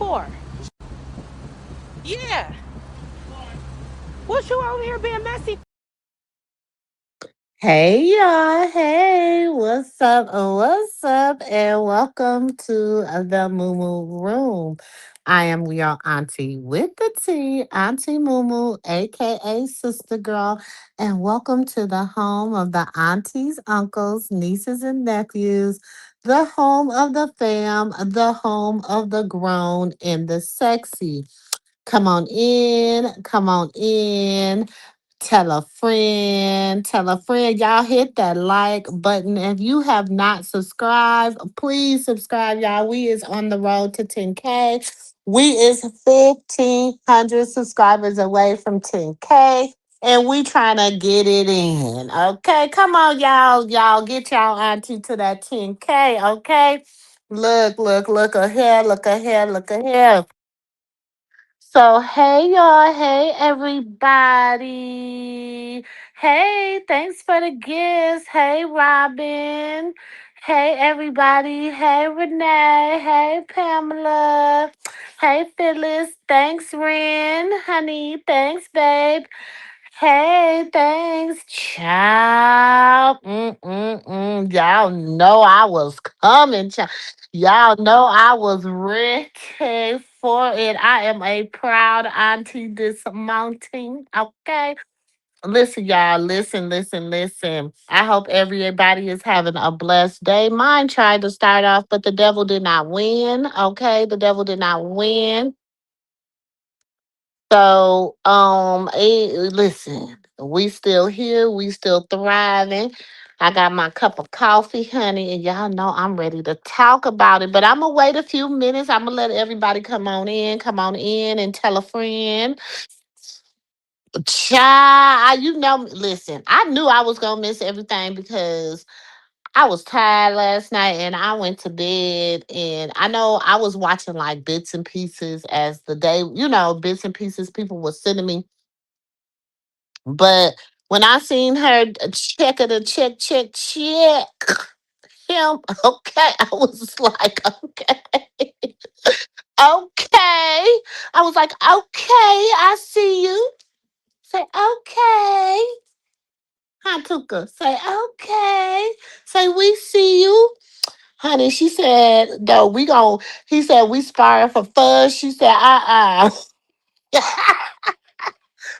for? Yeah. What you over here being messy? Hey y'all, hey, what's up? What's up? And welcome to the Moo Moo Room. I am your auntie with the tea, Auntie Moo Moo, aka Sister Girl, and welcome to the home of the aunties, uncles, nieces, and nephews, the home of the fam, the home of the grown and the sexy. Come on in, come on in. Tell a friend, tell a friend. Y'all hit that like button. If you have not subscribed, please subscribe, y'all. We is on the road to 10K. We is 1,500 subscribers away from 10K. And we trying to get it in. Okay. Come on, y'all. Y'all get y'all auntie to that 10K. Okay. Look ahead, look ahead, look ahead. So, hey y'all, hey everybody. Hey, thanks for the gifts. Hey, Robin. Hey, everybody. Hey, Renee. Hey, Pamela. Hey, Phyllis. Thanks, Ren. Honey, thanks, babe. Hey, thanks, child. Y'all know I was coming, child. Y'all know I was ready for it. I am a proud auntie dismounting. Okay. Listen, y'all. Listen. I hope everybody is having a blessed day. Mine tried to start off, but the devil did not win. Okay. The devil did not win. So, listen, we still here, we still thriving. I got my cup of coffee, honey, and y'all know I'm ready to talk about it. But I'm gonna wait a few minutes. I'm gonna let everybody come on in, and tell a friend. Child, you know, listen, I knew I was gonna miss everything because I was tired last night and I went to bed and I know I was watching like bits and pieces as the day, bits and pieces people were sending me. But when I seen her check it a check him, okay, I was like, okay, okay. I was like, okay, I see you. Say, okay. Hi, Tuka. Say, okay. Say, we see you. Honey, she said, no, he said, we sparring for fuzz. She said,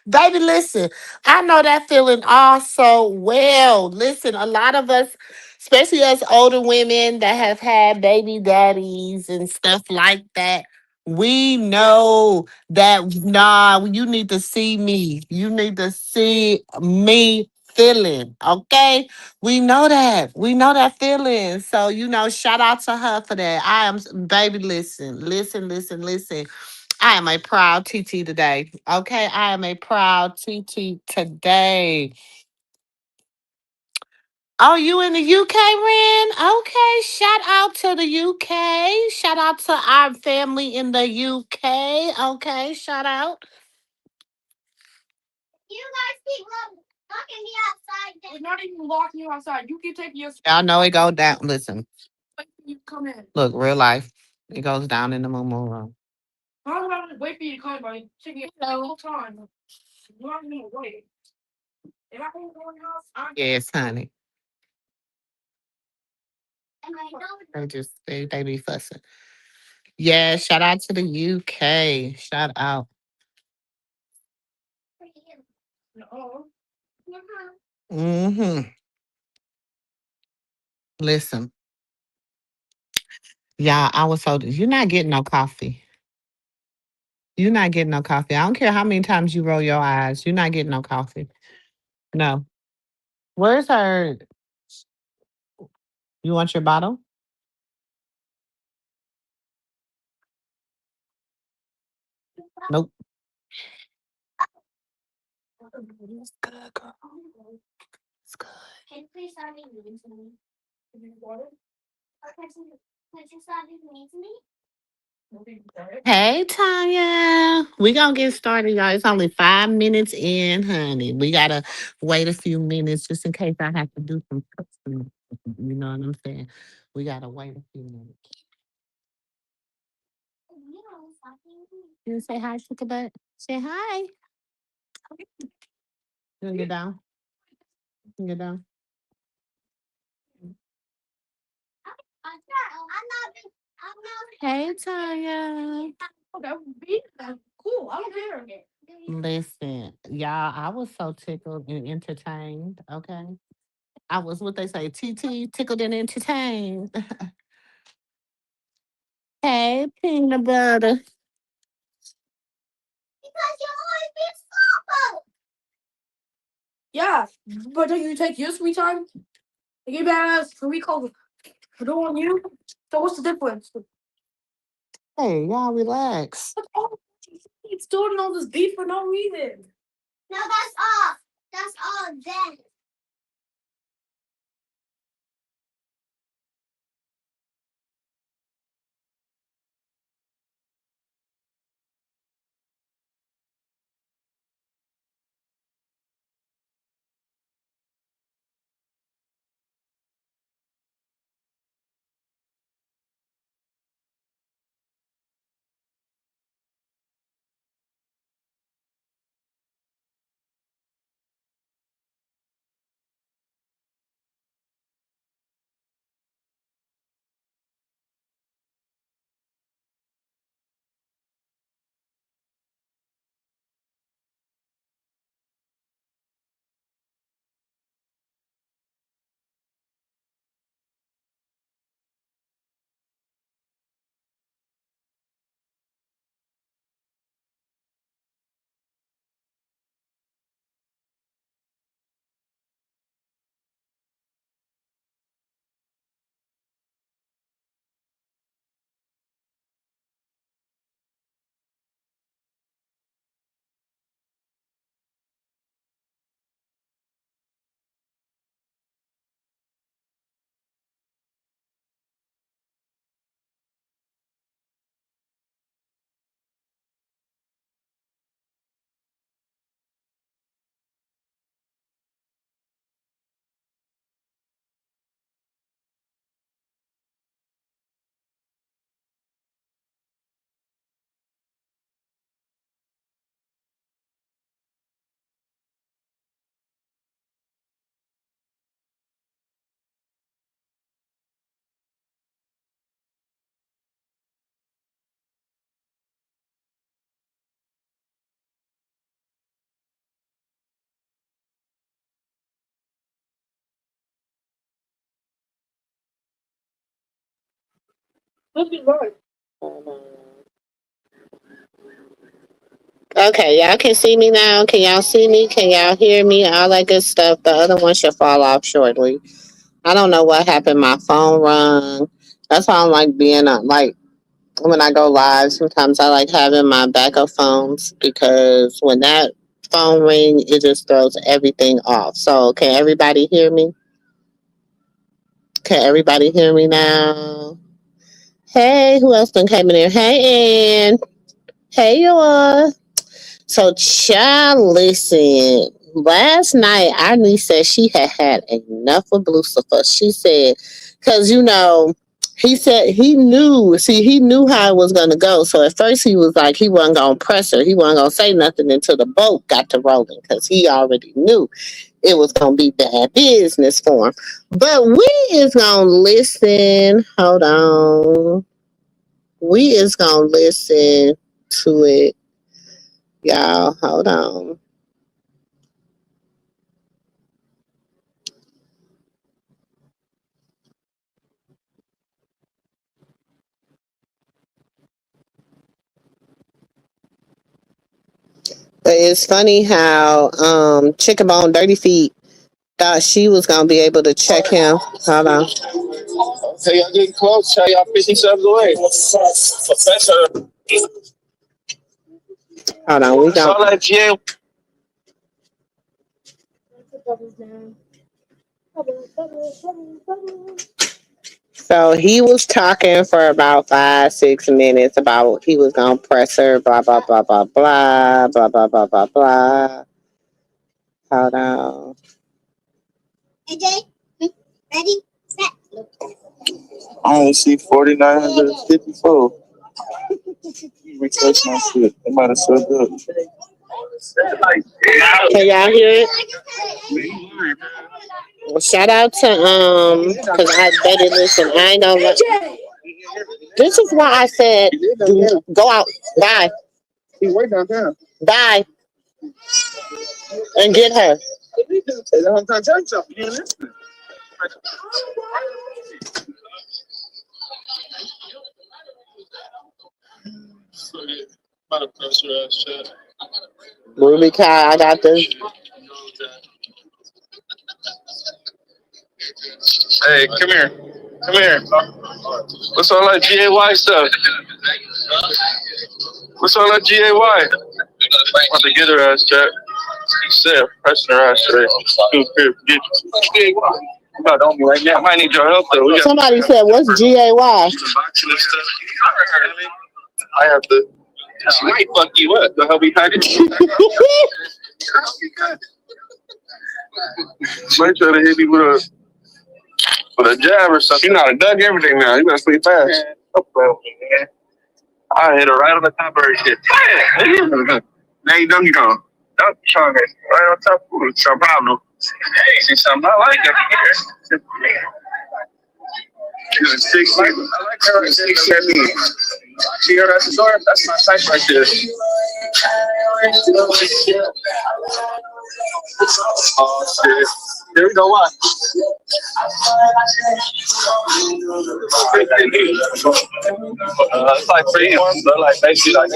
Baby, listen, I know that feeling all so well. Listen, a lot of us, especially us older women that have had baby daddies and stuff like that, we know that, nah, you need to see me. You need to see me feeling, okay? We know that. We know that feeling. So, shout out to her for that. Baby, listen. I am a proud TT today. Okay, I am a proud TT today. Oh, you in the UK, Ren? Okay, shout out to the UK. Shout out to our family in the UK. Okay, shout out. Y'all know it go down. Listen, look, real life. It goes down in the moo room. Yes, honey. They be fussing. Yeah, shout out to the UK. Shout out. Mm-hmm. Listen, y'all, you're not getting no coffee. You're not getting no coffee. I don't care how many times you roll your eyes. You're not getting no coffee. No. Where's her? You want your bottle? Nope. It's good, girl. It's good. Hey, Tanya. We gonna get started, y'all. It's only 5 minutes in, honey. We gotta wait a few minutes just in case I have to do some custom. You know what I'm saying? We gotta wait a few minutes. You say hi, sugar butt. Say hi. You get down. You get down. Hey, Tanya. Cool. I don't care. Listen, y'all, I was so tickled and entertained. Okay. I was what they say, TT, tickled and entertained. Hey, peanut butter. Yeah, but don't you take your sweet time? Like, you badass for week over. I don't want you. So what's the difference? Hey, y'all relax. It's doing all this beef for no reason. No, that's off. That's all then. Okay, y'all can see me now. Can y'all see me? Can y'all hear me? All that good stuff. The other one should fall off shortly. I don't know what happened. My phone rung. That's why I'm like being like when I go live. Sometimes I like having my backup phones because when that phone ring, it just throws everything off. So can everybody hear me? Can everybody hear me now? Hey, who else done came in here? Hey, Ann. Hey, y'all. So, child, listen. Last night, our niece said she had had enough of Lucifer. She said, because, he said he knew, he knew how it was going to go. So, at first, he was like, he wasn't going to press her. He wasn't going to say nothing until the boat got to rolling because he already knew it was going to be bad business for him. But we is going to listen. Hold on. We is going to listen to it. Y'all, hold on. But it's funny how Chicken Bone Dirty Feet thought she was gonna be able to check him. Hold on. So y'all getting close. Tell y'all fishing subs away. Professor. Hold on, we don't. So he was talking for about 5, 6 minutes about he was gonna press her, blah blah blah blah blah blah blah blah blah blah. Hold on. AJ, ready, set. I only see 4,954. refresh my shit. It might have said good. Can y'all hear it? Well, shout out to because I better listen. I ain't gonna. This is why I said go out. Bye. He's way downtown. Bye. And get her. I'm trying to tell you something. You listening? Ruby Kai, I got this. Hey, come here. Come here. What's all that GAY stuff? What's all that GAY? Want to get her ass check. She said, pressing her ass today. GAY. You got on me right now. I might need your help though. Somebody said, what's GAY? I have to. She might fuck you up. The hell we package. Might try to hit me with a jab or something. You know how to duck everything now. You gotta sleep fast. I hit her right on the top of her shit. Now you Donkey Kong. Donkey Kong right on top of it. Some problem. Hey, see something I like it. She's a 6. I like her at 6'7". See her at the door? That's my type right there. Oh shit. There we go, watch. It's like free ones, but like basically like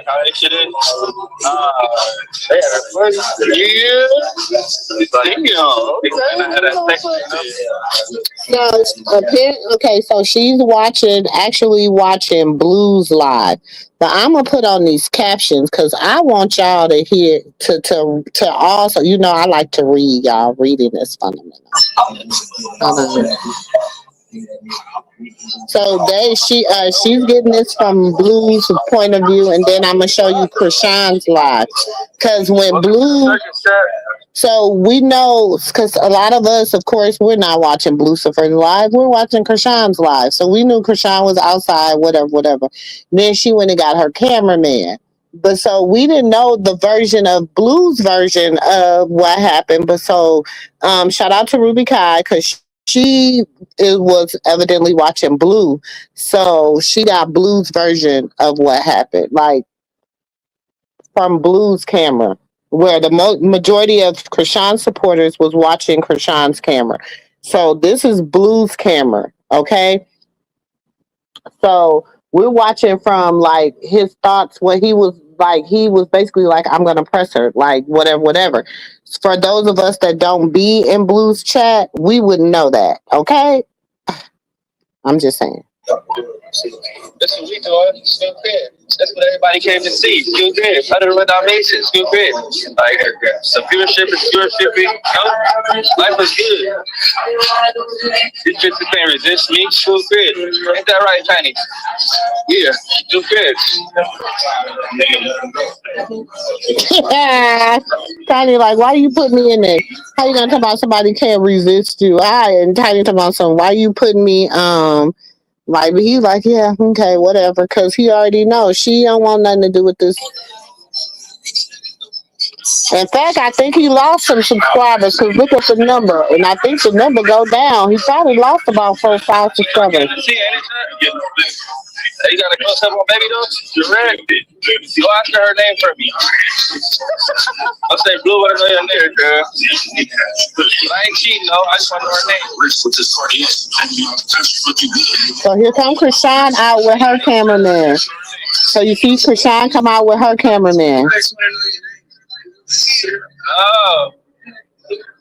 how that shit is. They had a fun. Okay, so she's actually watching Blues Live. But I'm gonna put on these captions because I want y'all to hear to also, you know, I like to read, y'all. Reading is fundamental. So she's getting this from Blue's point of view, and then I'm gonna show you Chrisean's live. Because when Blue, so we know, because a lot of us, of course, we're not watching Lucifer's live. We're watching Chrisean's live. So we knew Chrisean was outside, whatever. Then she went and got her cameraman. But so we didn't know the version of Blue's version of what happened. But so shout out to Ruby Kai because she was evidently watching Blue. So she got Blue's version of what happened, like from Blue's camera, where the majority of Chrisean's supporters was watching Chrisean's camera. So this is Blue's camera, okay? So we're watching from like his thoughts, what he was like. He was basically like, I'm gonna press her, like whatever. For those of us that don't be in Blue's chat, we wouldn't know that, okay? I'm just saying. That's what we doing. Still good. That's what everybody came to see. Still good. Other denominations. Still good. Like some viewership is viewership. No, life is good. These bitches can't resist me. Still good. Ain't that right, Tiny? Yeah. Still good. Tiny, like, why you put me in there? How you gonna talk about somebody can't resist you? And Tiny talking about something. Why you putting me like, but he's like, yeah, okay, whatever, because he already knows she don't want nothing to do with this. In fact, I think he lost some subscribers because look at the number, and I think the number go down. He probably lost about 4, 5 subscribers. You gotta go tell my baby though. Direct. You ask her name for me. I'll say Blue, what is your name, girl? I ain't cheating though. I just want her name. So here comes Chrisean out with her cameraman. So you see Chrisean come out with her cameraman. Oh.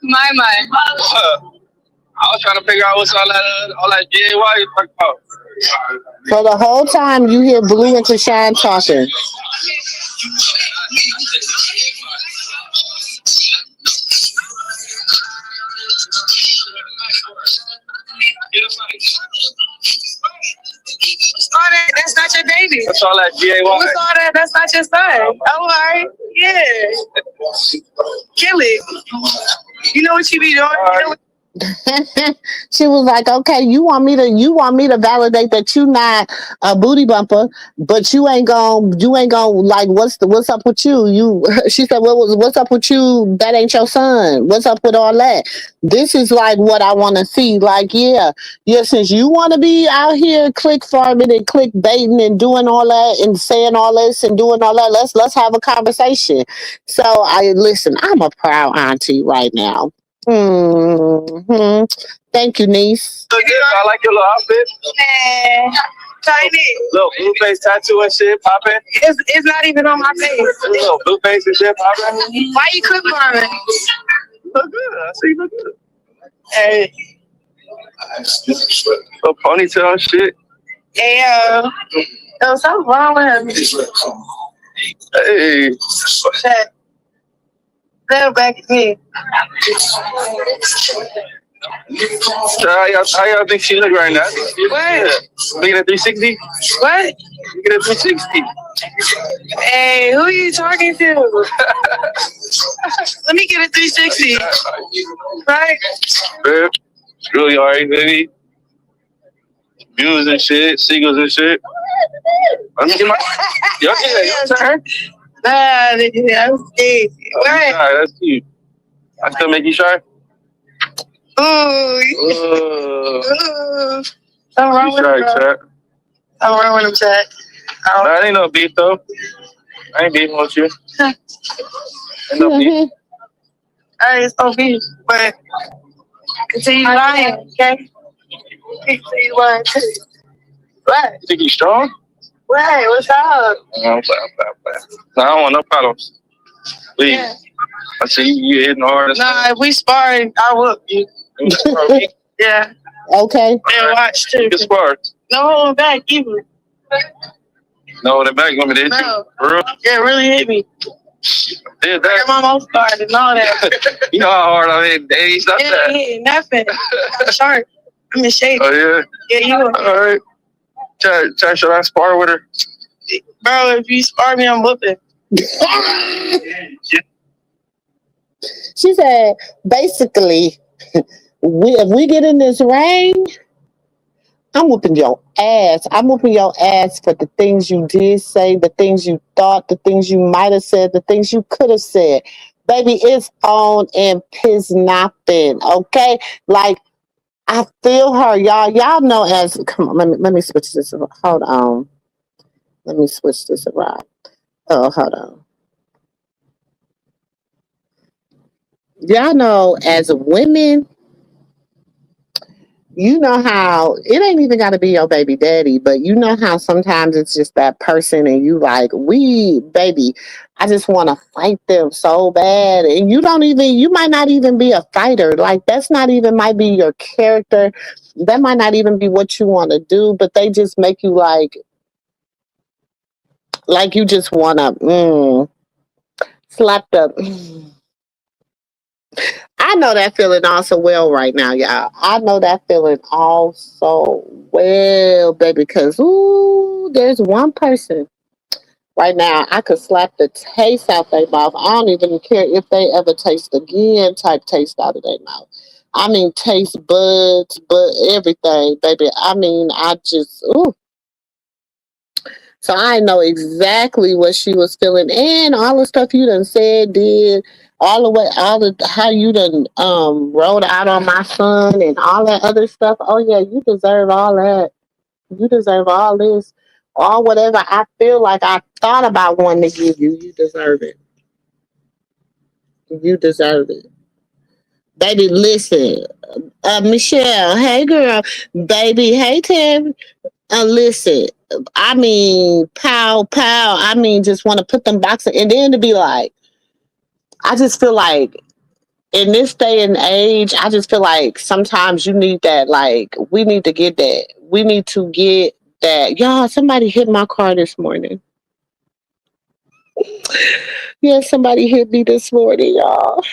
My. I was trying to figure out what's all that GAY you talking about. So the whole time you hear Blue and Chrisean talking. That's not your baby. What's all that GAY? What's all that? That's not your son. Oh, all right. Yeah. Kill it. You know what you be doing? She was like, "Okay, you want me to validate that you not a booty bumper, but you ain't gonna like what's up with you? You." She said, what's up with you? That ain't your son. What's up with all that? This is like what I want to see. Like, yeah. Since you want to be out here click farming and click baiting and doing all that and saying all this and doing all that, let's have a conversation. So I listen. I'm a proud auntie right now. Thank you, niece. Look good. I like your little outfit. Man, tiny. Little blue face tattoo and shit popping. It's not even on my face. Little blue face and shit popping. Why you click farming? Look good. I see you look good. Hey, Little ponytail and shit. hey, there's something wrong with him. Hey. Shit. Little back at me. So how y'all think she look right now? What? Looking at 360? What? Looking at 360. Hey, who are you talking to? Let me get a 360. Right? Man, really alright, baby. Views and shit, seagulls and shit. Let me get my. Y'all see that? Y'all turn? Nah, nigga, I'm scared. What? That's cute. I still make you shy? Ooh. Something wrong with him, bro. Chat. Something wrong with him, chat. Nah, that ain't no beef though. I ain't beefing with you. Ain't no beef. Alright, it's no beef, but continue lying, okay? Continue lying. What? You think you strong? What? What's up? No, I'm playing. Nah, I don't want no problems. Please. Yeah. I see you hitting hard. Nah, if we sparring, I'll whoop you. Yeah. Okay. And watch too. You can spar. No holding back either. No, the back. You want me to hit No. you? For real? Yeah, really hit me. Did Your that. mom almost started and all that. You know how hard I hit days. Stop Yeah, that. hitting nothing. I'm sharp. I'm in shape. Oh, yeah? Yeah, you will. All right. Chat, should I spar with her? Bro, if you spar me, I'm whooping. She said, basically, if we get in this ring, I'm whooping your ass. I'm whooping your ass for the things you did say, the things you thought, the things you might have said, the things you could have said. Baby, it's on and piss nothing, okay? Like, I feel her, y'all. Y'all know as, come on, let me switch this around. Hold on. Let me switch this around. Oh, hold on. Y'all know as women, you know how it ain't even got to be your baby daddy, but you know how sometimes it's just that person and you like, baby, I just want to fight them so bad. And you might not even be a fighter. Like, that's not even might be your character. That might not even be what you want to do, but they just make you like you just want to slap the. I know that feeling also well right now, y'all. I know that feeling also well, baby, because, there's one person right now I could slap the taste out their mouth. I don't even care if they ever taste again type taste out of their mouth. I mean, taste buds, but everything, baby. I mean, I just, So I know exactly what she was feeling and all the stuff you done said, did, how you done rolled out on my son and all that other stuff. Oh yeah, you deserve all that. You deserve all this. All whatever I feel like I thought about wanting to give you, you deserve it. You deserve it. Baby, listen. Michelle, hey girl. Baby, hey Tim. Listen, I mean, pow, pow. I mean, just want to put them boxes. And then to be like, I just feel like in this day and age, I just feel like sometimes you need that. Like, we need to get that. We need to get that. Y'all, somebody hit my car this morning. Yeah, somebody hit me this morning, y'all.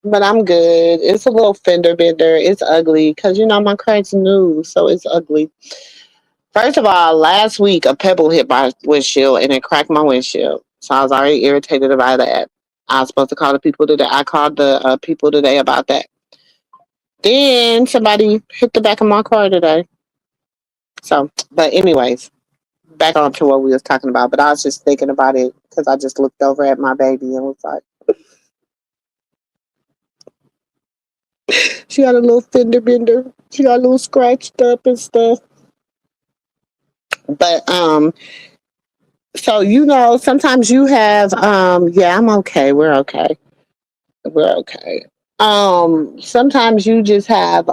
But I'm good. It's a little fender bender. It's ugly because, my car's new, so it's ugly. First of all, last week a pebble hit my windshield and it cracked my windshield. So I was already irritated about that. I was supposed to call the people today. I called the people today about that. Then somebody hit the back of my car today. So, but anyways, back on to what we was talking about. But I was just thinking about it because I just looked over at my baby and was like, she got a little fender bender. She got a little scratched up and stuff. But so sometimes you have yeah, I'm okay. We're okay. We're okay. Sometimes you just have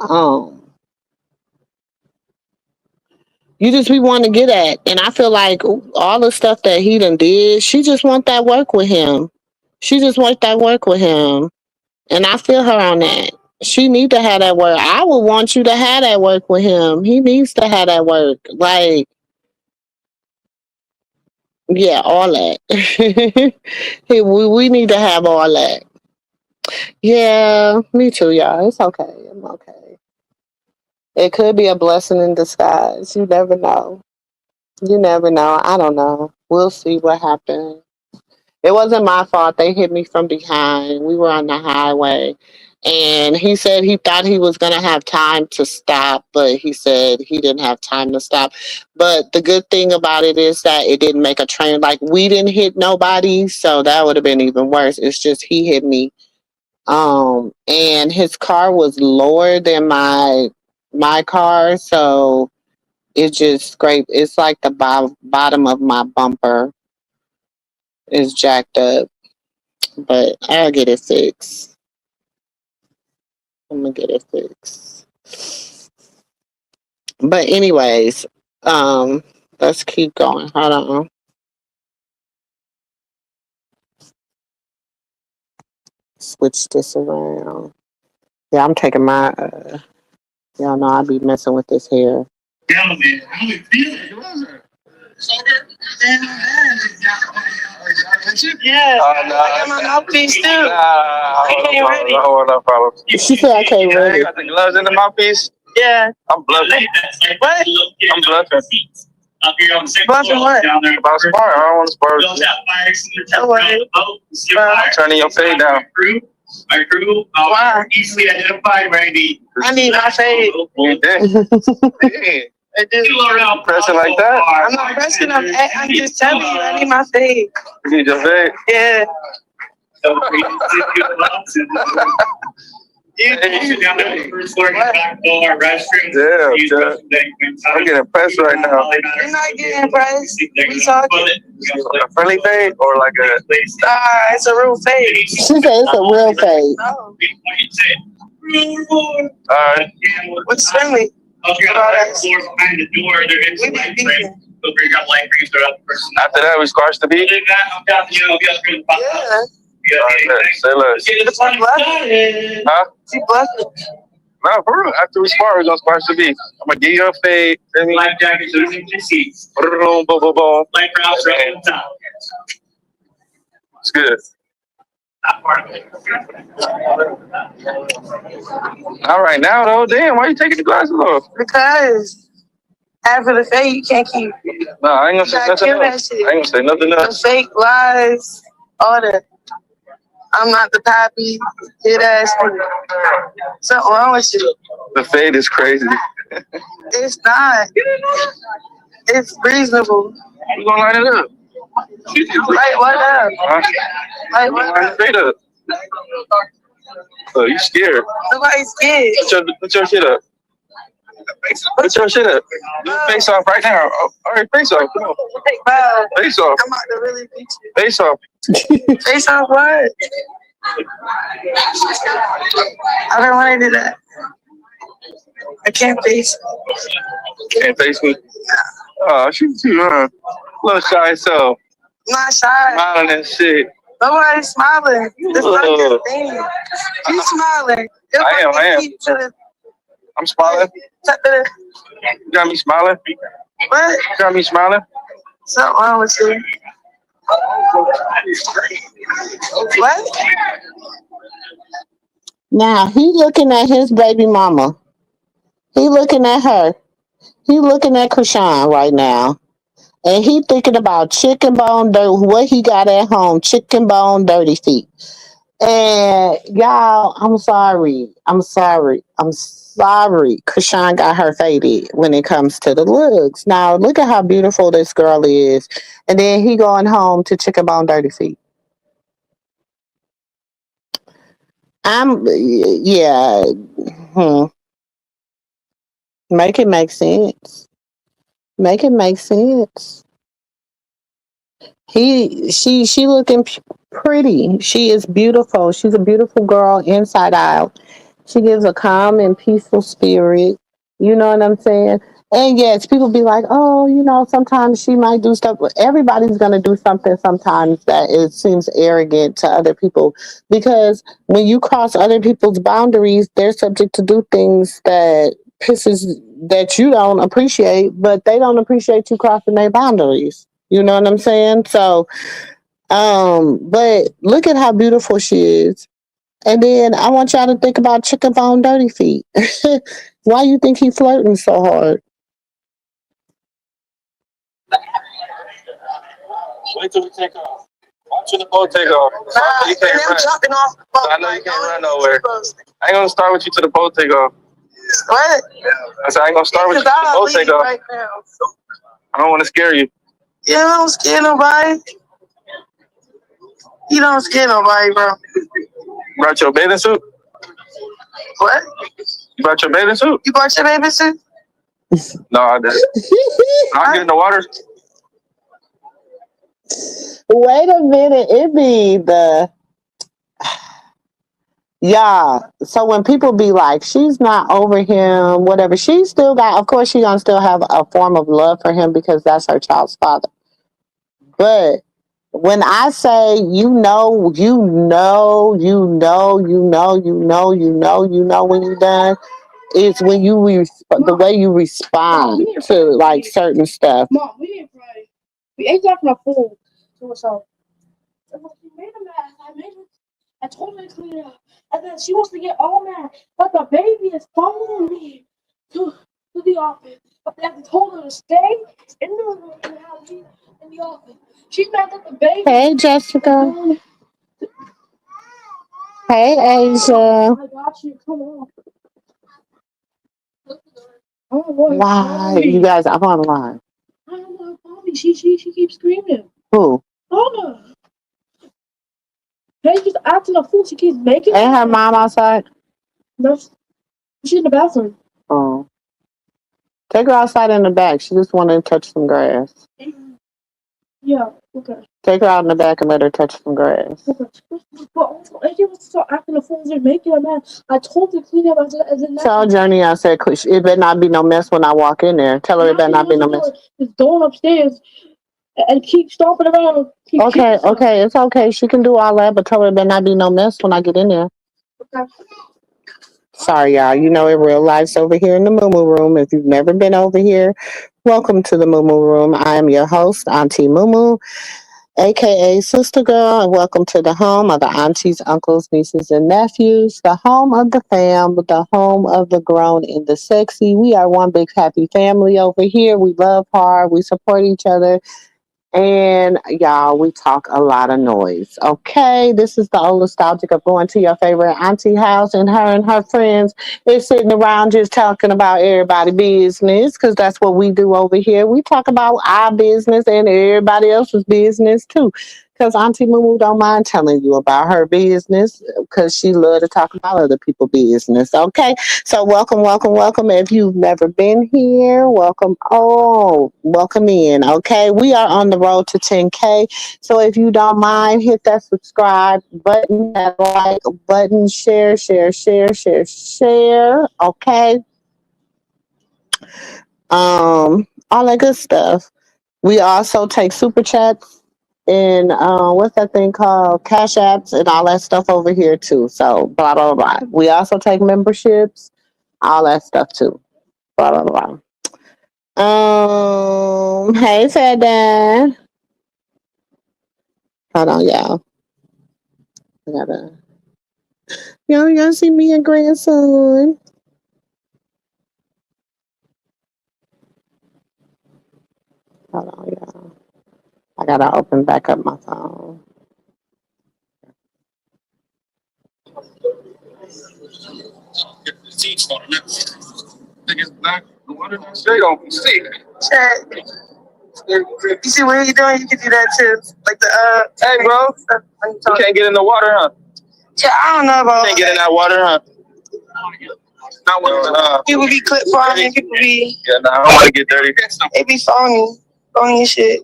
you just be wanting to get at. And I feel like all the stuff that he done did, she just want that work with him. She just want that work with him. And I feel her on that. She need to have that work. I would want you to have that work with him. He needs to have that work. Like, yeah, all that. Hey, we need to have all that. Yeah, me too, y'all. It's okay. I'm okay. It could be a blessing in disguise. You never know. You never know. I don't know. We'll see what happens. It wasn't my fault. They hit me from behind. We were on the highway. And he said he thought he was going to have time to stop, but he said he didn't have time to stop. But the good thing about it is that it didn't make a train. Like, we didn't hit nobody, so that would have been even worse. It's just he hit me. And his car was lower than my car, so it just scraped. It's like the bottom of my bumper is jacked up, but I'll get it fixed. I'm gonna get it fixed. But anyways, let's keep going. Hold on. Switch this around. Yeah, I'm taking my. Y'all know I be messing with this hair. Gentlemen, how we feeling? Yeah, I got my mouthpiece too. No problem. She said I can't read I it. got the gloves in the mouthpiece. Yeah. I'm bluffing. What? I'm bluffing. Bluffing what? About smart. I don't want to spar. No way. I'm turning your fade down. My crew are easily identified, Randy. I need my fade. You did. I do. Pressing like that? I'm not pressing. I'm just telling you, I need my fade. You need your fade? Yeah. Down the first floor, back door, restrooms. Yeah, I'm getting impressed right now. You're not getting impressed. We talking. A friendly fade or like a? It's a real fade. She said it's a real fade. Alright. What's friendly? After that, we squash the beat. Yeah. Say less. Huh? No, for real. After we spar, we're gonna squash the beat. I'm gonna give you a fade. Life jacket, losing your seats. Boom, boom, boom, boom. Light routes right on top. It's good. All right now though, damn, why are you taking the glasses off? Because after the fake, you can't keep. No, I ain't gonna say nothing else. I ain't gonna say nothing else. The fake lies, all that. I'm not the pappy, hit ass nigga. Something wrong with you. The fade is crazy. It's not. It's reasonable. We're gonna line it up. Like what up? Huh? Like what up? Straight up. Oh, you scared? Nobody's scared. Put your shit up. Put your shit up. Face off right now. All right, face off. Come on. Wow. Face off. I'm about to really beat you. Face off. Face off what? I don't want to do that. I can't face you. Can't face me? Oh, she's too little shy self. I'm not shy. Smiling and shit. Nobody's smiling. It's not your thing. You smiling. I am. I'm smiling. You got me smiling? What? You got me smiling? Something wrong with you. What? Now he looking at his baby mama. He looking at her. He looking at Chrisean right now. And he thinking about chicken bone dirt, what he got at home, chicken bone dirty feet. And y'all, I'm sorry. I'm sorry. I'm sorry. Chrisean got her faded when it comes to the looks. Now look at how beautiful this girl is. And then he going home to chicken bone dirty feet. Yeah. Hmm. Make it make sense. Make it make sense. She looking pretty. She is beautiful. She's a beautiful girl inside out. She gives a calm and peaceful spirit. You know what I'm saying? And yes, people be like, oh, sometimes she might do stuff. Everybody's gonna do something sometimes that it seems arrogant to other people, because when you cross other people's boundaries, they're subject to do things that you don't appreciate, but they don't appreciate you crossing their boundaries. You know what I'm saying? So, but look at how beautiful she is. And then I want y'all to think about chicken bone dirty feet. Why you think he flirting so hard? Wait till we take off. Watch till the boat take off. Nah, You can't run. jumping off the boat. I know you can't run nowhere. I ain't gonna start with you till the boat take off. What? I said I ain't gonna start with you till the boat take off. Right now. I don't want to scare you. You don't scare nobody. You don't scare nobody, bro. Brought your bathing suit? What? You brought your bathing suit? You brought your baby suit? No, I didn't. I'll get in the water. Wait a minute. It be the. Yeah. So when people be like, she's not over him, whatever, she still got, of course, she gonna still have a form of love for him because that's her child's father. But when I say when you're done, it's when the way you respond to like certain stuff. Mom, we didn't pray. We ate that from a food. So she made a mess. I told her to clean it up. And then she wants to get all mad. But the baby is following me to the office. But I told her to stay in the room and have me in the office. She's mad that the baby. Hey, Jessica. Hey, Asia. I got you. Come on. Why? You guys, I'm online. I don't know, Bobby. She keeps screaming. Who? Oh no. Hey, just acting a fool. She keeps making. Ain't her mom outside? No, she's in the bathroom. Oh. Take her outside in the back. She just wanted to touch some grass. Yeah, okay. Take her out in the back and let her touch some grass. Okay. But also, she was so acting a fool and making a mess. I told her to clean up. Tell Journey I said, it better not be no mess when I walk in there. Tell her it better not be no mess. Just going upstairs and keep stomping around. Okay, it's okay. She can do all that, but tell her it better not be no mess when I get in there. Okay. Sorry, y'all. You know, in real life's over here in the Moo Moo Room. If you've never been over here, welcome to the Moo Moo Room. I am your host, Auntie Moo Moo, aka Sister Girl, and welcome to the home of the aunties, uncles, nieces, and nephews, the home of the fam, the home of the grown and the sexy. We are one big happy family over here. We love hard. We support each other. And y'all, we talk a lot of noise. Okay, this is the old nostalgic of going to your favorite auntie house, and her friends is sitting around just talking about everybody business, because that's what we do over here. We talk about our business and everybody else's business too. Because Auntie Moo don't mind telling you about her business, because she love to talk about other people's business. Okay, so welcome. If you've never been here, welcome. Oh, welcome in. Okay, we are on the road to 10K. So if you don't mind, hit that subscribe button, that like button, share. Okay, all that good stuff. We also take super chats and what's that thing called? Cash apps and all that stuff over here too. So blah blah blah. We also take memberships, all that stuff too. Blah blah blah. Hey Fat Dad. Hold on, y'all. I gotta. Y'all see me and grandson. Hold on, y'all. I gotta open back up my phone. The water straight on sick. Chat. You see what you doing? You can do that too. Like the Hey, bro. You can't get in the water, huh? Chat, I don't know about. You can't get in that water, huh? Not when people be clip farming. People be. Yeah, nah, I don't want to get dirty. They be phony and shit.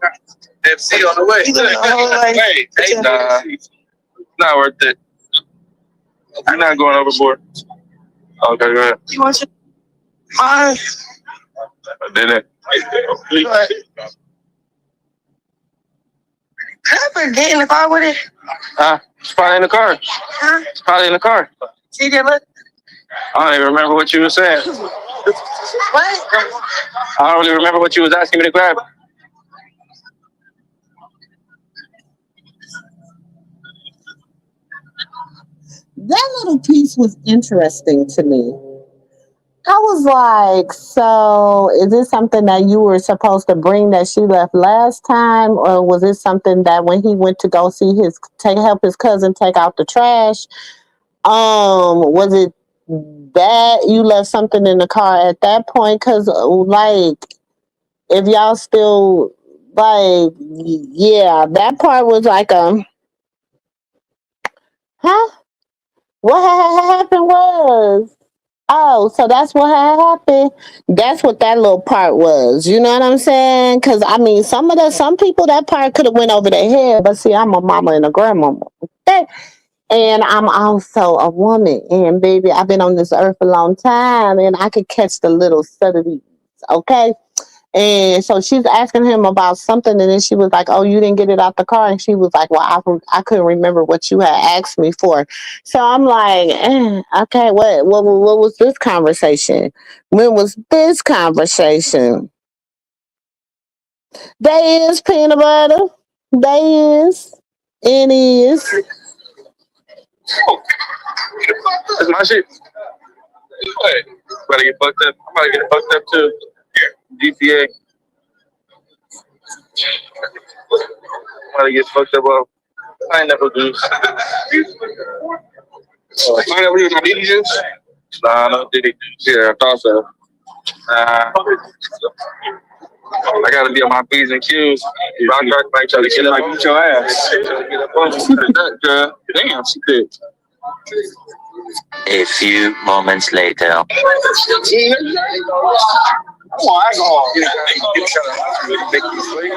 FC on the way. You living a whole life. Hey, nah, it's not worth it. You're not going overboard. Okay, go ahead. You want your mine? I didn't. Pepper, get in the car with it. It's probably in the car. Huh? It's probably in the car. See that look? I don't even remember what you were saying. What? I don't really remember what you was asking me to grab. That little piece was interesting to me. I was like, so is this something that you were supposed to bring that she left last time? Or was it something that when he went to go see help his cousin take out the trash, was it that you left something in the car at that point? Because, like, if y'all still, like, yeah, that part was like huh? What had happened was, oh, so that's what had happened. That's what that little part was. You know what I'm saying? Because I mean, some people that part could have went over their head. But see, I'm a mama and a grandmama, okay? And I'm also a woman. And baby, I've been on this earth a long time, and I could catch the little subtleties, okay? And so she's asking him about something, and then she was like, "Oh, you didn't get it out the car." And she was like, "Well, I couldn't remember what you had asked me for." So I'm like, "Okay, what was this conversation? When was this conversation?" They is peanut butter. They is. It is. That's my shit. What? About to get fucked up. I'm about to get fucked up too. GTA. I'm about to get fucked up. Well, pineapple juice. Pineapple juice, no Diddy juice? Nah, no Diddy juice. Yeah, I thought so. I gotta be on my P's and Q's. I might try to get up. Beat your ass. Get up on that girl. Damn, she did. A few moments later. I want alcohol. Make you sleep.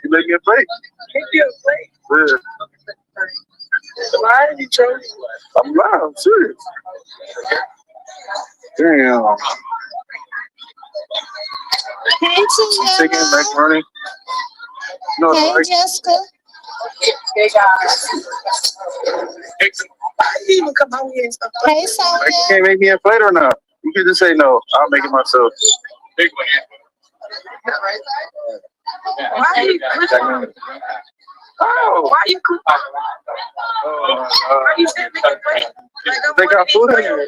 You make me a plate. Make you a plate. Yeah. Why did you choose? I'm lying. I'm serious. Damn. Hey, Chicken, macaroni. No, Hey, like, Jessica. Hey guys. Why did you even come out here and stuff? Hey, you Sonia. can't make me a plate or not? You can just say no. I'll make it myself. Big one. Why are you cooking? Oh. Why are you cooking? Why you saying make a plate? They got food in here. You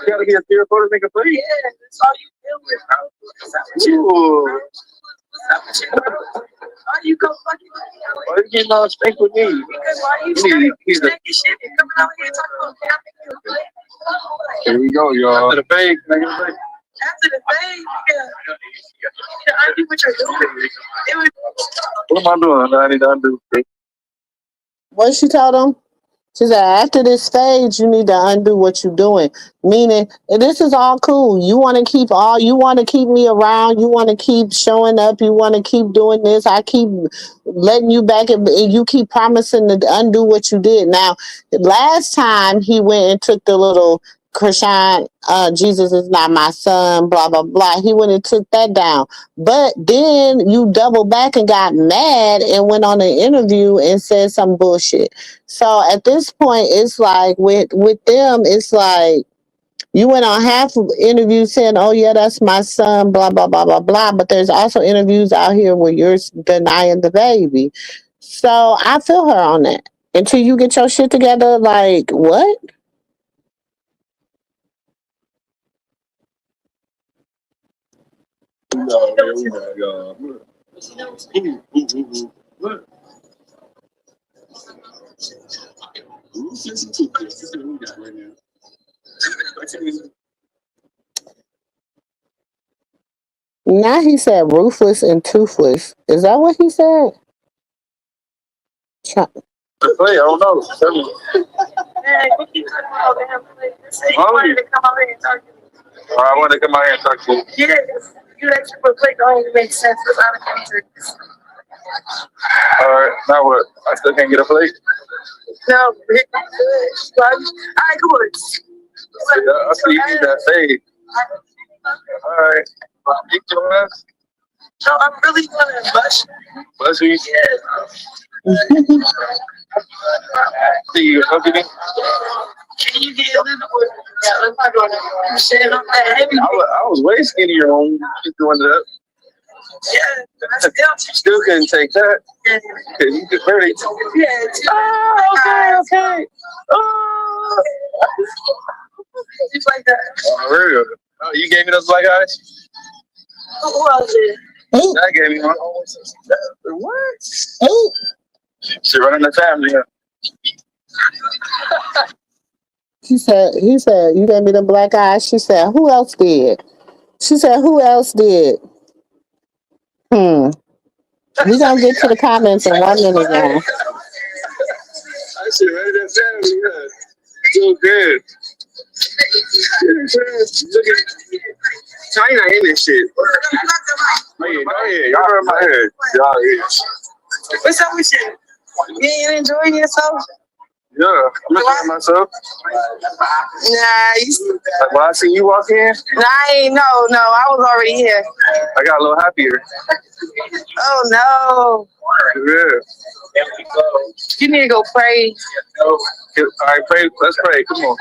gotta be a serious to make a plate. Yeah, that's all you deal with, bro. What's up with you? Ooh. What's up with you, bro? Why you go fucking with me? Why you getting all steak with me? Because why you snaking shit and coming out here talking about can I make you a plate? Here we go, y'all. After the fake, make it a plate. After the thing, you undo what you're doing. What am I doing? I need to undo. What she told him? She said, after this stage, you need to undo what you're doing. Meaning, this is all cool. You want to keep me around. You want to keep showing up. You want to keep doing this. I keep letting you back and you keep promising to undo what you did. Now, last time he went and took the little Chrisean, Jesus is not my son, blah, blah, blah. He went and took that down. But then you double back and got mad and went on an interview and said some bullshit. So at this point, it's like with them, it's like you went on half of interviews saying, "Oh yeah, that's my son," blah blah blah blah blah. But there's also interviews out here where you're denying the baby. So I feel her on that. Until you get your shit together, like what? Now he said ruthless and toothless. Is that what he said? Hey, I don't know. Tell me. I want to come out here and talk to you. Yeah, you actually put plate don't even make sense without a context. All right, now what? I still can't get a plate? No, all right, come on. I see you need that fade. All right. You doing this? No, I'm really gonna bust. Bless you. Yeah. See you. Okay. Can you get a little bit? Yeah, I'm not gonna say I'm that heavy. I was way skinnier when you doing that. Yeah, I Still couldn't take that. Yeah. You could barely. Yeah. Oh, okay. Oh. Just like that. Oh, real. Oh, you gave me those black eyes? Who else did? That gave me one. What? Oh. She running the family. He said, you gave me them black eyes. She said, who else did? She said, who else did? We gonna get to the comments in 1 minute, y'all. I should run that family. Yeah. So good. Look at China in this shit. Oh, yeah, y'all heard my head. Y'all here. What's up with you? You ain't enjoying yourself? Yeah, I'm enjoying myself. Nah, Like when I see you walk in, nah, I was already here. I got a little happier. Oh no. Yeah. You need to go pray. All right, pray. Let's pray. Come on.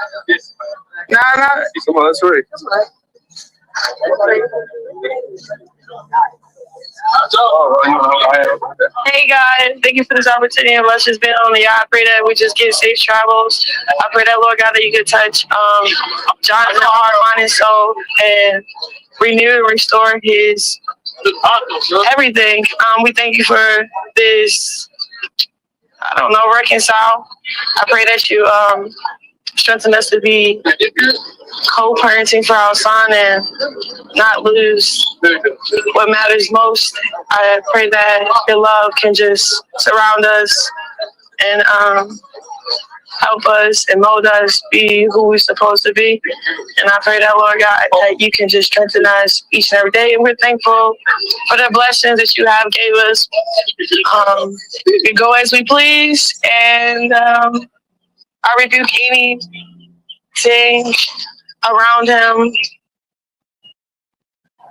Nah. Come on, let's pray. Hey guys, thank you for this opportunity of us just being on the yacht. I pray that we just get safe travels. I pray that Lord God that you could touch Jonathan's heart, mind, and soul, and renew and restore his everything. We thank you for this. I don't know, reconcile. I pray that you strengthen us to be co-parenting for our son and not lose what matters most. I pray that your love can just surround us and help us and mold us be who we're supposed to be. And I pray that, Lord God, that you can just strengthen us each and every day. And we're thankful for the blessings that you have gave us. We go as we please, and I rebuke anything around him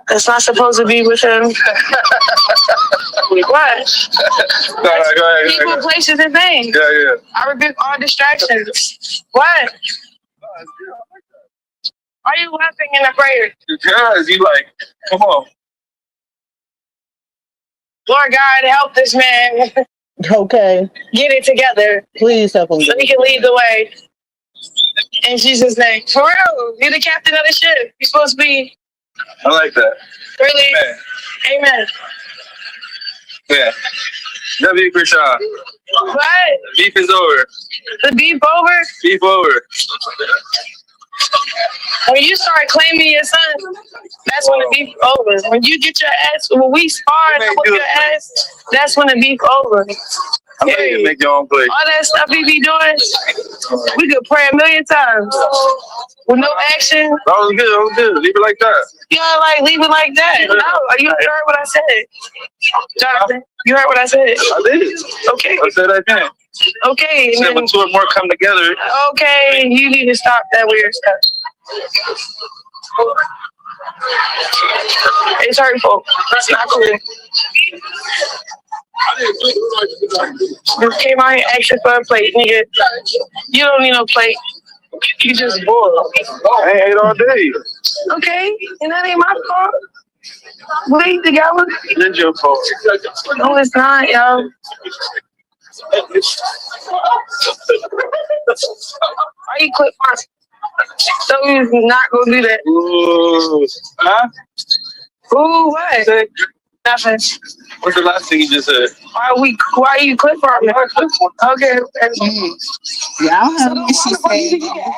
that's not supposed to be with him. What? Go ahead. People, places, and things. Yeah. I rebuke all distractions. What? Are you laughing in a prayer? Because you like, come on. Lord God, help this man Okay. get it together Please help him. so he can lead the way. In Jesus' name. For real, you're the captain of the ship. You're supposed to be. I like that. Really? Amen. Yeah. W. Chrisean. What? Beef is over. The beef over? Beef over. When you start claiming your son, that's when the beef over. When you get your ass, when we spar and I whip your ass, that's when the beef over. I'm letting you make your own play. All that stuff he be doing, we could pray 1,000,000 times. With no action. That was good. Leave it like that. You know, like, leave it like that. No, you heard what I said. Jonathan, you heard what I said. I did. Okay. I said that again. Okay. Said when two or more come together. Okay, you need to stop that weird stuff. It's hurtful. It's not cool. You came out here asking for a plate, nigga. You don't need no plate. You just bored. I ain't ate all day. Okay, and that ain't my fault. We eat together. It's your fault. No, it's not, yo. Why you quit my? So you're not gonna do that. Ooh. Huh? Ooh, what? Nothing. What's the last thing you just said? Why are you clip farming? Okay. Y'all So heard why what she the fuck you think you said. can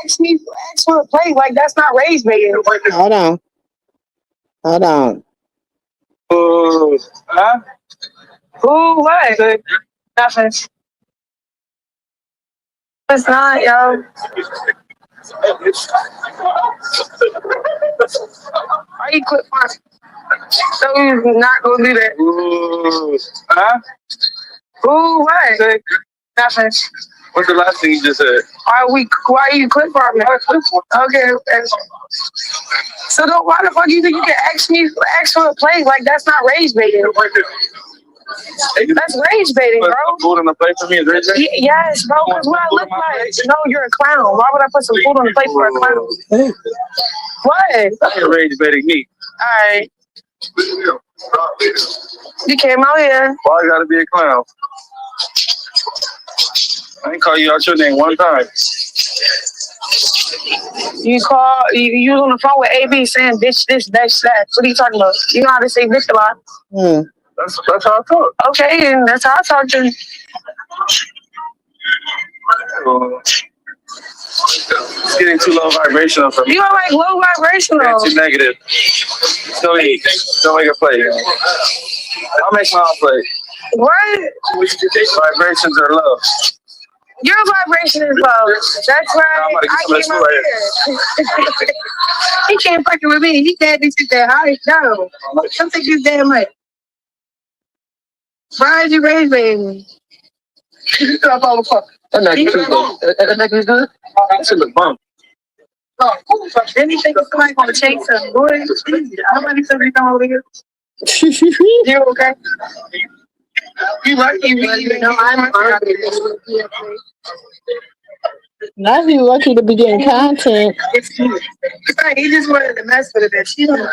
ask for a plate? Like, that's not raised baiting. Hold on. Hold on. Huh? Who, what? Nothing. It's not, yo. Why you clip farming? So you're not gonna do that. Huh? Who, what? Nothing. What's the last thing you just said? Why are you clip farming? Okay. So why the fuck you think you can ask for a plate? Like, that's not rage baiting. That's rage baiting, bro. Put food on the plate for me is rage baiting? Yes, bro, because what I look like. No, you're a clown. Why would I put some food on the plate for a clown? What? That's rage baiting me. Alright. You came out here. Why I gotta be a clown? I ain't call you out your name one time. You was on the phone with AB saying bitch this, bitch that. What are you talking about? You know how to say bitch a lot. That's how I talk. Okay, and that's how I talk to you. It's getting too low vibrational for me. You are like low vibrational. It's too negative. Don't eat. Don't make a plate. I'll make my own plate. What? Vibrations are low. Your vibration is low. That's why I came out here. He can't fucking with me. He can't be that high. No. Don't think he's damn much. Why is you raised baby? That neck is good. That neck is good? That shit look bump. Then you think somebody gonna chase him? Boy, how many times you come over here? You okay? You lucky you know I'm hungry. Now he lucky to be getting content. He just wanted to mess with it. She don't.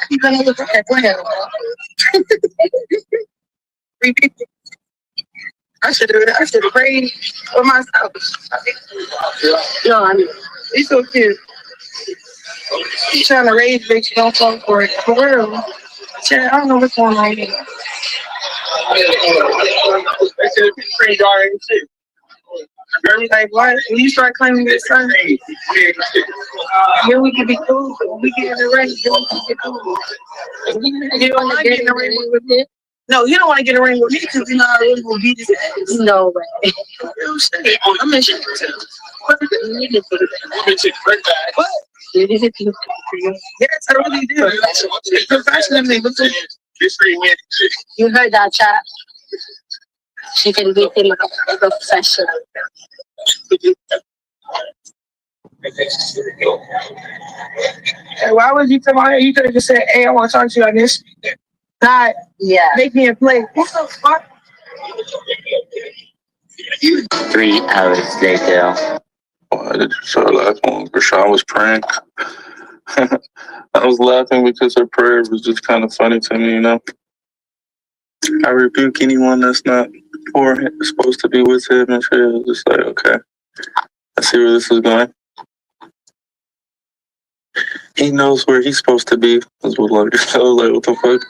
He's gonna look at plan. I should have prayed for myself. No, I mean, he's so cute. He's trying to raise bitch, don't fall for it. For real. Shit, I don't know what's going on here. Like, what? When you start claiming your son, then we can be cool. When we get in the ring, then we can get cool. You don't want to get in the ring with me? No, you don't want to get in the ring with me because you know I really will beat his ass. No way. I'm in shit too. What? Yes, I really do. Professionally, you heard that, chat? She can beat him professional. Hey, why would you come out here? You could have just said, hey, I want to talk to you on this. Not make me a play. What the fuck? 3 hours later. Why did you start laughing? Chrisean was praying. I was laughing because her prayer was just kind of funny to me, you know. I rebuke anyone that's not for him, supposed to be with him, and shit. It was just like, okay, I see where this is going. He knows where he's supposed to be. I was like, what the fuck?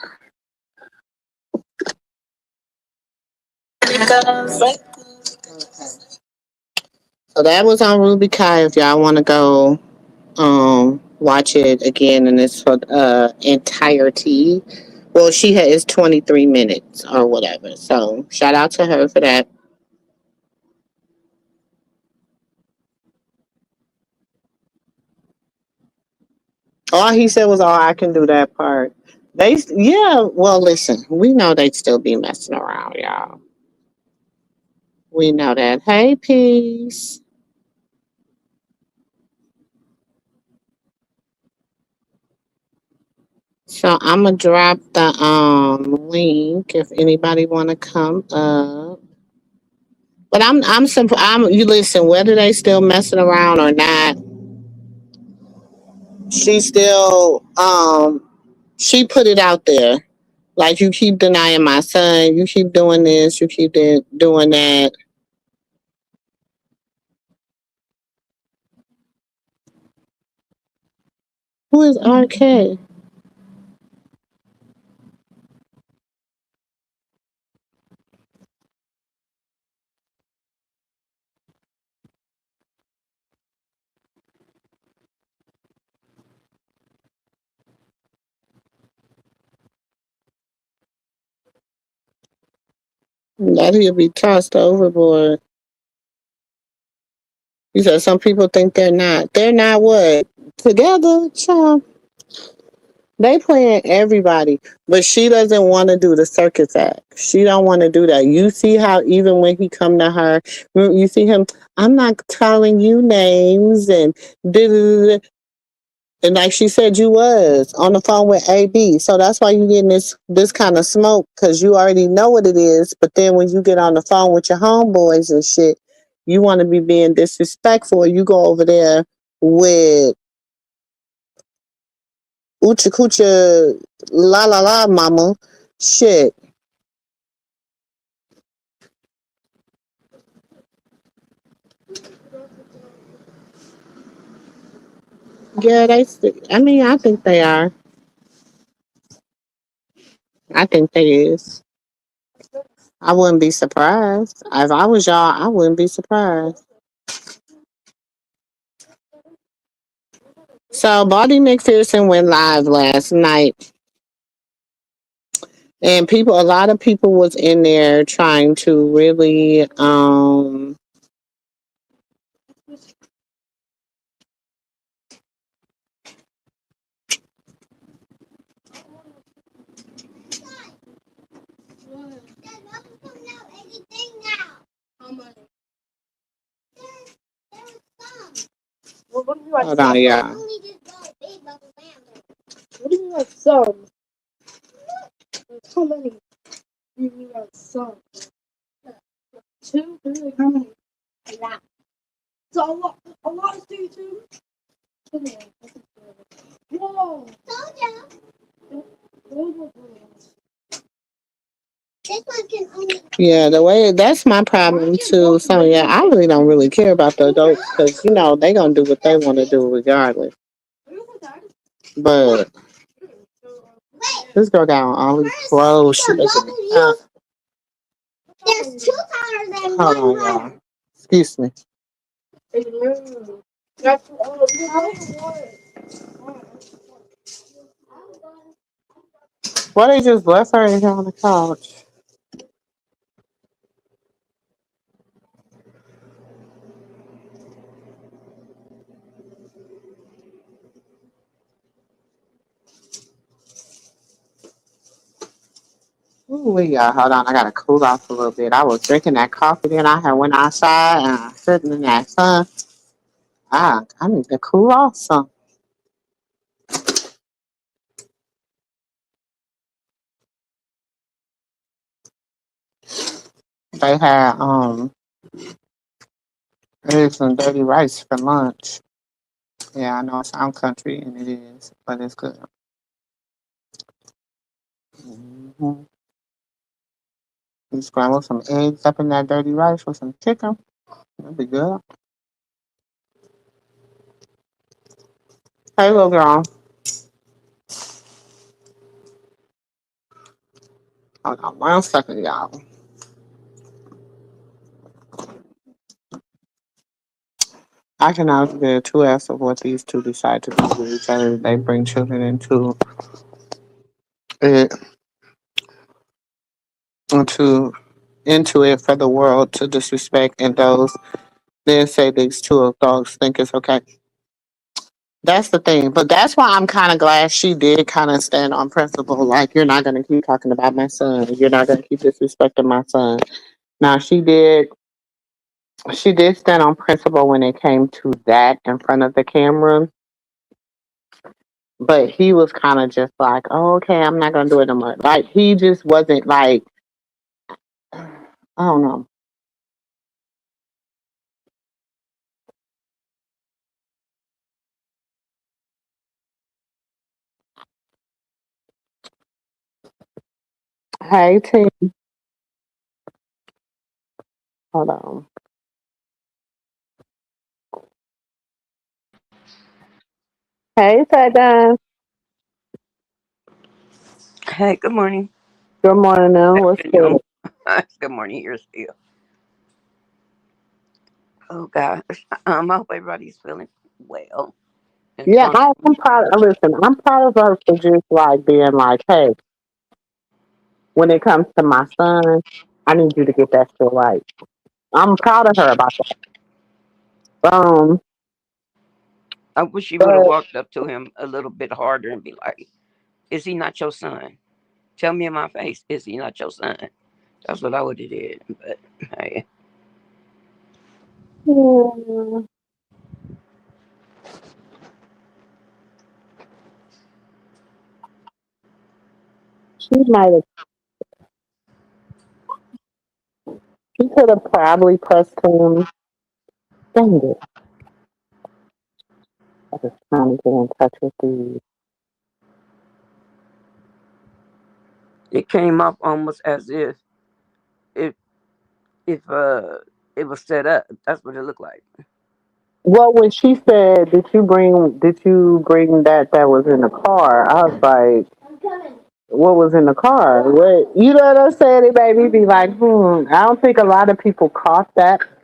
So that was on Ruby Kai. If y'all want to go watch it again in its entirety. Well, it's 23 minutes or whatever. So shout out to her for that. All he said was, "Oh, I can do that part." Well, listen, we know they'd still be messing around, y'all. We know that. Hey, peace. So I'm gonna drop the link if anybody wanna come up. But you listen, whether they still messing around or not, she still she put it out there. Like, you keep denying my son, you keep doing this, you keep doing that. Who is RK? That he'll be tossed overboard. He said some people think they're not. They're not what? Together, child. They playing everybody, but she doesn't want to do the circus act. She don't want to do that. You see how even when he come to her, you see him. I'm not telling you names and and like she said, you was on the phone with AB. So that's why you getting this kind of smoke because you already know what it is. But then when you get on the phone with your homeboys and shit, you want to be being disrespectful. You go over there with Ucha Kucha la la la mama. Shit. Yeah, I mean, I think they are. I think they is. I wouldn't be surprised. If I was y'all, I wouldn't be surprised. So, Bobby McPherson went live last night, and a lot of people was in there trying to really, What do you like? hold on, y'all. What do you like? Some. How many? You like some? Two, three. Like how many? A lot. So a lot. A lot is two. Come on. Whoa. Yeah, the way that's my problem too. So yeah, I really don't really care about the adults because they gonna do what they want to do regardless. But this girl got on all these clothes. She making me There's two colors and hold on, y'all. Excuse me. Why they just left her in here on the couch? Ooh, y'all, hold on. I gotta cool off a little bit. I was drinking that coffee, then I had went outside and I sitting in that sun. I need to cool off some. They had eggs and dirty rice for lunch. Yeah, I know it sounds country and it is, but it's good. Mm-hmm. You scramble some eggs up in that dirty rice with some chicken. That'd be good. Hey, little girl. Hold on 1 second, y'all. I cannot get two ass of what these two decide to do with each other. They bring children it, into into it for the world to disrespect and those then say these two adults think it's okay. That's the thing. But that's why I'm kind of glad she did kind of stand on principle. Like, you're not going to keep talking about my son. You're not going to keep disrespecting my son. Now, she did stand on principle when it came to that in front of the camera. But he was kind of just like, oh, okay, I'm not going to do it no more. Like, he just wasn't like, I don't know. Hey, team. Hold on. Hey, Sada. Hey, good morning. Good morning. Now. What's good? Afternoon. Good morning here still. Oh gosh. I hope everybody's feeling well and Yeah, fine. I'm proud. Listen, I'm proud of her for just like being like, hey, when it comes to my son. I need you to get that shit right. I'm proud of her about that. I wish she would have But walked up to him a little bit harder and be like, "Is he not your son? Tell me in my face, is he not your son?" That's what I would have did. But hey, hmm, she might have. She could have probably pressed him. Dang it! I was trying to get in touch with the. it came off almost as if if it was set up. That's what it looked like. Well, when she said, "Did you bring that was in the car?" I was like, "What was in the car?" What you know what I'm saying? It made me be like, I don't think a lot of people caught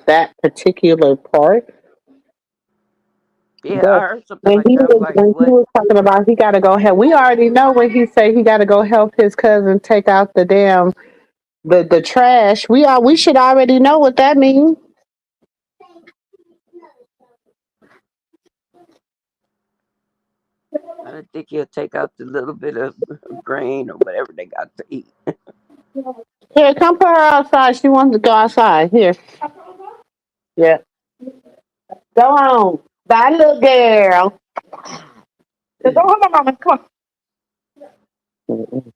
that particular part. Yeah, I But heard something like that. I was like, when he what? was talking about he got to go help, we already know when he say he got to go help his cousin take out the damn the trash. We should already know what that means. I didn't think he'll take out the little bit of grain or whatever they got to eat. Here, come put her outside. She wants to go outside. Here, yeah, go on. Bye, little girl. Go home, mama. Come on.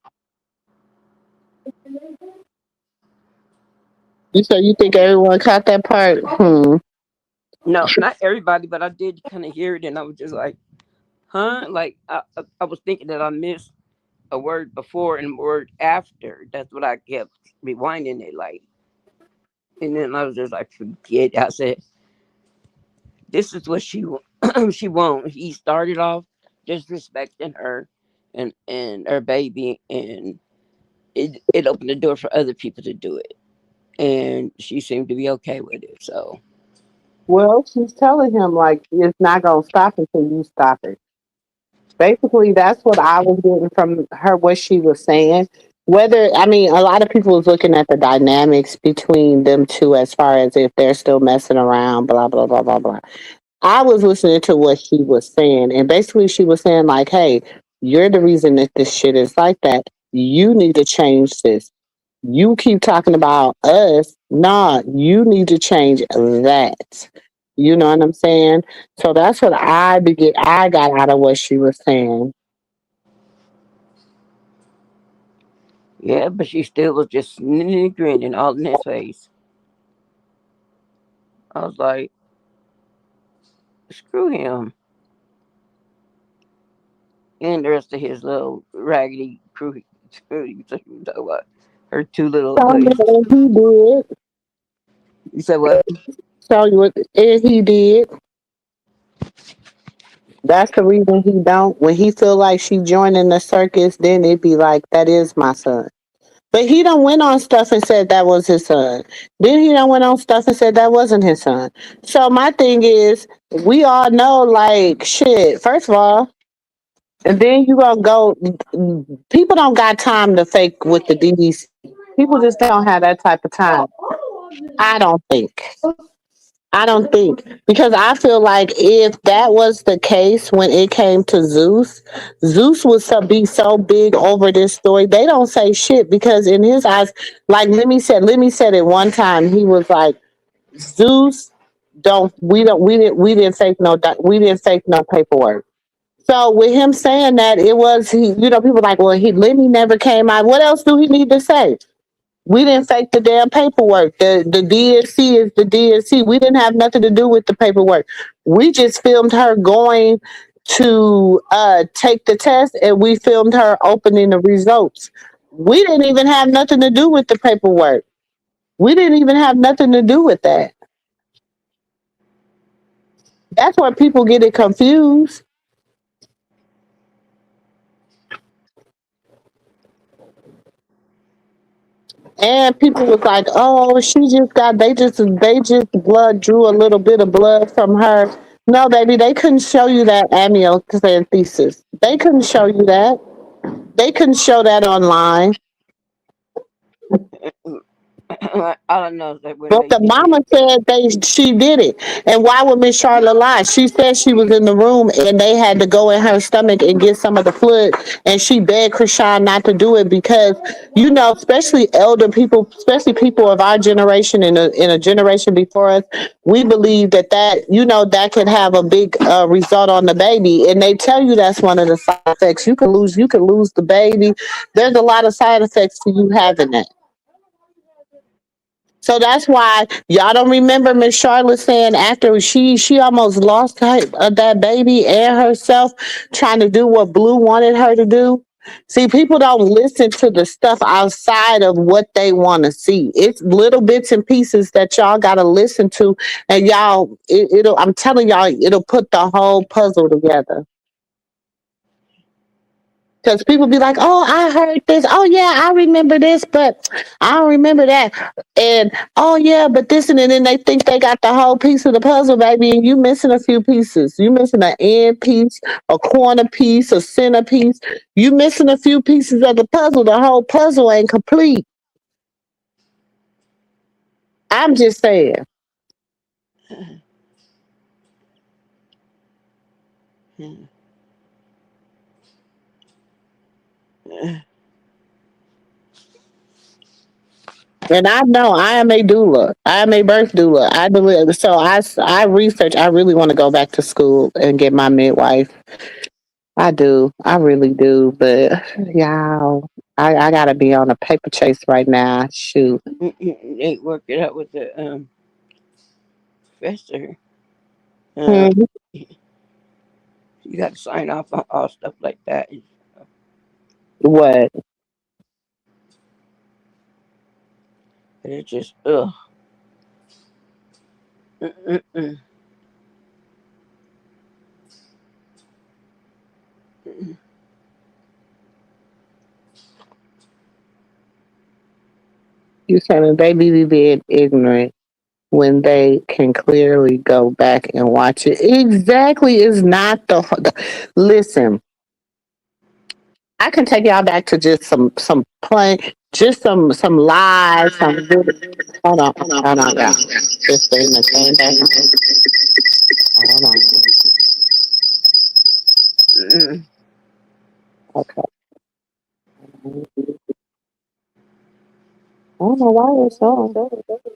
You said you think everyone caught that part? No, not everybody, but I did kind of hear it, and I was just like, huh? Like I was thinking that I missed a word before and a word after. That's what I kept rewinding it like. And then I was just like, forget. I said, this is what she won't. He started off disrespecting her and her baby, and it opened the door for other people to do it. And she seemed to be okay with it. So Well, she's telling him like it's not gonna stop until you stop it. Basically, that's what I was getting from her. What she was saying. Whether I mean, a lot of people was looking at the dynamics between them two as far as if they're still messing around. Blah blah blah blah blah. I was listening to what she was saying, and basically she was saying like, "Hey, you're the reason that this shit is like that. You need to change this. You keep talking about us. Nah, you need to change that." You know what I'm saying? So that's what I got out of what she was saying. yeah, but she still was just grinning all in his face. I was like, screw him and the rest of his little raggedy crew. You talk about her two little So hoodies. and he did. You said what? So you what and he did. That's the reason he don't. When he feel like she joining the circus, then it be like that is my son. But he don't went on stuff and said that was his son. Then he don't went on stuff and said that wasn't his son. So my thing is, we all know like shit. First of all, and then you gonna go. People don't got time to fake with the DDC. People just don't have that type of time. I don't think. I don't think because I feel like if that was the case when it came to Zeus, Zeus would be so big over this story. They don't say shit because in his eyes, like Lemmy said it one time. He was like, Zeus, we didn't fake we didn't fake no paperwork. So with him saying that, it was he. You know, people like, well, Lemmy never came out. What else do he need to say? We didn't fake the damn paperwork. The DNC is the DNC. We didn't have nothing to do with the paperwork. We just filmed her going to take the test, and we filmed her opening the results. We didn't even have nothing to do with the paperwork. We didn't even have nothing to do with that. That's where people get it confused. And people was like, "Oh, they just blood drew a little bit of blood from her." No, baby, they couldn't show you that amniocentesis. They couldn't show you that. They couldn't show that online. All I know is that when But they the say, mama said she did it. And why would Miss Charlotte lie? She said she was in the room and they had to go in her stomach and get some of the fluid. And she begged Chrisean not to do it because, especially elder people, especially people of our generation and in a generation before us, we believe that could have a big result on the baby. And they tell you that's one of the side effects. You can lose the baby. There's a lot of side effects to you having that. So that's why y'all don't remember Miss Charlotte saying after she almost lost that baby and herself trying to do what Blue wanted her to do. See, people don't listen to the stuff outside of what they want to see. It's little bits and pieces that y'all got to listen to, and it'll. I'm telling y'all, it'll put the whole puzzle together. Because people be like, oh, I heard this. Oh, yeah, I remember this, but I don't remember that. And, oh, yeah, but this and then they think they got the whole piece of the puzzle, baby, and you missing a few pieces. You missing an end piece, a corner piece, a center piece. You missing a few pieces of the puzzle. The whole puzzle ain't complete. I'm just saying. And I know I am a doula. I am a birth doula. I believe so. I research. I really want to go back to school and get my midwife. I do. I really do. But y'all, I gotta be on a paper chase right now. Shoot. they work it out with the professor. Uh, Hmm. you got to sign off on all stuff like that. What? And it's just ugh. Mm-mm-mm. You saying baby be being ignorant when they can clearly go back and watch it? Exactly. Is not listen. I can take y'all back to just some plain, just some lies, hold on, hold on, y'all. Just stay in the same back. Hold on. Mm-mm. Okay. I don't know why it's so.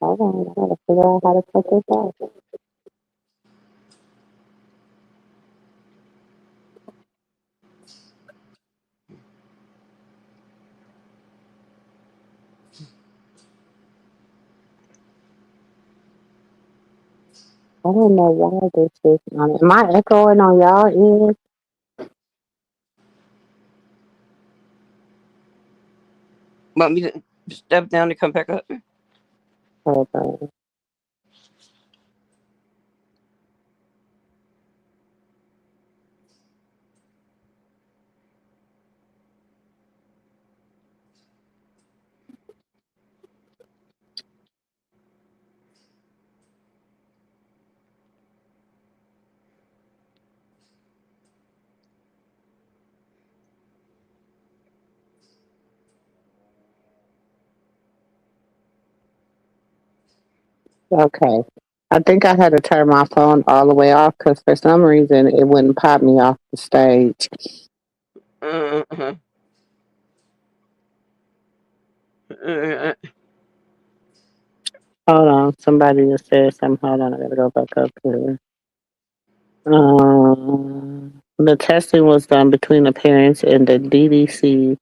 Hold on, I gotta figure out how to cut this off. I don't know why this is on. Am I echoing on y'all ears? Want me to step down and come back up? Hold on. Okay. I think I had to turn my phone all the way off because for some reason it wouldn't pop me off the stage. Uh-huh. Uh-huh. Hold on. Somebody just said something. Hold on. I gotta go back up here. The testing was done between the parents and the DDC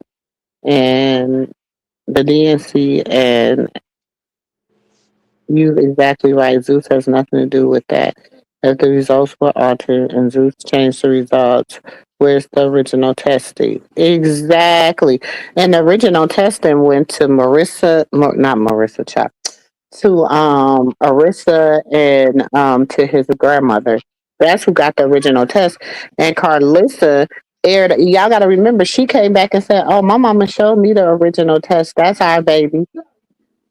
and the DNC, and you exactly right. Zeus has nothing to do with that. If the results were altered and Zeus changed the results, where's the original testing? Exactly. And the original testing went to not Marissa Chop, to Arissa and to his grandmother. That's who got the original test. And Carlissa aired. Y'all got to remember, she came back and said, "Oh, my mama showed me the original test. That's our baby."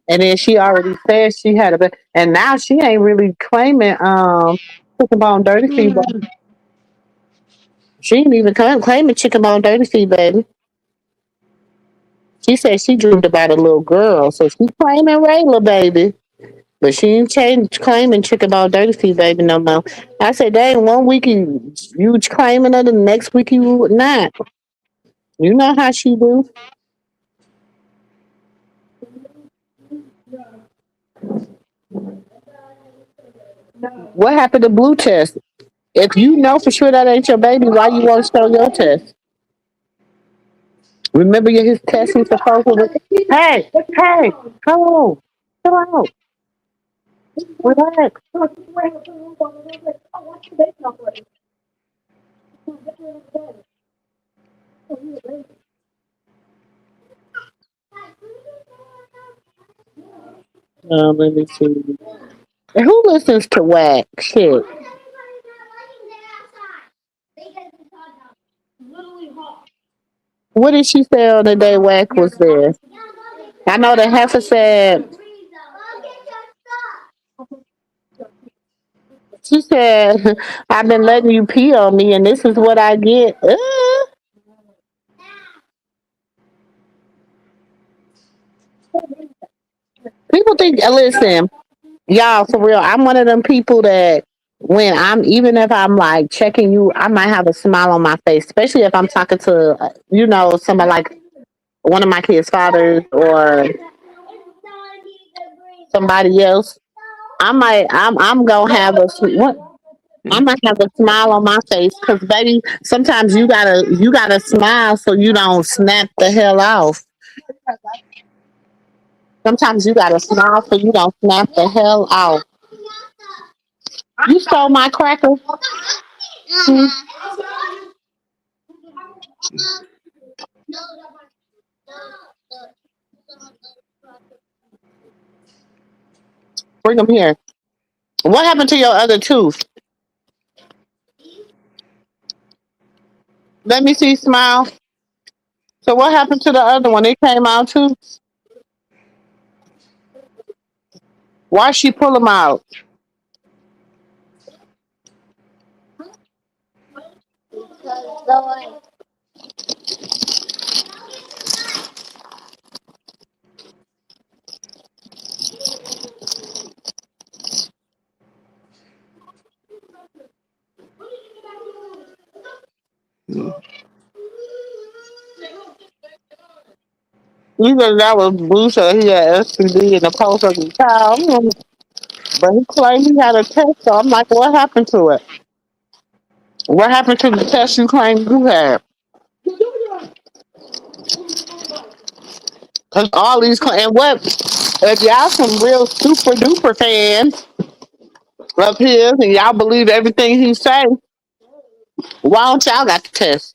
And then she already said she had a baby, and now she ain't really claiming chicken bone dirty fever. She ain't even claiming chicken bone dirty fever, baby. She said she dreamed about a little girl, so she claiming Rayla baby. But she ain't claiming chicken ball dirty feet baby no more. I said, dang, one week you claiming her, the next week you would not. You know how she do. What happened to blue test? If you know for sure that ain't your baby, why you won't show your test? Remember his test he's supposed to. Hey, come on, chill out, relax. Let me see. And who listens to whack shit? What did she say on the day whack was there? I know the heifer said. She said, "I've been letting you pee on me, and this is what I get." People think. Listen, y'all, for real. I'm one of them people that when I'm even if I'm like checking you, I might have a smile on my face, especially if I'm talking to somebody like one of my kids' fathers or somebody else. I'm gonna have what? I might have a smile on my face because, baby, sometimes you gotta smile so you don't snap the hell off. Sometimes you gotta smile so you don't snap the hell off. You stole my cracker. Hmm. Bring them here. What happened to your other tooth? Let me see. Smile. So what happened to the other one? It came out too. Why she pull them out? Either that was Bruce or he had STD in the post of his child. But he claimed he had a test, so I'm like, what happened to it? What happened to the test you claimed you had? Because all these and what if y'all some real super duper fans up here and y'all believe everything he say? Why don't y'all got the test?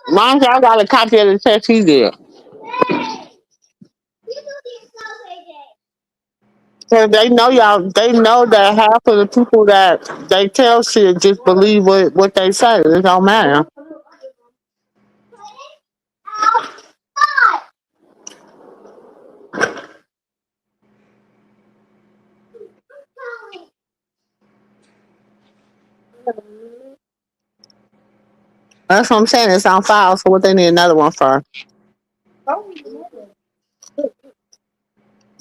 Why don't y'all got a copy of the test he did? Cause they know that half of the people that they tell shit just believe what they say. It don't matter. That's what I'm saying. It's on file, so what they need another one for?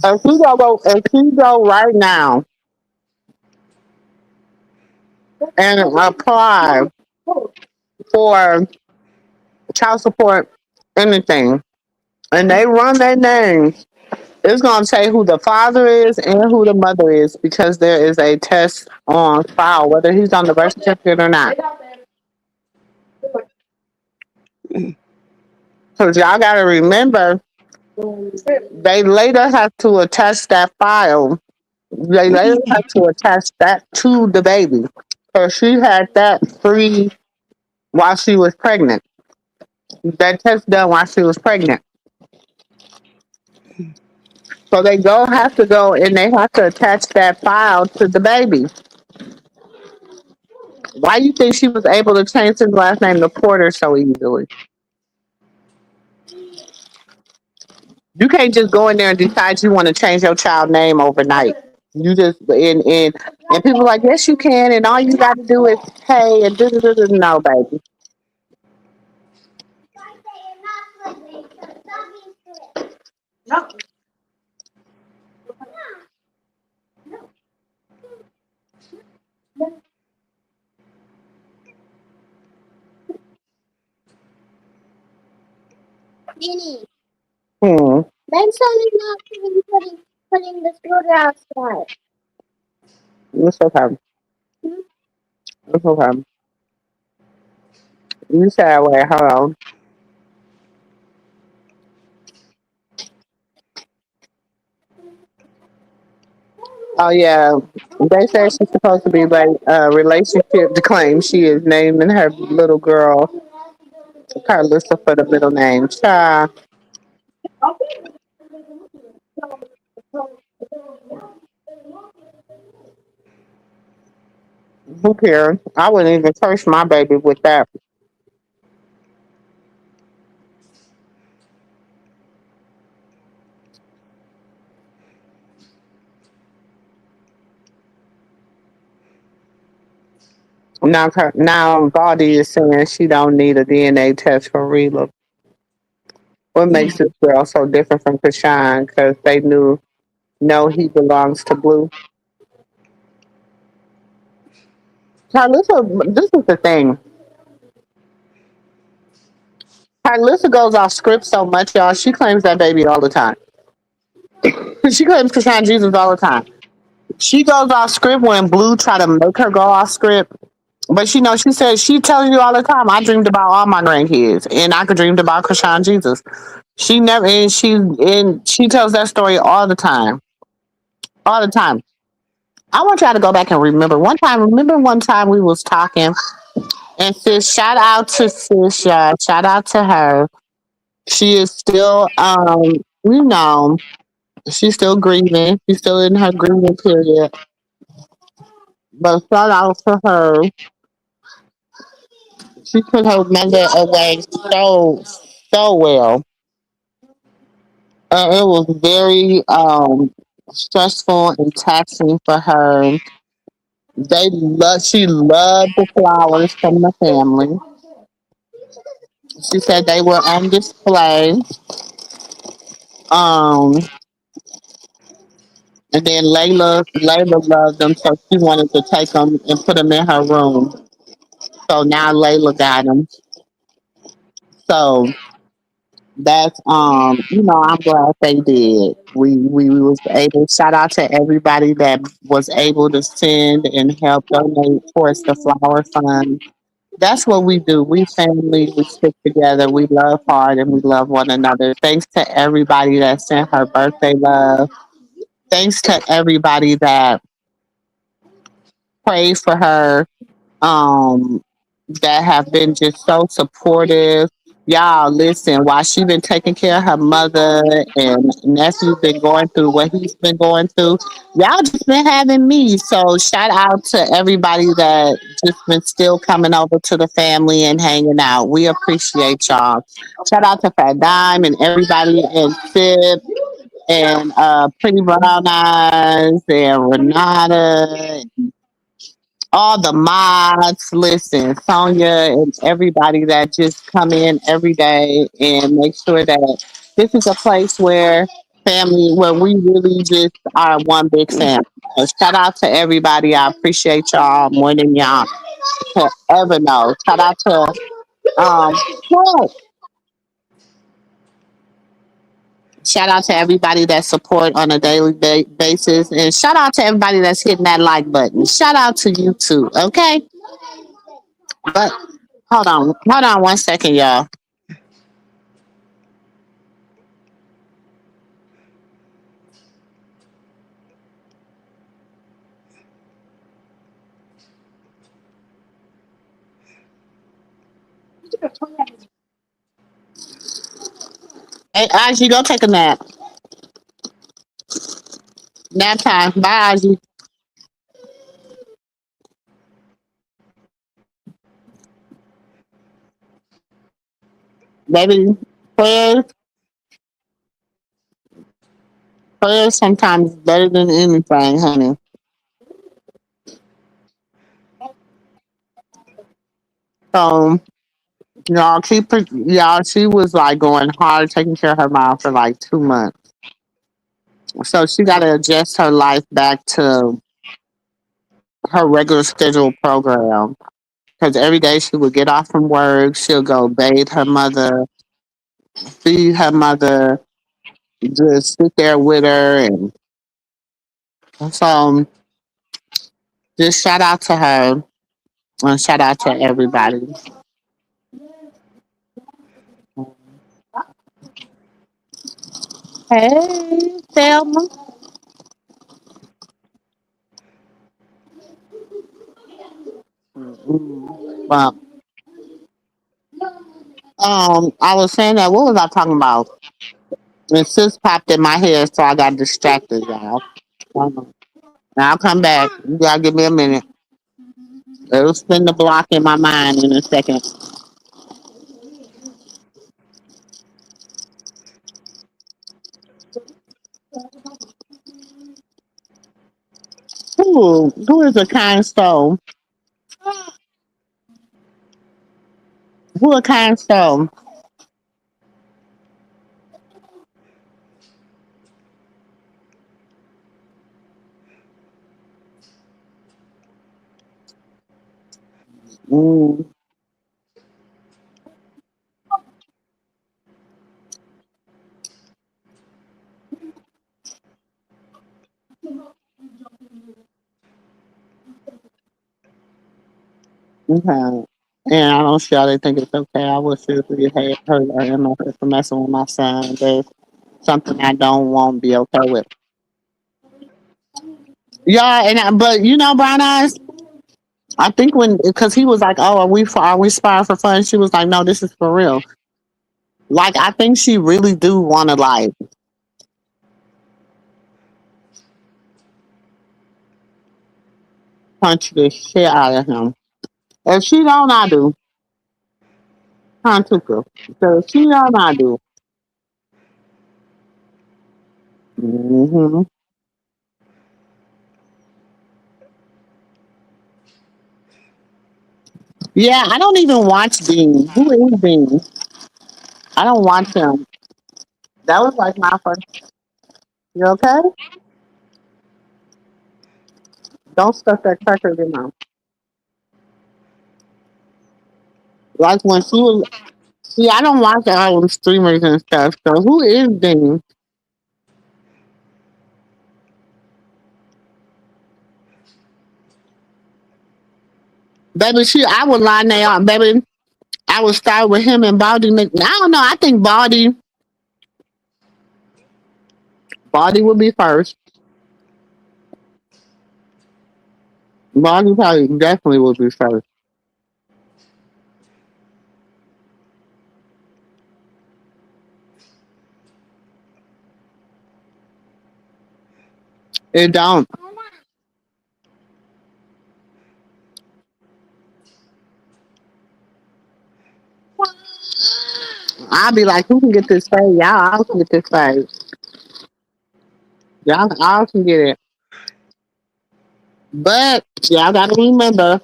If you go right now and apply for child support, anything, and they run their names, it's gonna say who the father is and who the mother is because there is a test on file, whether he's on the birth certificate or not. Because y'all gotta remember, they later have to attach that file. They later have to attach that to the baby. So she had that free while she was pregnant. That test done while she was pregnant. So they go have to go and they have to attach that file to the baby. Why do you think she was able to change his last name to Porter so easily? You can't just go in there and decide you want to change your child name overnight. You just and people are like, yes, you can, and all you got to do is pay and no, baby. Hmm. Then Sonny not even putting the scooter outside. It's okay. It's okay. You said wait, hold on. Oh yeah. They said she's supposed to be like relationship to claim. She is naming her little girl Carlissa for the middle name. Child. Who cares? I wouldn't even curse my baby with that. Now Baldy is saying she don't need a DNA test for Rela. What makes this girl so different from Chrisean? Because they know he belongs to Blue. Carlissa, this is the thing. Carlissa goes off script so much, y'all. She claims that baby all the time. She claims Chrisean Jesus all the time. She goes off script when Blue try to make her go off script. But she says she tells you all the time. I dreamed about all my grandkids, and I could dreamed about Chrisean Jesus. She never and she tells that story all the time. I want y'all to go back and remember one time. Remember one time we was talking, and sis, shout out to sis, y'all. Shout out to her. She is still, you know, she's still grieving. She's still in her grieving period. But shout out to her. She put her mother away so well. It was very stressful and taxing for her. She loved the flowers from the family. She said they were on display. Um, and then Layla loved them, so she wanted to take them and put them in her room. So now Layla got them. So that's I'm glad they did. We was able. Shout out to everybody that was able to send and help donate towards the flower fund. That's what we do. We family, we stick together, we love hard, and we love one another. Thanks to everybody that sent her birthday love. Thanks to everybody that prayed for her, um, that have been just so supportive. Y'all, listen, while she been taking care of her mother and nephew been going through what he's been going through, y'all just been having me. So shout out to everybody that just been still coming over to the family and hanging out. We appreciate y'all. Shout out to Fat Dime and everybody and Sib and Pretty Brown Eyes and Renata, all the mods, listen, Sonia and everybody that just come in every day and make sure that this is a place where we really just are one big family. So shout out to everybody. I appreciate y'all more than y'all could ever know. Shout out to um what? Shout out to everybody that support on a daily basis, and shout out to everybody that's hitting that like button. Shout out to you too, okay? But hold on one second, y'all. Hey, Aji, go take a nap. Nap time. Bye, Aji. Baby, prayers, prayers sometimes better than anything, honey. So y'all, she was like going hard taking care of her mom for like 2 months. So she got to adjust her life back to her regular scheduled program. Because every day she would get off from work, she'll go bathe her mother, feed her mother, just sit there with her. And so just shout out to her and shout out to everybody. Hey, Thelma. Well, I was saying that, what was I talking about? And sis popped in my head, so I got distracted, y'all. Now I'll come back. You gotta give me a minute. It'll spin the block in my mind in a second. Who is a kind soul? Who a kind soul? Mm, okay. And I don't sure they think it's okay. I would seriously hate hurt or MF for messing with my son. There's something I don't want to be okay with. Yeah, but you know, Brown Eyes. I think when because he was like, "Oh, are we sparring for fun?" She was like, "No, this is for real." Like I think she really do want to like punch the shit out of him. If she don't, I do. Tuka. So if she don't, I do. Hmm. Yeah, I don't even watch Bean. Who is Bean? I don't watch him. That was like my first. You okay? Don't stuff that cracker in your mouth. Like when she was. See, I don't watch all them streamers and stuff. So who is Bean? Baby, I would line they up. Baby, I would start with him and Baldy. I don't know. I think Baldy would be first. Baldy probably definitely would be first. It don't. I'll be like, who can get this fade? Y'all all can get this fade. Y'all all can get it. But y'all gotta remember,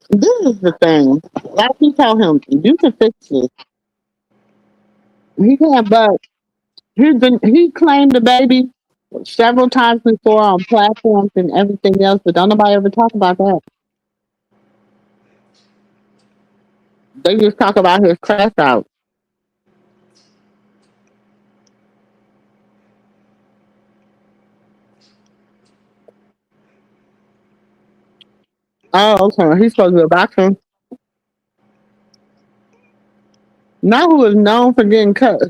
this is the thing. Like he tell him, you can fix this. He can't, but he claimed the baby several times before on platforms and everything else, but don't nobody ever talk about that. They just talk about his crash out. Oh, okay. He's supposed to be a boxer. Now who is known for getting cut.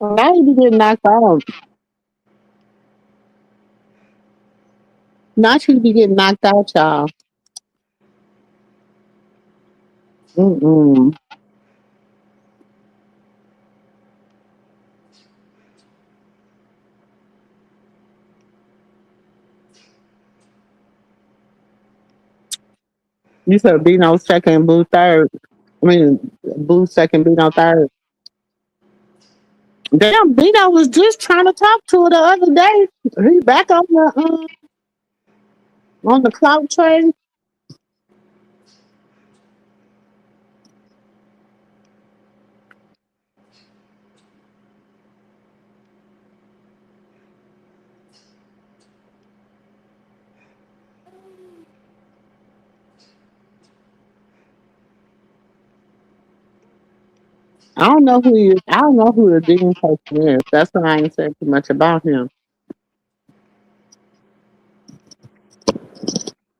Now he be getting knocked out. Now she be getting knocked out, y'all. Mm-mm. You said Bino second, Blue third. I mean, Blue second, Bino third. Damn, Bino was just trying to talk to her the other day. He back on the cloud train. I don't know who he is. I don't know who the Dean person is. That's why I ain't said too much about him.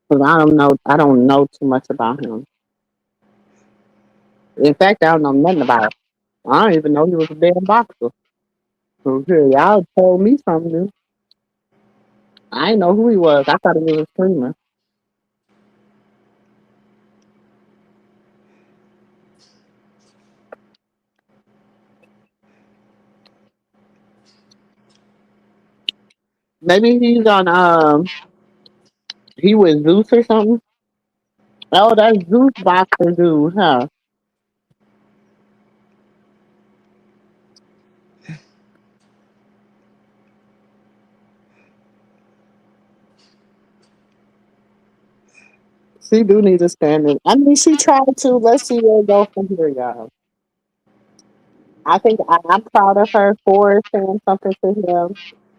Because I don't know. I don't know too much about him. In fact, I don't know nothing about him. I don't even know he was a damn boxer. Okay, y'all told me something. I didn't know who he was. I thought he was a streamer. Maybe he's on he was Zeus or something. Oh, that's Zeus boxer dude, huh? She do need to stand in. I mean, she tried to. Let's see where it goes from here, y'all. I think I'm proud of her for saying something to him.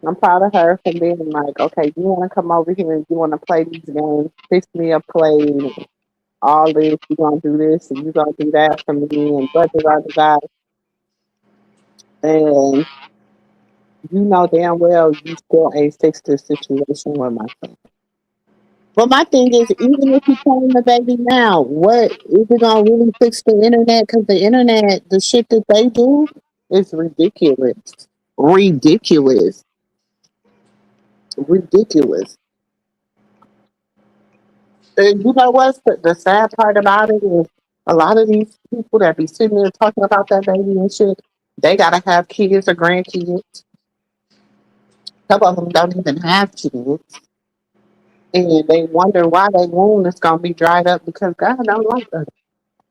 I'm proud of her for being like, okay, you want to come over here and you want to play these games, fix me a play, all this, you gonna do this and you gonna do that for me and blah blah blah blah. And you know damn well you still ain't fixed this situation with my son. But my thing is, even if you claim the baby now, what is it gonna really fix the internet? Because the internet, the shit that they do is ridiculous, ridiculous, ridiculous. And you know what's the sad part about it is a lot of these people that be sitting there talking about that baby and shit, they gotta have kids or grandkids. Some of them don't even have kids, and they wonder why their womb is gonna be dried up because God don't like us.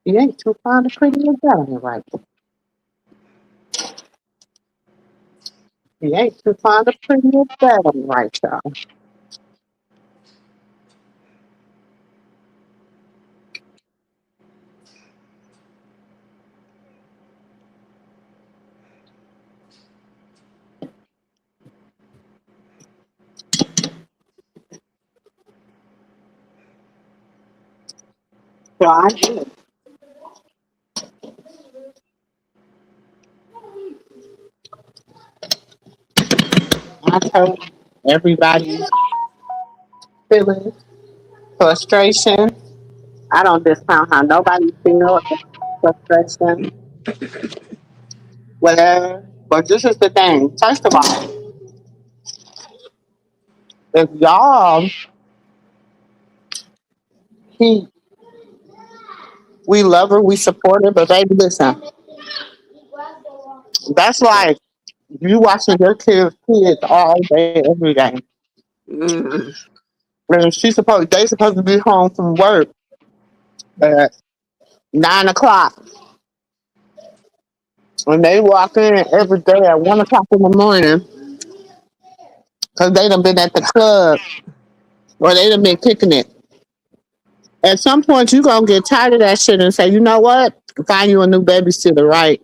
He ain't too fond of pretty as that, right? He ain't too fond of pretty as that, right, y'all. So I told everybody feelings, frustration. I don't discount how nobody feels frustration, whatever. But this is the thing. First of all, if y'all he we love her, we support her, but baby, listen, that's like you watching your kids all day, every day. Mm. And they supposed to be home from work at 9 o'clock. When they walk in every day at 1 o'clock in the morning, because they done been at the club or they done been kicking it. At some point, you gonna get tired of that shit and say, you know what? Find you a new babysitter, right?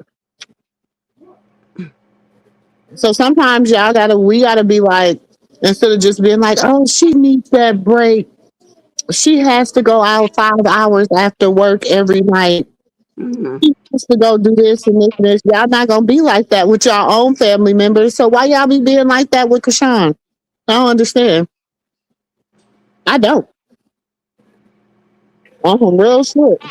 So sometimes we gotta be like, instead of just being like, oh, she needs that break. She has to go out 5 hours after work every night. Mm. She has to go do this and this and this. Y'all not gonna be like that with your own family members. So why y'all be being like that with Chrisean? I don't understand. I don't. On some real shit.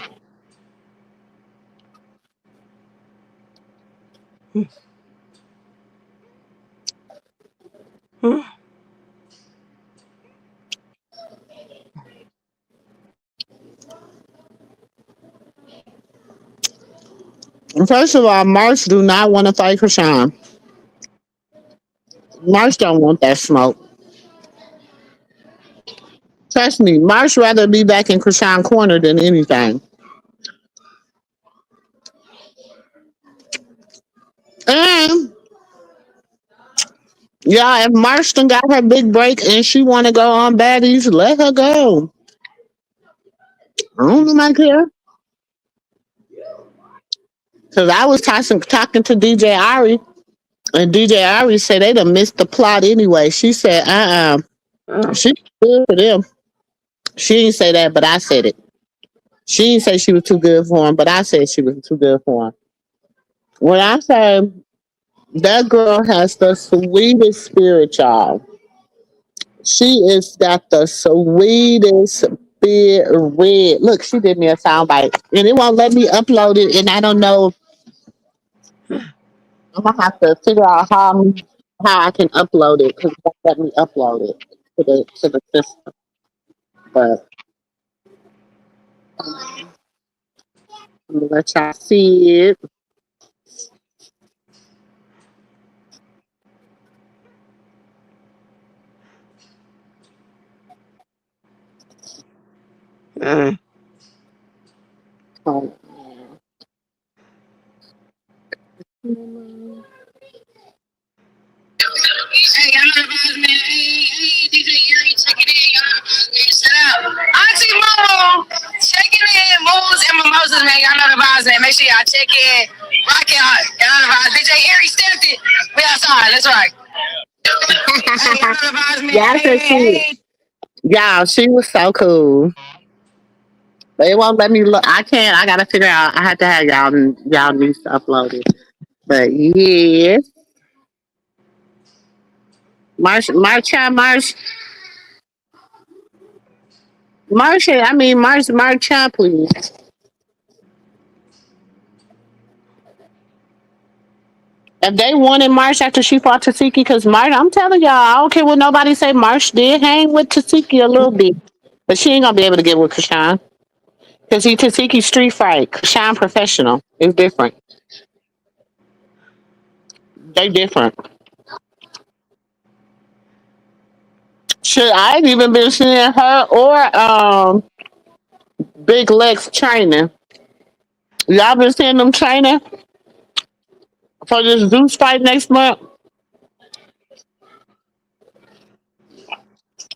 First of all, March do not want to fight Chrisean. March don't want that smoke. Trust me, March rather be back in Chrisean corner than anything. And yeah, if Marston got her big break and she want to go on baddies, let her go. I don't know, care. Because I was talking to DJ Ari, and DJ Ari said they done missed the plot anyway. She said, she good for them. She didn't say that, but I said it. She didn't say she was too good for him, but I said she was too good for him. When I say that girl has the sweetest spirit, y'all. She is got the sweetest spirit. Look, she did me a soundbite, and it won't let me upload it. And I don't know. I'm gonna have to figure out how I can upload it because it won't let me upload it to the system. But I'm gonna let y'all see it. Mm. Oh, Hey, y'all know about me. Hey, DJ Yuri, check it in. Y'all know about me. Shut up. Auntie Momo, check it in. Moves and mimosas, man. Y'all know the vibes, man. Make sure y'all check in. Rock it out. Y'all know the vibes. DJ Yuri stamped it. We outside. Let's rock. Hey, y'all know the vibes, man. y'all should see it. Y'all, she was so cool. But it won't let me look. I can't. I gotta figure out. I have to have y'all needs to upload it. But yes, March, please. If they wanted March after she fought Tasiki, because March, I'm telling y'all, I don't care what nobody say. March did hang with Tasiki a little bit, but she ain't gonna be able to get with Krishan because he Tasiki street fight. Krishan professional. It's different. They different. Shit, I ain't even been seeing her or Big Lex training. Y'all been seeing them training for this Zeus fight next month?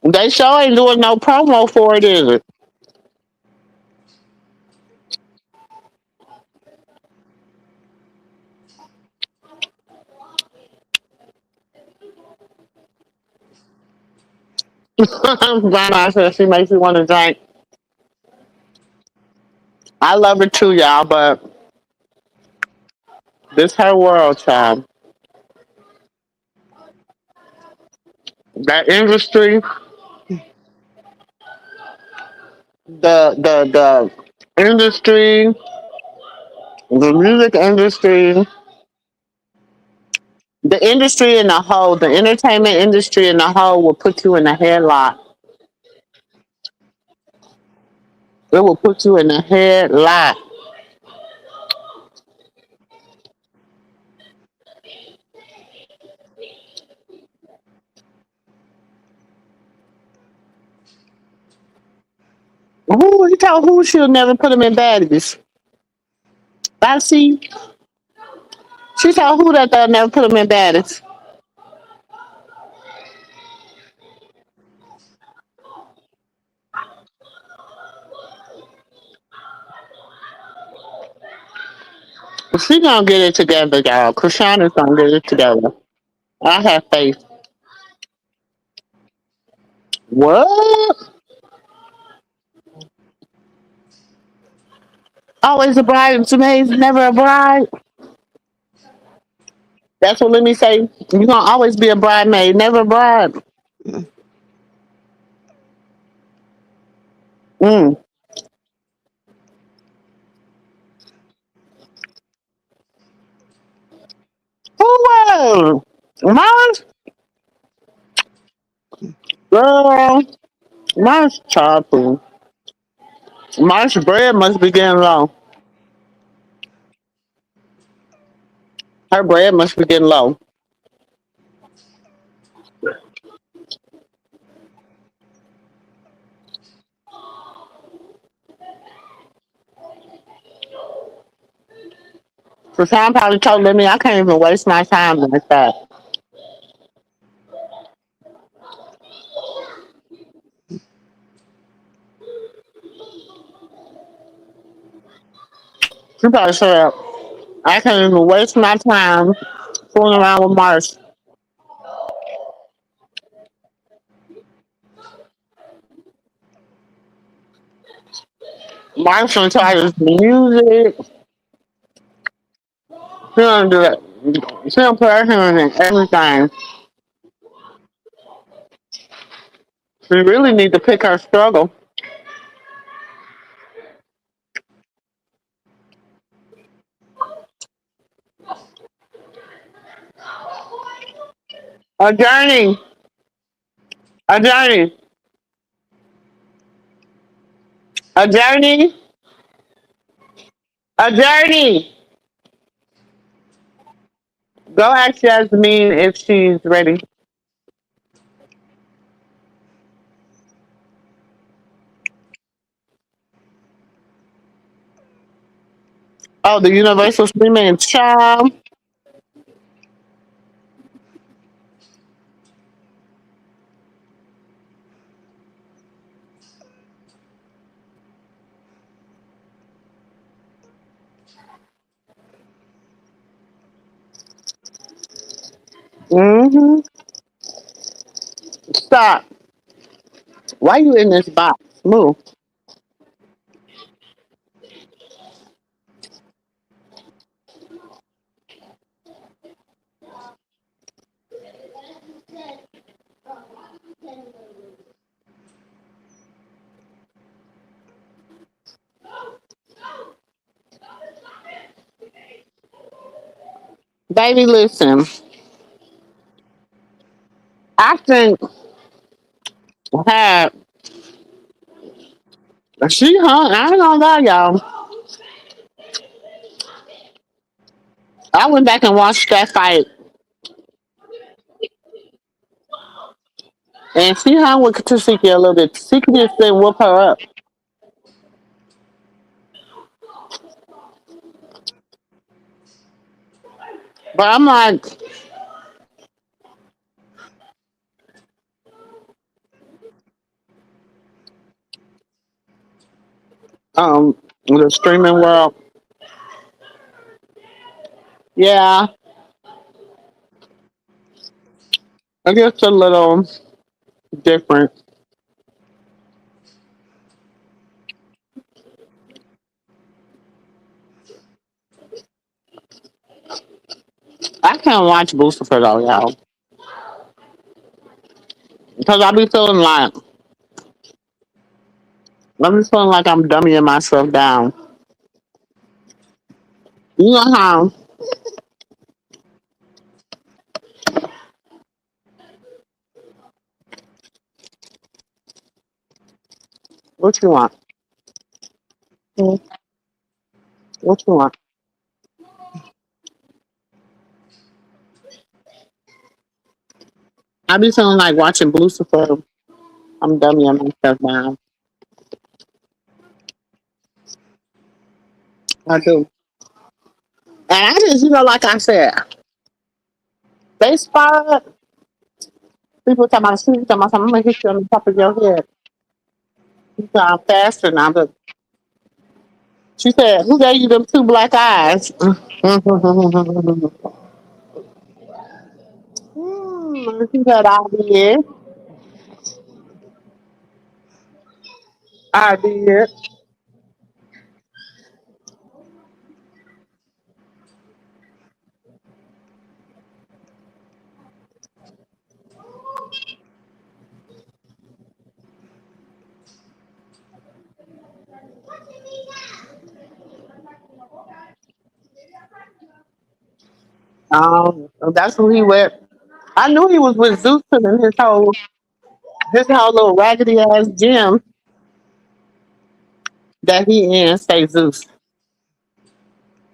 They sure ain't doing no promo for it, is it? Grandma said she makes you want to drink. I love her too, y'all, but this her world, child. That industry, the industry, the music industry, the industry in the whole, the entertainment industry in the whole will put you in a headlock. It will put you in a headlock. Who he told who she'll never put him in baddies? I see. She told who that they'll never put him in baddies. She gonna get it together, y'all. Krishana's gonna get it together. I have faith. What? Always a bride and today's never a bride. That's what let me say. You're gonna always be a bridemaid, never a bride. Mm. Who was? Mars? Girl. Mars chopping. Mars bread must be getting low. Her bread must be getting low. Krishan probably told me I can't even waste my time like that. She probably said I can't even waste my time fooling around with Mars. Mars gonna try this music. She don't do that. She don't put her hands in everything. She really need to pick her struggle. A journey. A journey. A journey. A journey. Go ask Jasmine if she's ready. Oh, the Universal Screaming Charm. Mm-hmm. Stop. Why you in this box? Move. Baby, listen. I think had she hung. I ain't gonna lie, y'all. I went back and watched that fight, and she hung with Tasiki a little bit. Tasiki just didn't whoop her up. But I'm like, the streaming world. Yeah, I guess a little different. I can't watch Lucifer though, y'all, because I be feeling like I'm dummying myself down. You know how? What you want? Hmm, what you want? I be feeling like watching Lucifer. I'm dummying myself down. I do. And I just, like I said, they spot people talking about shooting, talking about something. I'm gonna hit you on the top of your head. You say I'm faster now, but she said, "Who gave you them two black eyes?" She said, "I did. I did." That's who he went. I knew he was with Zeus and his whole little raggedy ass gym that he in say Zeus.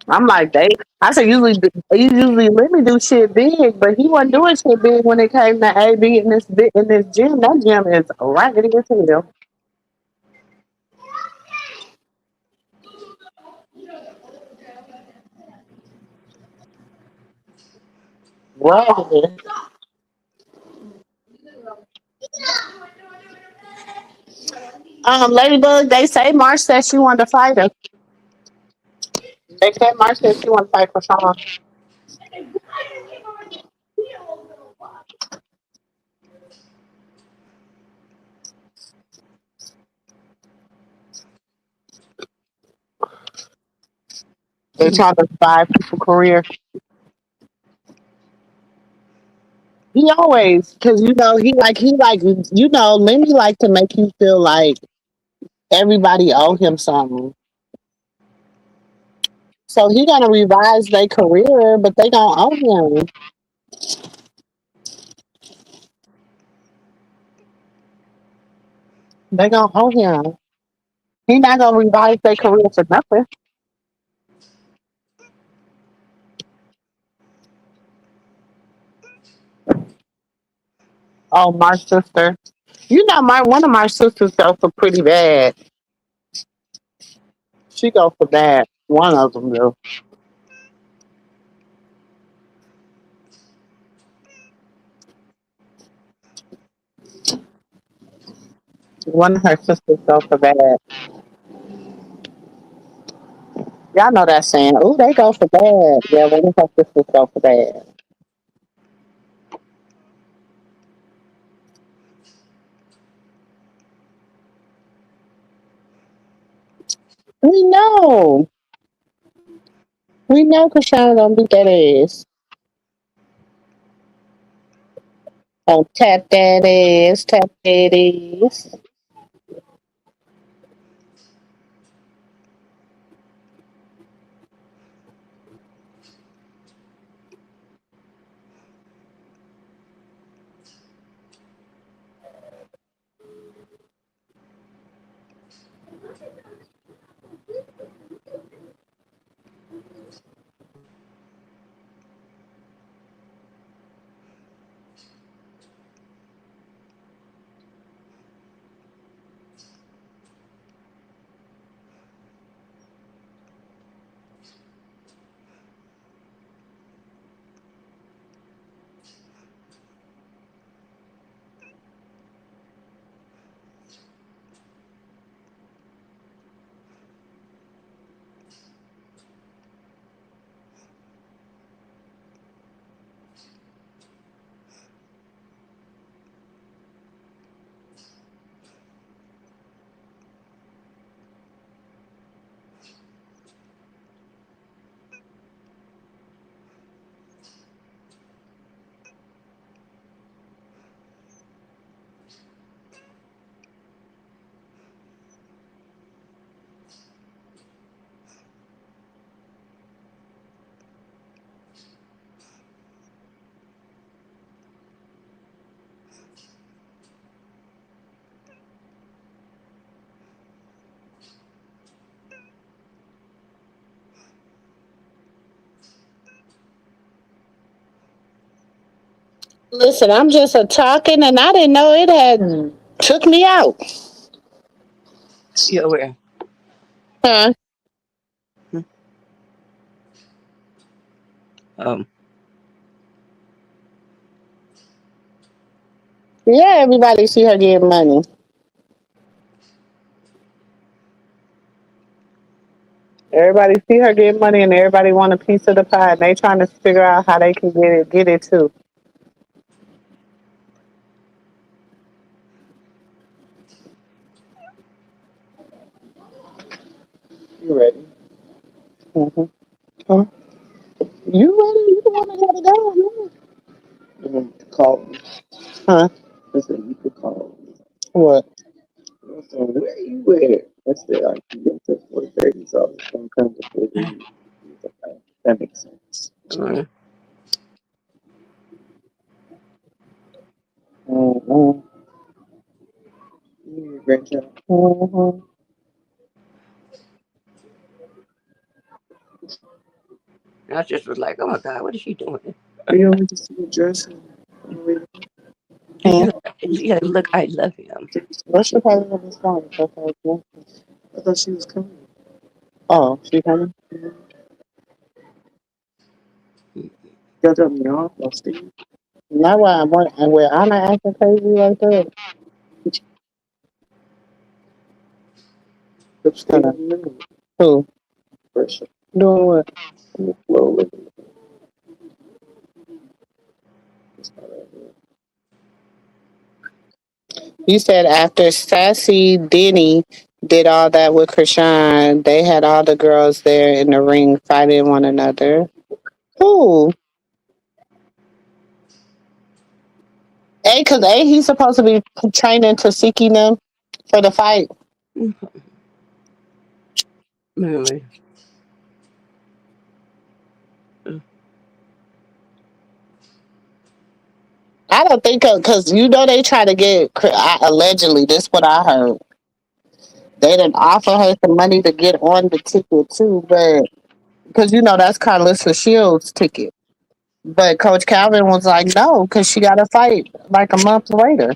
I'm like, I said he usually let me do shit big, but he wasn't doing shit big when it came to AB in this gym. That gym is raggedy as hell. Raggedy. Ladybug, they say March said she wanted to fight us. They said March said she wanted to fight for Sean. They trying to spy people's career. He always, cause Lenny like to make you feel like everybody owe him something. So he gonna revise their career, but they don't owe him. They gonna owe him. He not gonna revise their career for nothing. Oh, my sister. My one of my sisters go for pretty bad. She go for bad. One of them do. One of her sisters go for bad. Y'all know that saying. Oh, they go for bad. Yeah, one of her sisters go for bad. We know. We know Chrisean gonna beat that ass. Oh, tap that ass, tap that ass. Listen, I'm just a talking, and I didn't know it had took me out. Yeah, where? Huh? Hmm. Um, Yeah, everybody see her getting money. Everybody see her getting money, and everybody want a piece of the pie. And they trying to figure out how they can get it too. You ready? Hmm. Huh? You ready? You the one that got it down, You want to call me? huh? I said you could call me. What? I said, where you at? I said, I can get to 4:30, so I was going to come to 4:30. That makes sense. uh, Mm-hmm. You did a great job. Mm-hmm. I just was like, oh my God, what is she doing? You want me to see your dress? On the way down? Hmm. Yeah, look, I love him. What's your probably on this phone? I thought she was coming. Oh, she coming? Y'all dropped me off. I'll stay. Not why and where I'm not acting crazy like that. Upstairs in the middle. Who? Pressure. Doing what? On the floor with me. It's not right here. You said after Sassy Denny, did all that with Chrisean. They had all the girls there in the ring fighting one another. Who? Cause he's supposed to be training to seeking them for the fight. Really. I don't think because you know they try to get allegedly. This what I heard. They didn't offer her some money to get on the ticket too, but because you know that's Carlissa Shields' ticket. But Coach Calvin was like, no, because she got to fight like a month later.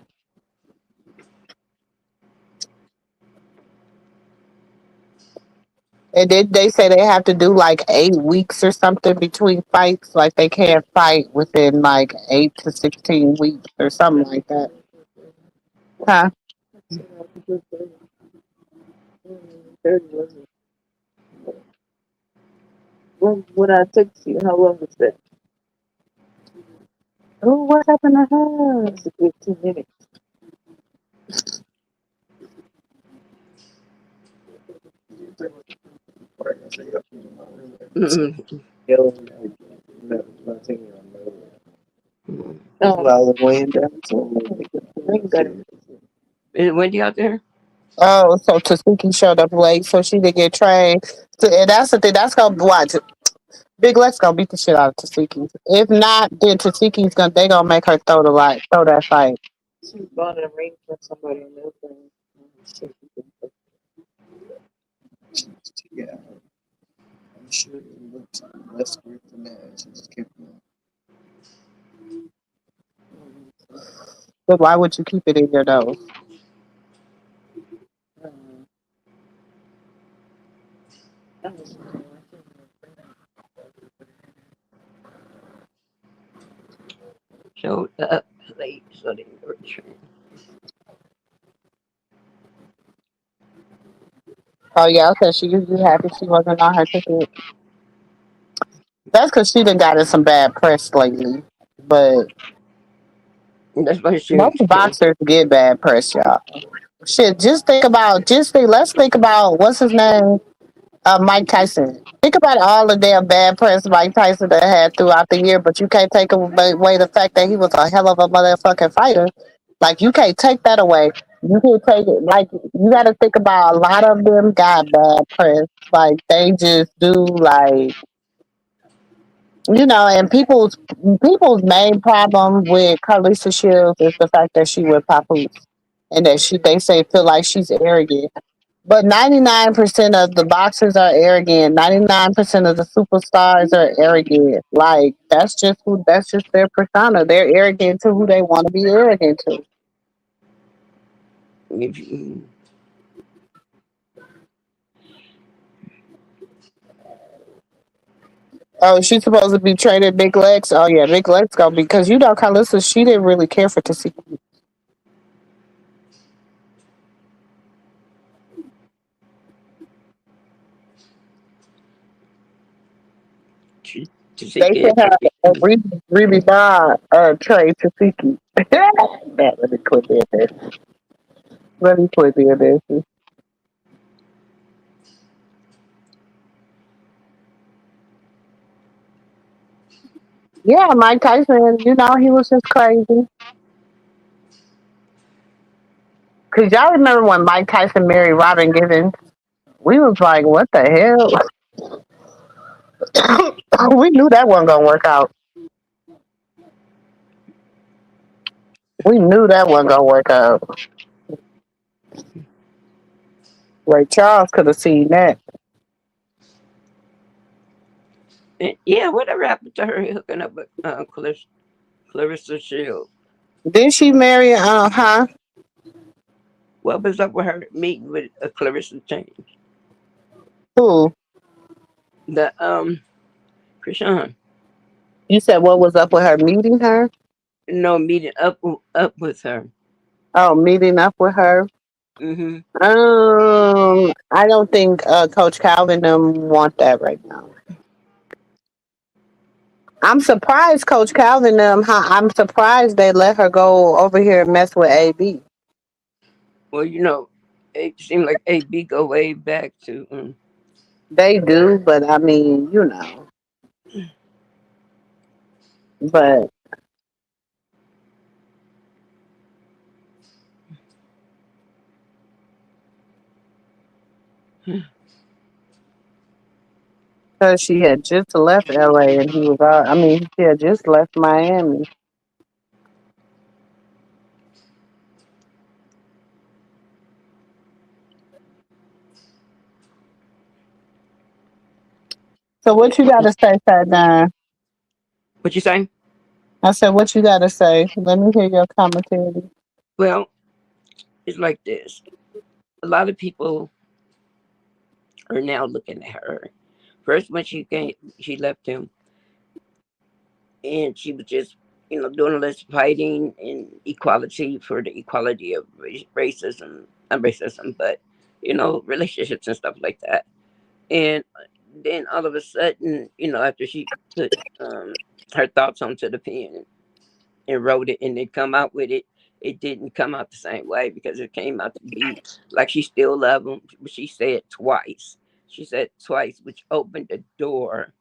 And then they say they have to do like 8 weeks or something between fights. Like they can't fight within like 8 to 16 weeks or something like that. Huh? When I text you, how long was that? Oh, what happened to her? It's a good 2 minutes. Yo, no, nothing. Oh, I was weighing down. So Is Wendy out there? Oh, so Tasuki showed up late, so she didn't get trained. So, and that's the thing. That's gonna watch. Big Lex gonna beat the shit out of Tasuki. If not, then Tasuki's gonna they gonna make her throw that fight. she's going to ring for somebody in the thing. Yeah, I'm sure it looked less great than that. She just kept But why would you keep it in your nose? Showed up late, so they were trained. Oh yeah, okay. She usually happy she wasn't on her ticket. That's because she done got in some bad press lately. But That's why she most can't. boxers get bad press, y'all. Shit, let's think about what's his name? Mike Tyson. Think about all the damn bad press Mike Tyson that had throughout the year, but you can't take away the fact that he was a hell of a motherfucking fighter. Like you can't take that away. You can take it. Like you got to think about a lot of them got bad press. Like they just do like and people's main problem with Carlisa Shields is the fact that she with Papoose and that they say feel like she's arrogant. But 99% of the boxers are arrogant. 99% of the superstars are arrogant. Like that's just their persona. They're arrogant to who they want to be arrogant to. If you, Oh, she's supposed to be training Big Legs. Oh yeah, Big Legs gonna be because Carlissa, she didn't really care for Tasiki. to They seek sent it, her a Ruby Bar trade Tasiki. That really put me in this. Really put me in this. Yeah, Mike Tyson, he was just crazy. Cause y'all remember when Mike Tyson married Robin Givens? We was like, what the hell? We knew that wasn't gonna work out. We knew that wasn't gonna work out. Ray Charles could have seen that. yeah, whatever happened to her hooking up with Clarissa Shields? Did she marry huh? What was up with her meeting with Clarissa Change? Who? The Chrisean. You said what was up with her meeting her? No, meeting up with her. Oh, meeting up with her. Hmm. I don't think Coach Calvin them want that right now. I'm surprised Coach Calvin them. I'm surprised they let her go over here and mess with AB. Well, It seemed like AB go way back to. They do, but I mean, but because she had just left LA and he was out. I mean, she had just left Miami. So what you got to say, Fat Nine? What you saying? I said, what you got to say? Let me hear your commentary. Well, it's like this. A lot of people are now looking at her. First, when she came, she left him, and she was just, doing all this fighting and equality for the equality of racism, not racism, but relationships and stuff like that. And then all of a sudden, after she put her thoughts onto the pen and wrote it and then come out with it, it didn't come out the same way because it came out to be like she still loved him. She said twice. She said twice, which opened the door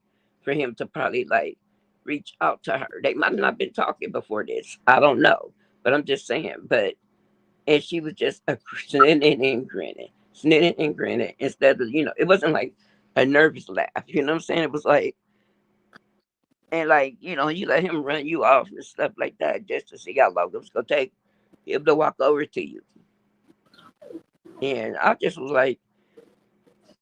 for him to probably like reach out to her. They might not have been talking before this. I don't know. But I'm just saying. But and she was just a snitting and grinning. Snitting and grinning instead of, it wasn't like a nervous laugh. You know what I'm saying? It was like and like, you let him run you off and stuff like that just to see how long it was gonna take him to walk over to you. And I just was like,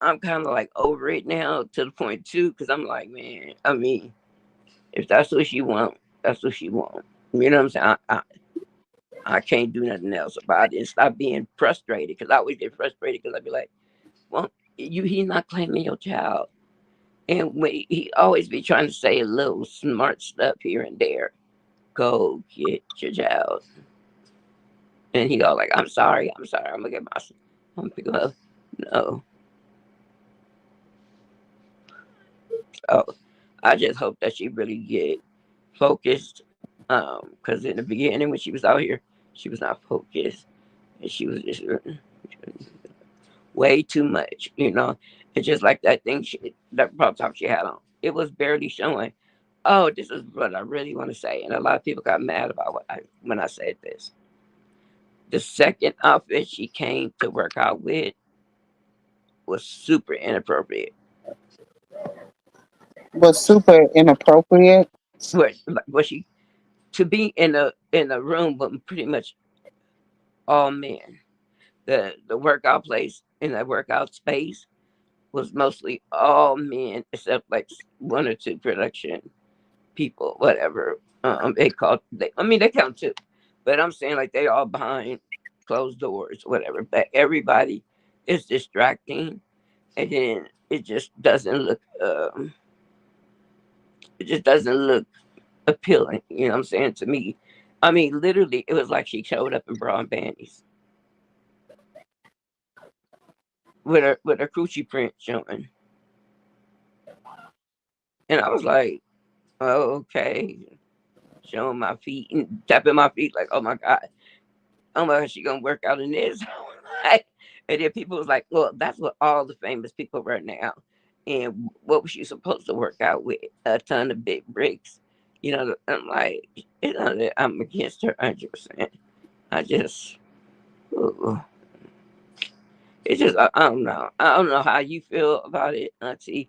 I'm kind of like over it now to the point too, because I'm like, man, I mean, if that's what she want, that's what she want. You know what I'm saying? I can't do nothing else about it and stop being frustrated because I always get frustrated because I'd be like, well, he's not claiming your child. And he always be trying to say a little smart stuff here and there. Go get your child. And he go like, I'm sorry, I'm gonna get my I'm gonna pick him up. No. So I just hope that she really get focused. Because in the beginning when she was out here, she was not focused. And she was just way too much. It's just like that thing that prop top she had on. It was barely showing. Oh, this is what I really want to say. And a lot of people got mad about when I said this. The second outfit she came to work out with was super inappropriate. Was super inappropriate. Was she to be in a room with pretty much all men? The workout place in that workout space was mostly all men except like one or two production people, whatever. They count too, but I'm saying like they all behind closed doors, whatever. But everybody is distracting, and then it just doesn't look appealing. You know what I'm saying to me? I mean, literally, it was like she showed up in bra and panties with her coochie print showing, and I was like, oh, okay, showing my feet and tapping my feet like, oh my god. Oh my god, she gonna work out in this. Like, and then people was like, well, that's what all the famous people wear now. And what was she supposed to work out with? A ton of big bricks. I'm like, that I'm against her 100%. I just, ooh, it's just, I don't know. I don't know how you feel about it, Auntie,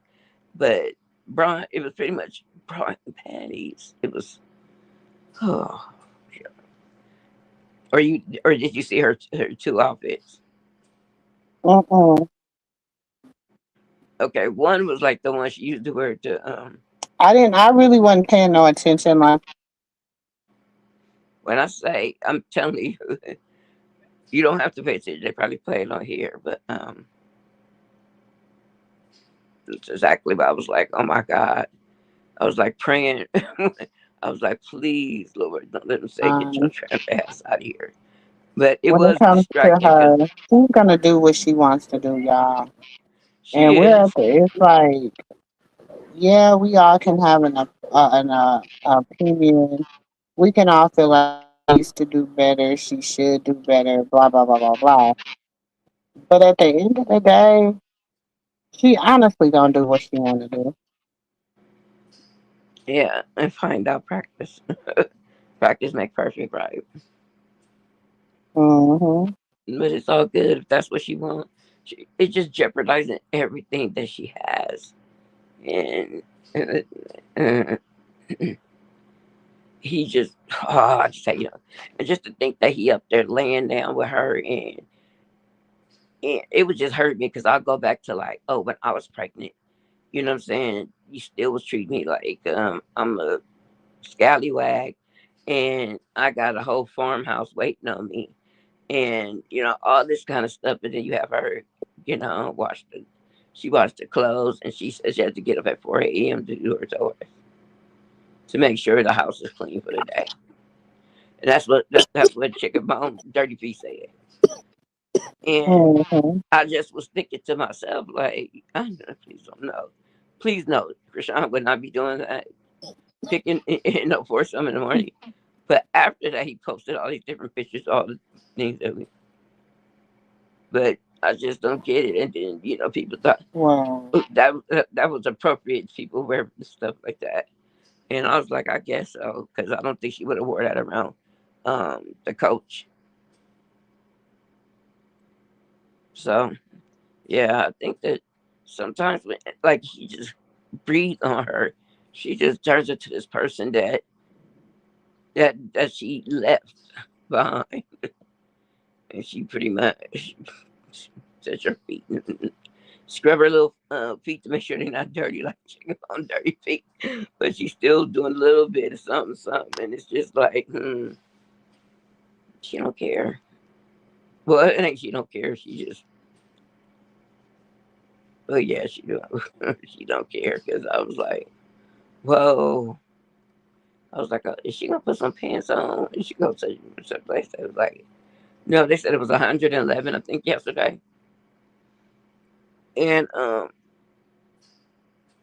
but it was pretty much bra and panties. It was, oh, or did you see her two outfits? Mm-mm. Okay, one was like the one she used to wear to I didn't. I really wasn't paying no attention. Like, when I say I'm telling you, you don't have to pay attention. They probably play it on here, but it's exactly what I was like, oh my God. I was like praying. I was like, please, Lord, don't let them say get your um, tramp ass out of here. But it when it was comes to distracting because her, she's gonna do what she wants to do, y'all. she And we're at is. the. It's like, yeah, we all can have an opinion. We can all feel like she needs to do better. She should do better. Blah blah blah blah blah. But at the end of the day, she honestly gonna do what she wanna do. Yeah, and find out practice. Practice make perfect, right? Mm-hmm. But it's all good if that's what she wants. It's just jeopardizing everything that she has. And uh, he just, I just say, and just to think that he up there laying down with her, and it would just hurt me because I'll go back to like, oh, when I was pregnant, you know what I'm saying? You still was treating me like I'm a scallywag, and I got a whole farmhouse waiting on me, and all this kind of stuff. And then you have her, she washed the clothes, and she said she had to get up at 4 a.m. to do her chores to make sure the house is clean for the day. And that's what Chicken Bone Dirty Feet said. And Mm-hmm. I just was thinking to myself, like, I know, please no, Chrisean would not be doing that, picking for some in the morning. But after that, he posted all these different pictures, all the things that we. But I just don't get it. And then people thought Wow. that was appropriate. People wear stuff like that, and I was like, I guess so, because I don't think she would have wore that around the coach. So yeah, I think that sometimes when like he just breathed on her, she just turns into this person that she left behind, and she pretty much touch her feet, scrub her little feet to make sure they're not dirty, like chicken on dirty feet. But she's still doing a little bit of something, something, and it's just like, she don't care. Well, it ain't she don't care. She just, well, yeah, she do. She don't care because I was like, whoa. I was like, is she gonna put some pants on? Is she gonna say some place that was like, no, they said it was 111, I think, yesterday. And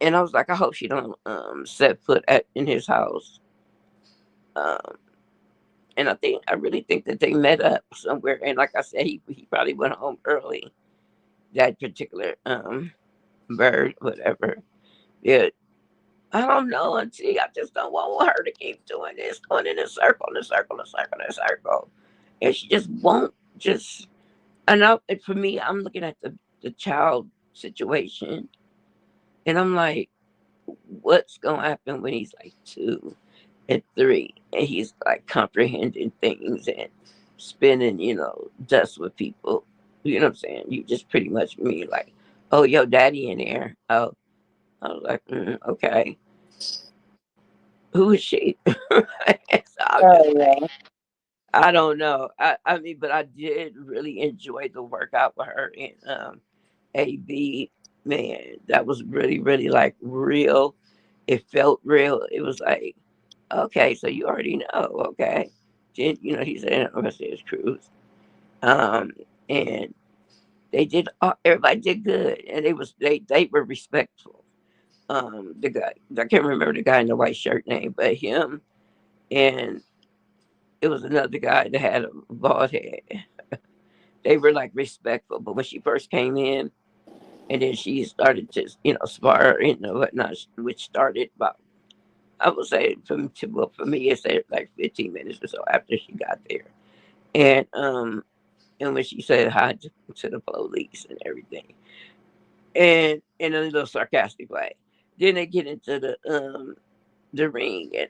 and I was like, I hope she don't set foot in his house. Um, and I really think that they met up somewhere. And like I said, he probably went home early. That particular bird, whatever. Yeah, I don't know. And see, I just don't want her to keep doing this, going in a circle, in a circle, in a circle, in a circle, and she just won't just. And for me, I'm looking at the child situation, and I'm like, what's gonna happen when he's like 2 and 3, and he's like comprehending things and spending, dust with people. You know what I'm saying? You just pretty much mean like, oh, yo, daddy in there. Oh, I was like, okay, who is she? So I'm Oh just like, yeah. I don't know. I mean, but I did really enjoy the workout with her and AB. Man, that was really, really like real. It felt real. It was like, okay, so you already know, okay. Then, he said, I'm gonna say his cruise. Um, and everybody did good, and they were respectful. The guy, I can't remember the guy in the white shirt name, but him and it was another guy that had a bald head. They were like respectful, but when she first came in, and then she started to, spar, whatnot, which started about, I would say, for me, it said like 15 minutes or so after she got there. And when she said hi to the police and everything, and in a little sarcastic way, then they get into the ring, and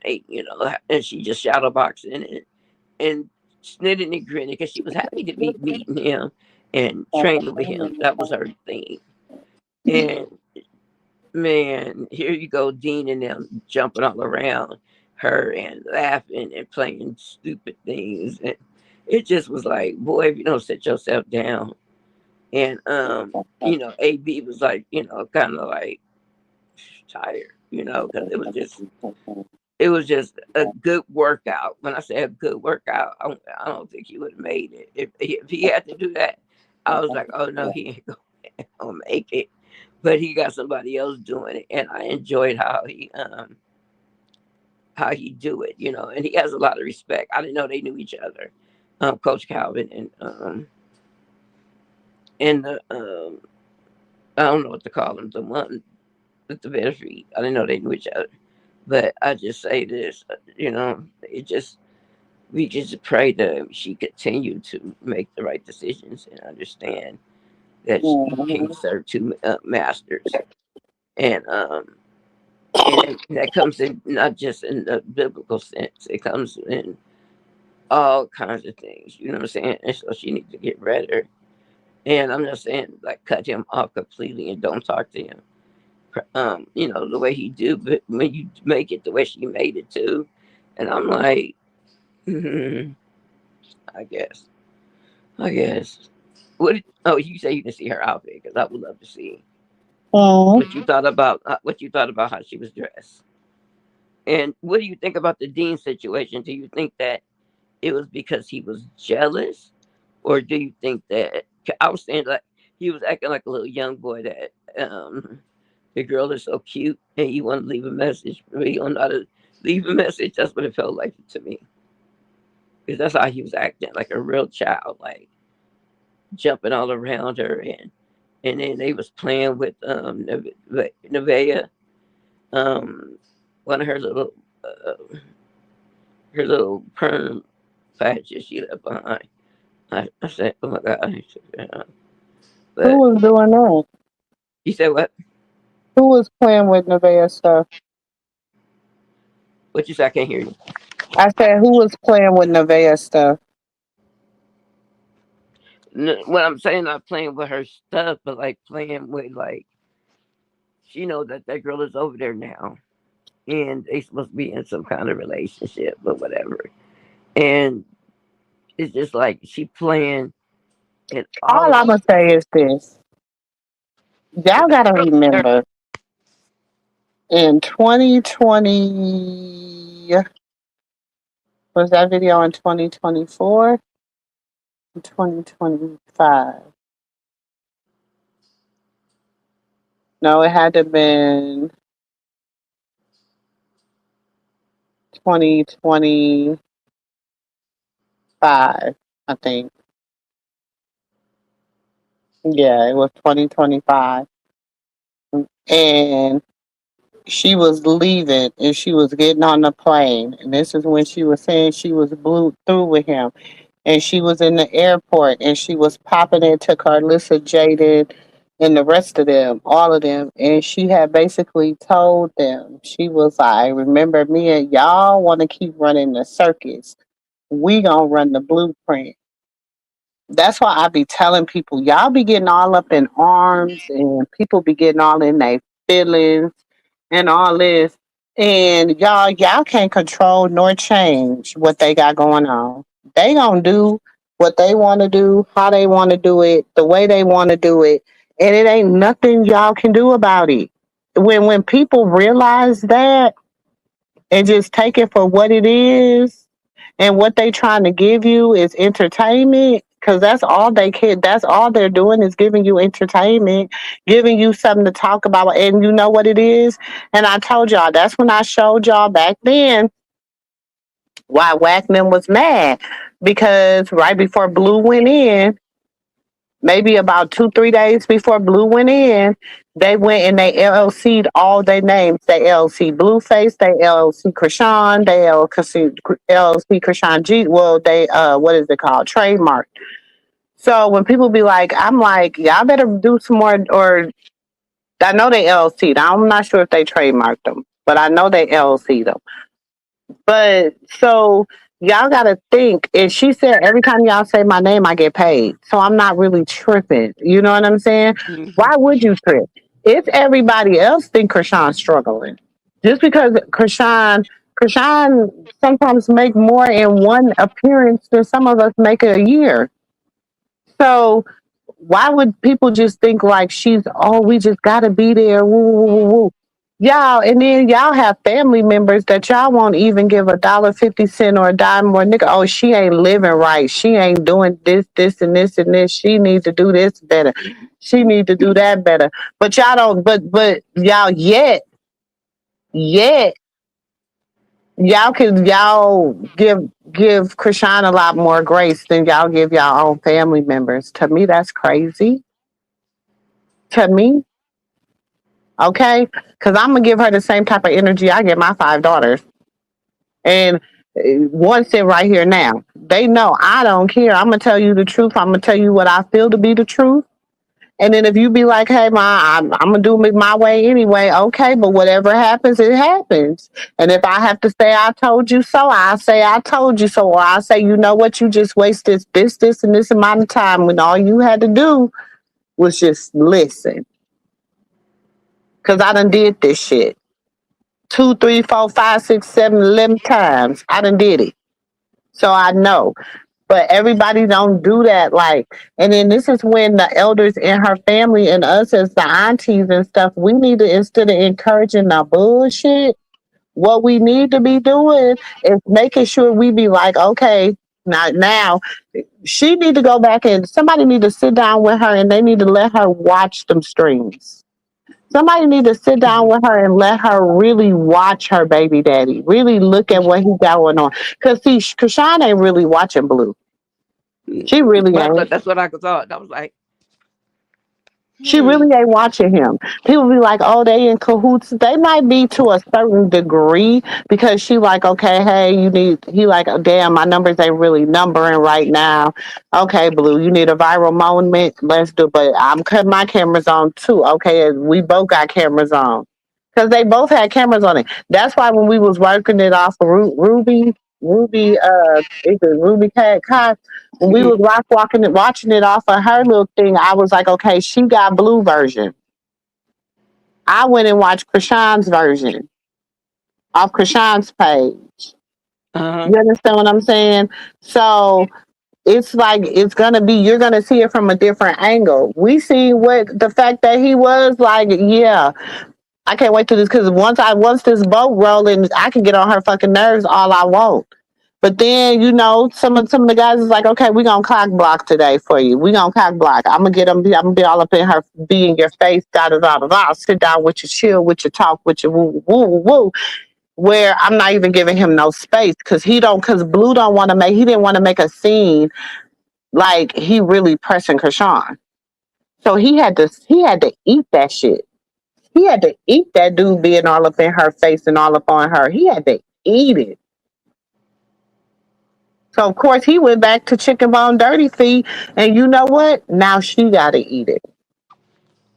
and she just shadow boxing and snitting and grinning because she was happy to be meeting him and training with him. That was her thing. And man, here you go, Dean and them jumping all around her and laughing and playing stupid things. And it just was like, boy, if you don't sit yourself down. And AB was like, kind of like tired, because it was just a good workout. When I say a good workout, I don't think he would have made it if he had to do that. I was like, oh no, he ain't gonna make it. But he got somebody else doing it, and I enjoyed how he do it, and he has a lot of respect. I didn't know they knew each other, Coach Calvin and the I don't know what to call them, the one with the better feet. I didn't know they knew each other. But I just say this, it just we just pray that she continue to make the right decisions and understand that she can't Mhm. serve two masters, and that comes in not just in the biblical sense. It comes in all kinds of things. You know what I'm saying? And so she needs to get better. And I'm not saying like cut him off completely and don't talk to him. The way he do, but when you make it the way she made it too, and I'm like, I guess, I guess. What? Oh, you say you didn't see her outfit because I would love to see Mhm. what you thought about how she was dressed. And what do you think about the Dean situation? Do you think that it was because he was jealous, or do you think that I was saying like he was acting like a little young boy that the girl is so cute and you want to leave a message, but you don't know how to leave a message? That's what it felt like to me because that's how he was acting, like a real child, like jumping all around her, and then they was playing with Nevaeh, um, one of uh, her little perm patches she left behind. I said, "Oh my God!" Who But was doing that? you said what? Who was playing with Nevaeh stuff? What you said? I can't hear you. I said, who was playing with Nevaeh stuff? What I'm saying, not playing with her stuff, but like playing with like she know that that girl is over there now, and they supposed to be in some kind of relationship or whatever. And it's just like she playing and all All of I'm gonna say is this: y'all gotta remember, in 2020, was that video in 2024? 2025? No, it had to have been 2025. I think. Yeah, it was 2025, and she was leaving and she was getting on the plane, and this is when she was saying she was blew through with him, and she was in the airport and she was popping into Carlissa, Jaden, and the rest of them, all of them, and she had basically told them, she was like, remember me and y'all want to keep running the circus, we gonna run the blueprint. That's why I be telling people, y'all be getting all up in arms and people be getting all in their feelings and all this. And y'all can't control nor change what they got going on. They gonna do what they want to do, how they want to do it, the way they want to do it, and it ain't nothing y'all can do about it. When people realize that and just take it for what it is, and what they trying to give you is entertainment, because that's all they can, that's all they're doing is giving you entertainment, giving you something to talk about. And you know what it is, and I told y'all, that's when I showed y'all back then why Wackman was mad, because right before Blue went in, maybe about 2 3 days before Blue went in, they went and they LLC'd all their names. They LLC Blueface, they LLC Chrisean, they LLC Chrisean G. Well, they what is it called? Trademark. So when people be like, I'm like, y'all better do some more. Or I know they LLC'd. I'm not sure if they trademarked them, but I know they LLC'd them. But so y'all gotta think. And she said every time y'all say my name, I get paid. So I'm not really tripping. You know what I'm saying? Mhm. Why would you trip? If everybody else think Krishan's struggling, just because Krishan sometimes make more in one appearance than some of us make a year. So why would people just think like she's, oh, we just gotta be there, woo, woo, woo, woo. Y'all, and then y'all have family members that y'all won't even give $1.50 or a dime or nigga. Oh, she ain't living right. She ain't doing this, this, and this, and this. She needs to do this better. She needs to do that better. But y'all don't. But y'all yet y'all give Krishan a lot more grace than y'all give y'all own family members. To me, that's crazy. to me, okay? Because I'm gonna give her the same type of energy I give my 5 daughters. And one sit right here now. They know I don't care. I'm gonna tell you the truth. I'm gonna tell you what I feel to be the truth. And then if you be like, "Hey, ma, I'm gonna do it my way anyway," okay. But whatever happens, it happens. And if I have to say I told you so, I say I told you so, or I say, you know what, you just wasted this, and this amount of time when all you had to do was just listen. Cause I done did this shit 2, 3, 4, 5, 6, 7, 11 times. I done did it, so I know. But everybody don't do that. Like, and then this is when the elders in her family and us as the aunties and stuff, we need to, instead of encouraging the bullshit, what we need to be doing is making sure we be like, okay, now she need to go back and somebody need to sit down with her and they need to let her watch them streams. Somebody need to sit down with her and let her really watch her baby daddy, really look at what he got going on. Cause see, Krishan ain't really watching Blue. She really But ain't. that's what I thought. I was like, She hmm. really ain't watching him. People be like, "Oh, they in cahoots." They might be to a certain degree because she like, okay, hey, you need. He like, oh, damn, my numbers ain't really numbering right now. Okay, Blue, you need a viral moment. Let's do. But I'm cutting my cameras on too. Okay, we both got cameras on because they both had cameras on it. That's why when we was working it off of Ruby, is it Ruby Cat, when we was walking it, watching it off of her little thing, I was like, okay, she got Blue version. I went and watched Krishan's version off Krishan's page. Uh-huh. You understand what I'm saying? So it's like it's gonna be you're gonna see it from a different angle. We see what the fact that he was like, yeah. I can't wait to this because once this boat rolling, I can get on her fucking nerves all I want. But then, some of the guys is like, okay, we gonna cock block today for you. We gonna cock block. I'm gonna get them. I'm gonna be all up in her, be in your face, da da da da da. Sit down with your chill, with your talk, with your woo woo woo woo. Where I'm not even giving him no space because because Blue don't want to make. He didn't want to make a scene like he really pressing Krishan. So he had to eat that shit. He had to eat that dude being all up in her face and all up on her. He had to eat it. So of course he went back to chicken bone dirty feet, and you know what? Now she got to eat it.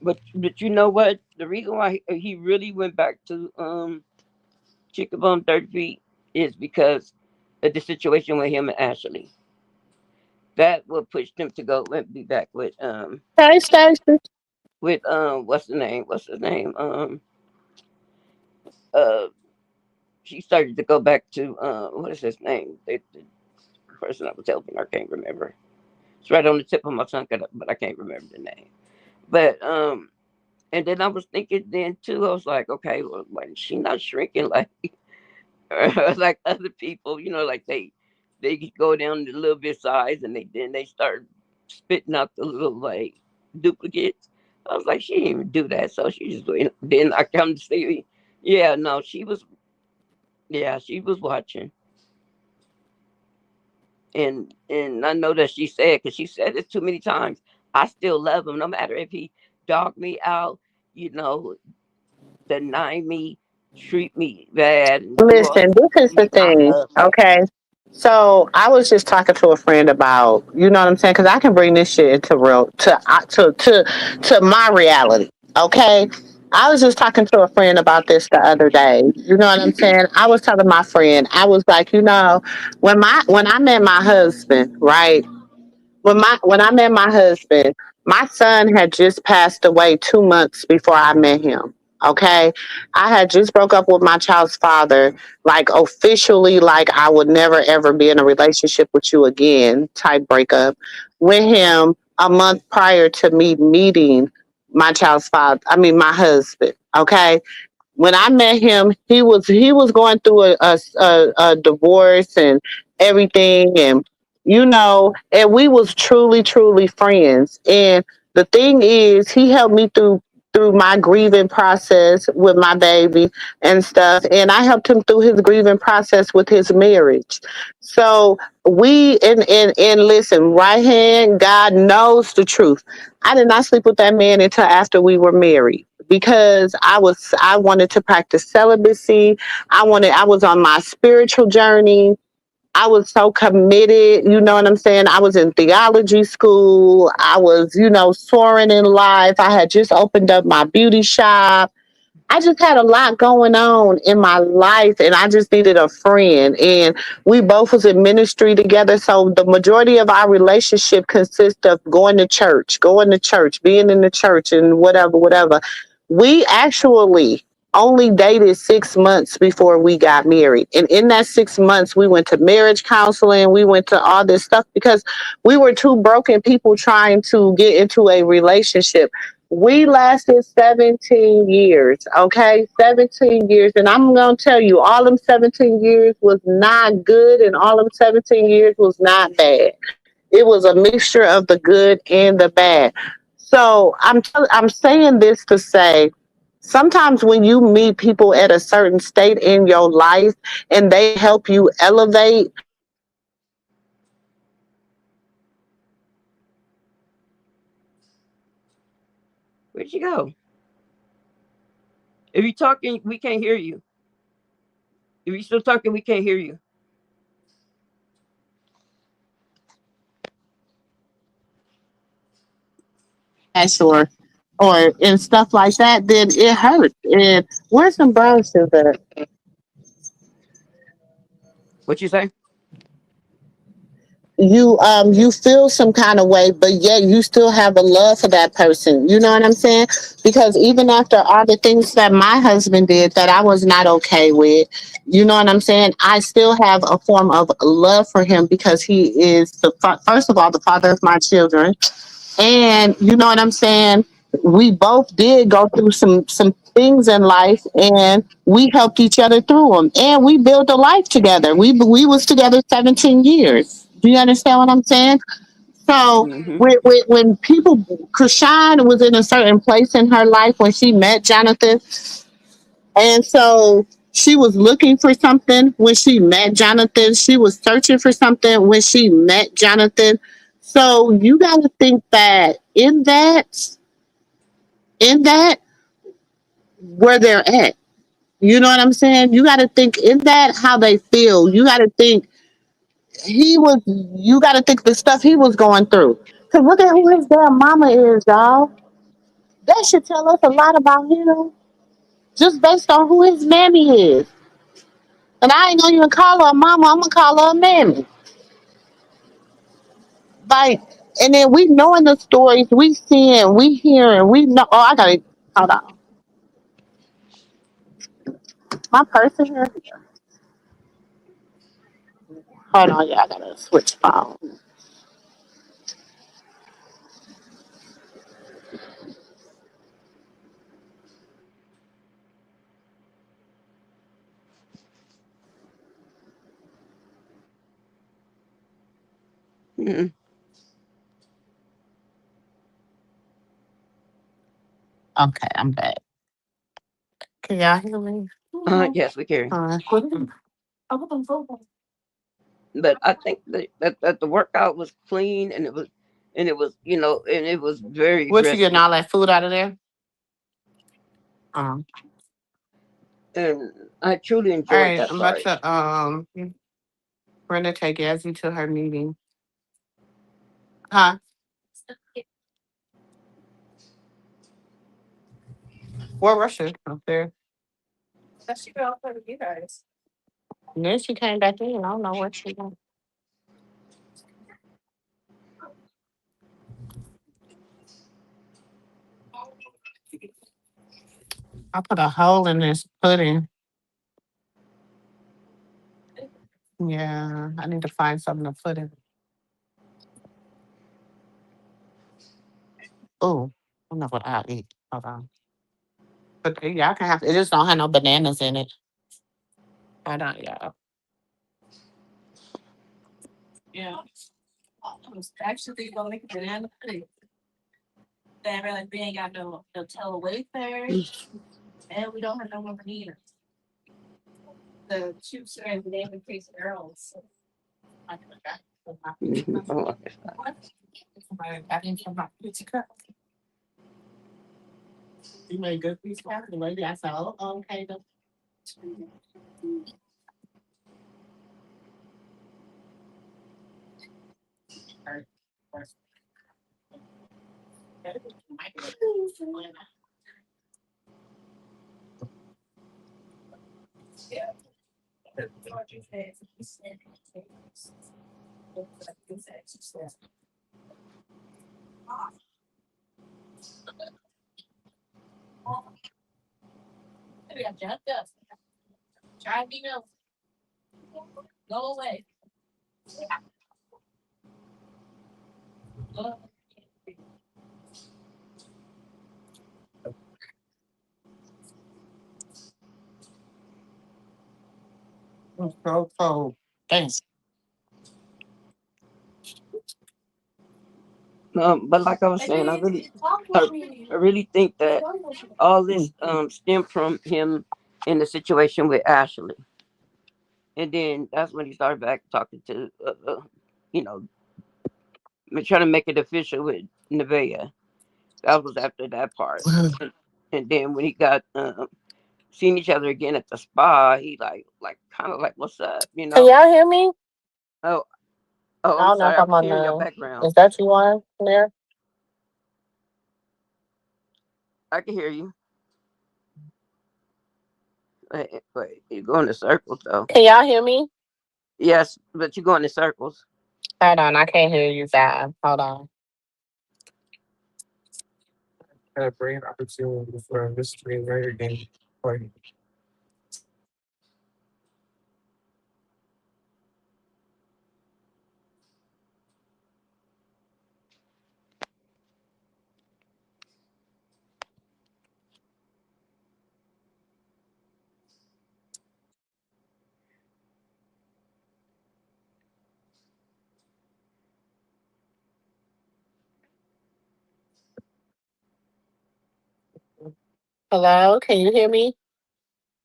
But you know what? The reason why he really went back to Chicken Bone 30 feet is because of the situation with him and Ashley. That will push them to go and be back Hey, Stacey. what's the name? What's his name? Uh she started to go back to what is his name? The person that was helping her, I can't remember. It's right on the tip of my tongue, but I can't remember the name. But and then I was thinking then too, I was like, okay, well, why is she not shrinking like like other people, like they go down a little bit size and they start spitting out the little like duplicates. I was like, she didn't even do that, so she just went. Then I come to see, yeah, no, she was watching, and I know that she said because she said it too many times. I still love him, no matter if he dog me out, you know, deny me, treat me bad, and do all Listen, this this is to the me. I thing, love him. okay? So I was just talking to a friend about, you know what I'm saying? Because I can bring this shit into real to my reality, okay? I was just talking to a friend about this the other day. You know what I'm saying? I was telling my friend, I was like, when I met my husband, right? When I met my husband, my son had just passed away 2 months before I met him. Okay, I had just broke up with my child's father, like officially, like I would never ever be in a relationship with you again type breakup with him a month prior to me meeting my child's father. I mean, my husband. Okay, when I met him, he was going through a divorce and everything, and and we was truly friends. And the thing is, he helped me through through my grieving process with my baby and stuff. And I helped him through his grieving process with his marriage. So we and listen, right hand, God knows the truth. I did not sleep with that man until after we were married because I wanted to practice celibacy. I was on my spiritual journey. I was so committed, you know what I'm saying? I was in theology school. I was, soaring in life. I had just opened up my beauty shop. I just had a lot going on in my life and I just needed a friend. And we both was in ministry together. So the majority of our relationship consists of going to church, being in the church and whatever, whatever. We actually only dated 6 months before we got married. And in that 6 months, we went to marriage counseling. We went to all this stuff because we were two broken people trying to get into a relationship. We lasted 17 years, okay? 17 years. And I'm going to tell you, all them 17 years was not good, and all them 17 years was not bad. It was a mixture of the good and the bad. So I'm saying this to say, sometimes when you meet people at a certain state in your life and they help you elevate, Where'd you go? If you're talking, we can't hear you. If you're still talking, we can't hear you. or and stuff like that, then it hurts. And where's some brown sugar? What you say? You feel some kind of way, but yet you still have a love for that person. You know what I'm saying? Because even after all the things that my husband did that I was not okay with, you know what I'm saying? I still have a form of love for him because he is first of all the father of my children, and you know what I'm saying? We both did go through some things in life and we helped each other through them and we built a life together. We was together 17 years. Do you understand what I'm saying? So Mm-hmm. when people, Chrisean was in a certain place in her life when she met Jonathan, and so she was looking for something when she met Jonathan. She was searching for something when she met Jonathan. So you got to think that in that where they're at. You know what I'm saying? You got to think in that how they feel. You got to think he was. You got to think the stuff he was going through. Cause look at who his damn mama is, y'all. That should tell us a lot about him, just based on who his mammy is. And I ain't gonna even call her a mama. I'm gonna call her a mammy. Like, and then we knowing the stories, we seeing, we hearing, we know. Oh, I gotta hold on. My person here. Hold on, yeah, I gotta switch phone. Mm-hmm. Okay, I'm back. Can y'all hear me? Yes, we can. Uh, But I think that the workout was clean and it was and it was very what you getting restful. all that food out of there? Um, And I truly all enjoyed right, that I'm about part. to Brenda take Yazzie to her meeting. Huh? Where Russia? Up there. And then she came back in. I don't know what she done. I put a hole in this pudding. Yeah, I need to find something to put in. Oh, I don't know what I'll eat. Hold on. But y'all can have it. Just don't have no bananas in it. Hold on, y'all. Yeah. I was actually gonna make a banana pudding. Mhm. So cold. Thanks. But like I was saying, I, I really think that all this stemmed from him in the situation with Ashley, and then that's when he started back talking to, you know, trying to make it official with Nevaeh. That was after that part, and then when he got seen each other again at the spa, he like kind of like, "What's up?" You Can know? y'all hear me? Oh, oh, I I'm don't know if sorry, I I'm was on hearing your the. background. Is that you on there? I can hear you. Wait, you're going in circles though. Can y'all hear me? Yes, but you're going in circles. Hold on, I can't hear you guys. Hold on. Hello, can you hear me?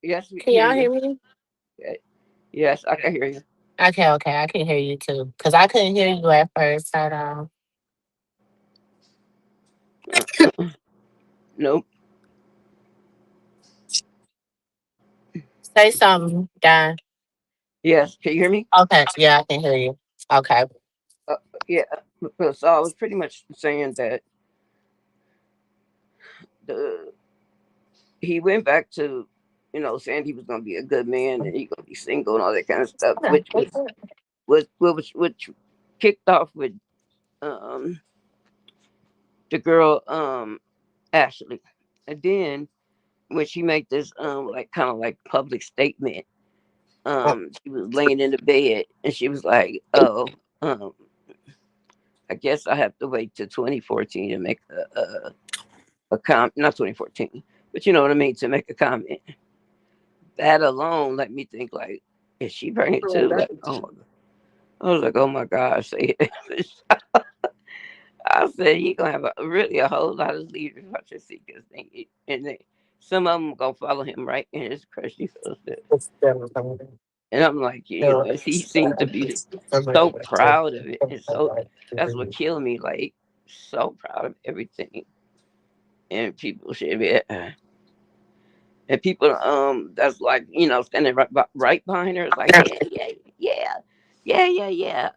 Yes, we Can hear y'all you. hear me? Eh, Yes, I can hear you. Okay, okay, I can hear you too. Cause I couldn't hear you at first. Hold on. Nope. Say something, Don. Yes, can you hear me? Okay, yeah, I can hear you. Okay. Uh, yeah. So I was pretty much saying that the he went back to, saying he was going to be a good man and he going to be single and all that kind of stuff, which which kicked off with um the girl Ashley, and then when she made this like kind of like public statement, she was laying in the bed and she was like, "Oh, um, I guess I have to wait till 2014 to make a comment, not 2014, but you know what I mean, to make a comment." That alone let me think like, is she pregnant too? Like, oh my god. I was like, oh my gosh. I said, you gonna have really a whole lot of leaders watch your seekers thing, and some of them gonna follow him right in his crazy footsteps. And I'm like, he seemed to be so proud of it, and so that's what killed me. Like, so proud of everything, and people should be, and people that's like standing right behind her is like, yeah, yeah, yeah, yeah, yeah, yeah,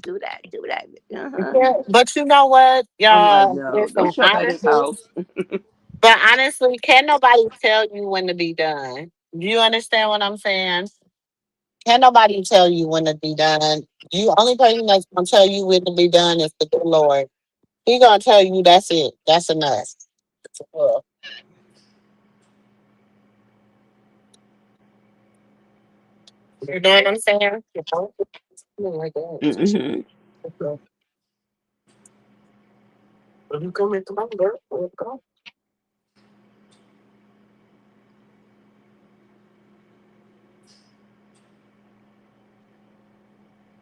do that. Uh-huh. Yeah, but you know what, I'm like, y'all? no, don't Listen, show up at his honestly, house. but honestly, can't nobody tell you when to be done. Do you understand what I'm saying? Can't nobody tell you when to be done. You only person that's gonna tell you when to be done is the good Lord. He gonna tell you that's it. That's enough. You know what I'm saying? Hmm.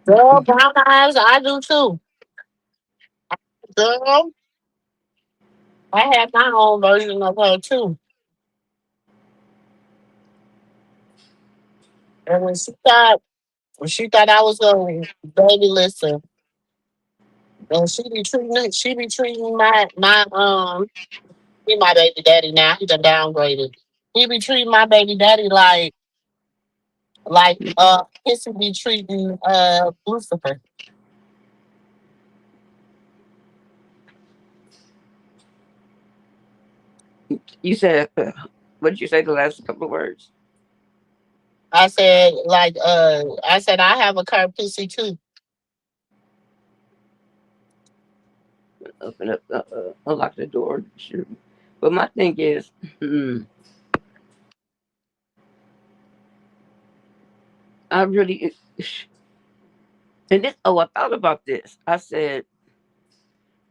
Girl, brown eyes, I do too. Girl, I had my own version of her too. And when she thought I was going, baby, listen. And she be treating he my baby daddy now. He done downgraded. He be treating my baby daddy like Kissy be treating Lucifer. You said, what did you say the last couple of words? I said I have a car pussy too. Open up, unlock the door. Sure. But my thing is, I really, and this, oh, I thought about this. I said,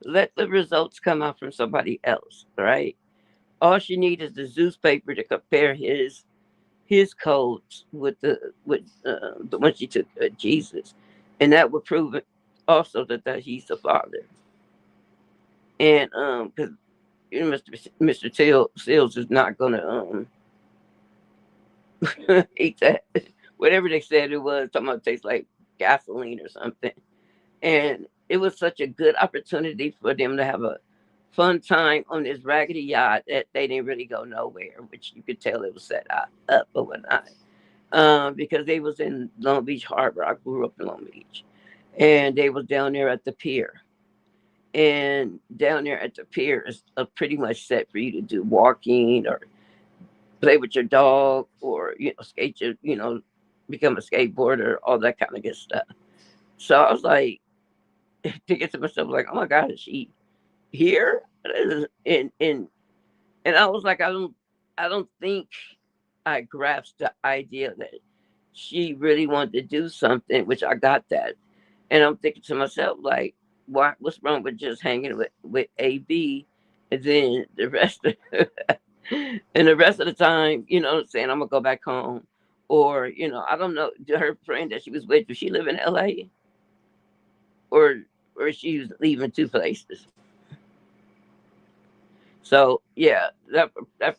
let the results come out from somebody else, right? All she needs is the Zeus paper to compare his codes with the one she took Jesus, and that would prove it also that he's the father. And because Mr. Seals is not gonna eat that whatever they said it was. Talking about it tastes like gasoline or something. And it was such a good opportunity for them to have a fun time on this raggedy yacht that they didn't really go nowhere, which you could tell it was set up or whatnot. Because they was in Long Beach Harbor. I grew up in Long Beach, and they was down there at the pier. And down there at the pier is pretty much set for you to do walking or play with your dog or skate become a skateboarder, all that kind of good stuff. So I was like, thinking to myself, like, oh my God, is she here? And I was like, I don't think I grasped the idea that she really wanted to do something, which I got that. And I'm thinking to myself, like, what's wrong with just hanging with AB and then the rest of and the rest of the time, what I'm saying, I'm gonna go back home. Or, I don't know, her friend that she was with, does she live in LA? Or she was leaving two places. So yeah, that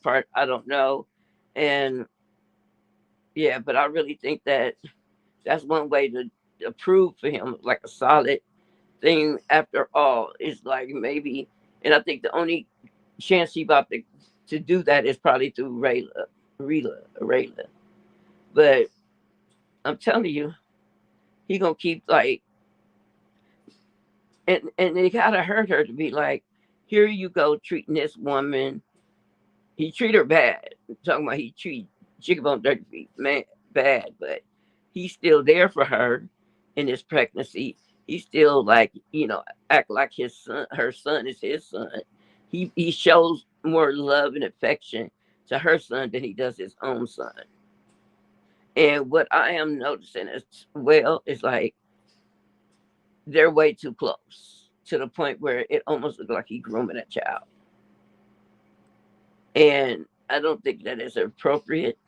part I don't know. And yeah, but I really think that that's one way to prove for him like a solid thing after all is like maybe, and I think the only chance he about to do that is probably through Rayla. But I'm telling you, he gonna keep like, and it gotta hurt her to be like, here you go treating this woman. He treat her bad. I'm talking about he treat Chicken Bone Dirty Feet man bad, but he's still there for her in his pregnancy. He still like act like his son, her son is his son. He shows more love and affection to her son than he does his own son. And what I am noticing as well is like they're way too close to the point where it almost looks like he's grooming a child. And I don't think that is appropriate.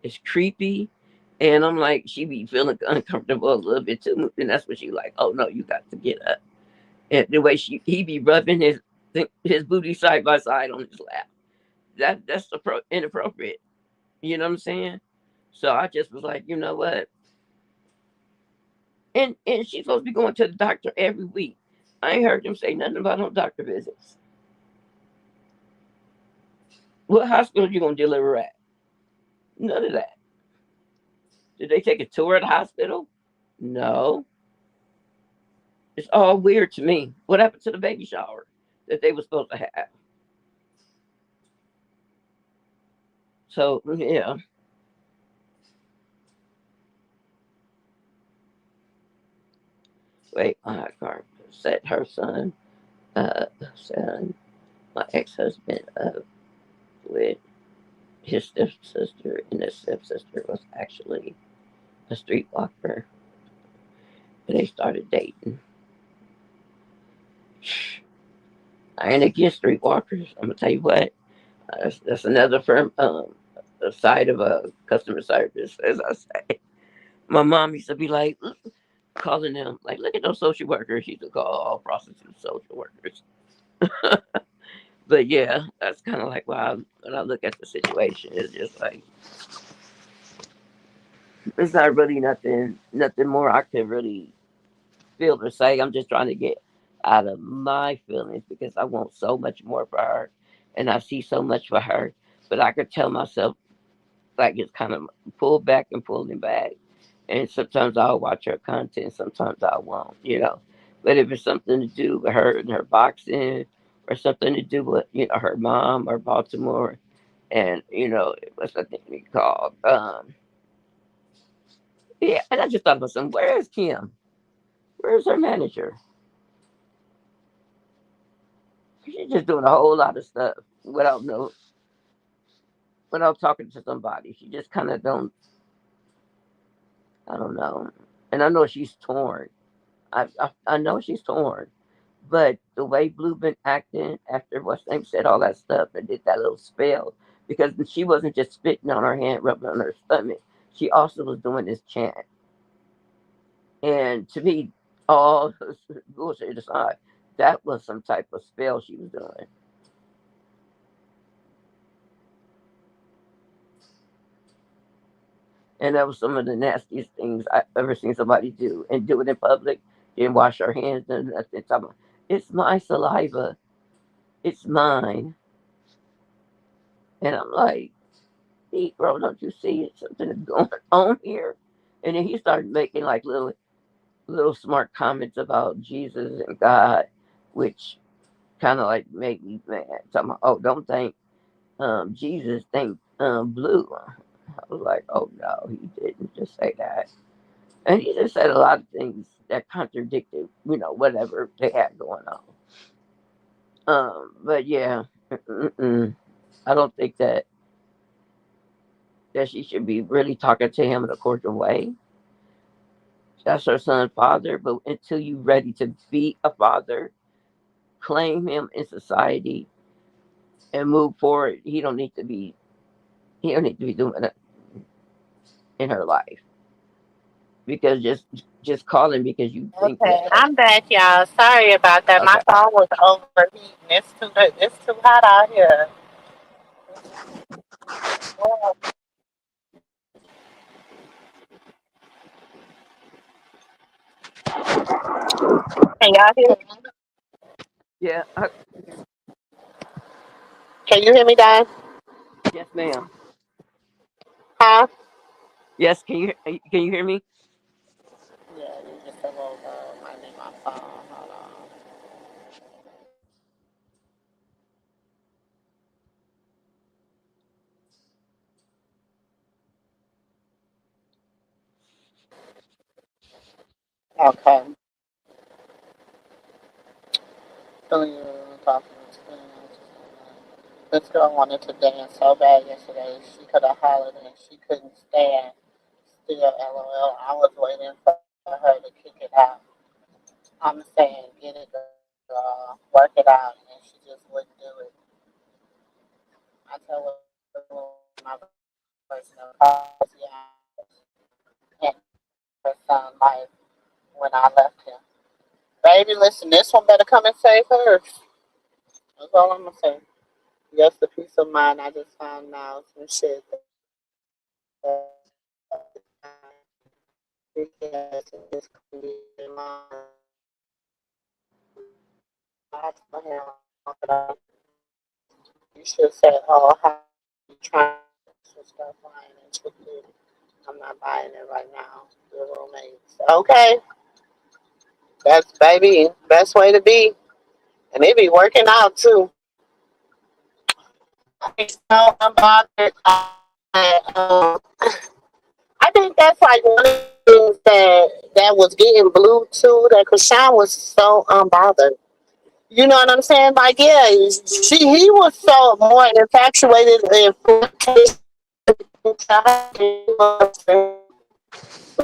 It's creepy. And I'm like, she be feeling uncomfortable a little bit too. And that's what she like, oh no, you got to get up. And the way he be rubbing his booty side by side on his lap. That's inappropriate. You know what I'm saying? So I just was like, you know what? And she's supposed to be going to the doctor every week. I ain't heard them say nothing about no doctor visits. What hospital you gonna deliver at? None of that. Did they take a tour of the hospital? No. It's all weird to me. What happened to the baby shower that they were supposed to have? So yeah, wait, my car said her son, my ex-husband, with his stepsister, and his stepsister was actually a streetwalker, and they started dating. I ain't against streetwalkers. I'm gonna tell you what. That's another firm, a side of a customer service, as I say. My mom used to be like calling them like, look at those social workers. She used to call all prostitutes social workers. But yeah, that's kind of like why when I look at the situation, it's just like it's not really nothing more I could really feel or say. I'm just trying to get out of my feelings because I want so much more for her, and I see so much for her. But I could tell myself like it's kind of pull back and pulling back. And sometimes I'll watch her content, sometimes I won't, you know. But if it's something to do with her and her boxing, or something to do with her mom or Baltimore, and what's that thing called? Yeah, and I just thought about something. Where is Kim? Where's her manager? She's just doing a whole lot of stuff without without talking to somebody. She just kind of don't. I don't know. And I know she's torn. I know she's torn. But the way Blue been acting after what's name said all that stuff and did that little spell, because she wasn't just spitting on her hand, rubbing on her stomach. She also was doing this chant. And to me, all bullshit aside, that was some type of spell she was doing. And that was some of the nastiest things I've ever seen somebody do. And do it in public, didn't wash her hands, and nothing. Talking about, it's my saliva, it's mine. And I'm like, bro, don't you see something is going on here? And then he started making like little smart comments about Jesus and God, which kind of like made me mad. Talking about, oh, don't thank Jesus, thank Blue. I was like, oh no, he didn't just say that. And he just said a lot of things that contradicted, whatever they had going on. But yeah, I don't think that she should be really talking to him in a cordial way. That's her son's father, but until you're ready to be a father, claim him in society and move forward, he don't need to be doing it in her life. Because just calling because you think Okay, that I'm back, y'all. Sorry about that. My okay. phone was overheating. It's too hot out here. Can y'all hear me? Yeah, Can you hear me, Don? yes ma'am. Huh? Yes, can you hear me? Yeah, you just a little I need my phone. Hold on. Okay. Feeling you talking to me. This girl wanted to dance so bad yesterday. She could have hollered and she couldn't stand still. LOL. I was waiting for her to kick it out. I'm saying, get it, girl. Work it out. And she just wouldn't do it. I tell her my personal policy and her son life when I left him. Baby, listen, this one better come and save hers. That's all I'm gonna say. Just the peace of mind I just found now. Some shit you should say, oh, how you trying to start buying it? I'm not buying it right now. The roommates. Okay. That's baby. Best way to be. And they be working out too. So I'm bothered. I think that's like one of the things that was getting Blue too. That Chrisean was so unbothered. You know what I'm saying? Like, yeah, he was so more infatuated and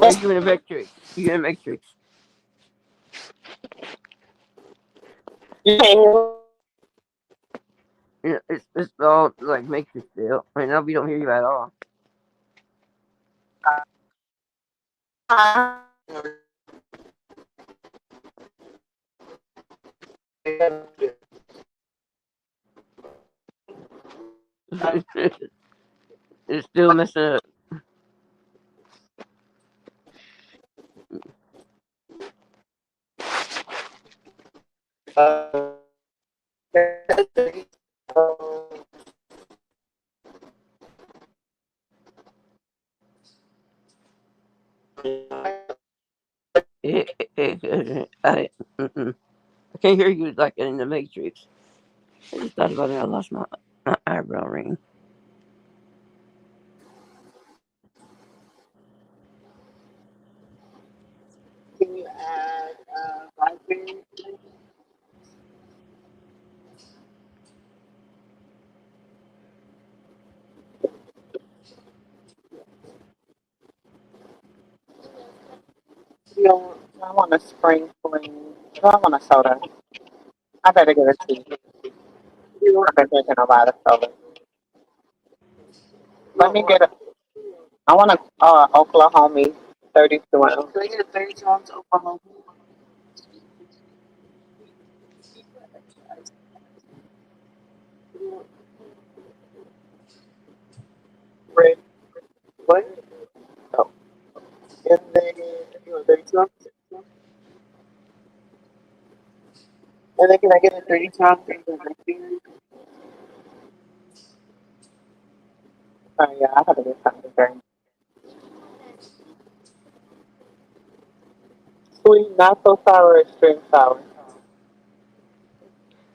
Are you in a matrix? You in a matrix? Yeah, it's all like matrix still. Right now we don't hear you at all. It's still messing up. I can't hear you like in the Matrix. I just thought about it. I lost my eyebrow ring. Can you add blackberry? You know, I want a spring fling. No, I want a soda. I better get a tea. I've been drinking a lot of soda. Let me get a. I want a Oklahoma 32 ounce. Can I get a 32 ounce Oklahoma? Red. What? Oh. And then you want 32 ounce? And then can I get a 32 ounce? Oh yeah, I have to get something to drink. Sweet, not so sour, extreme sour.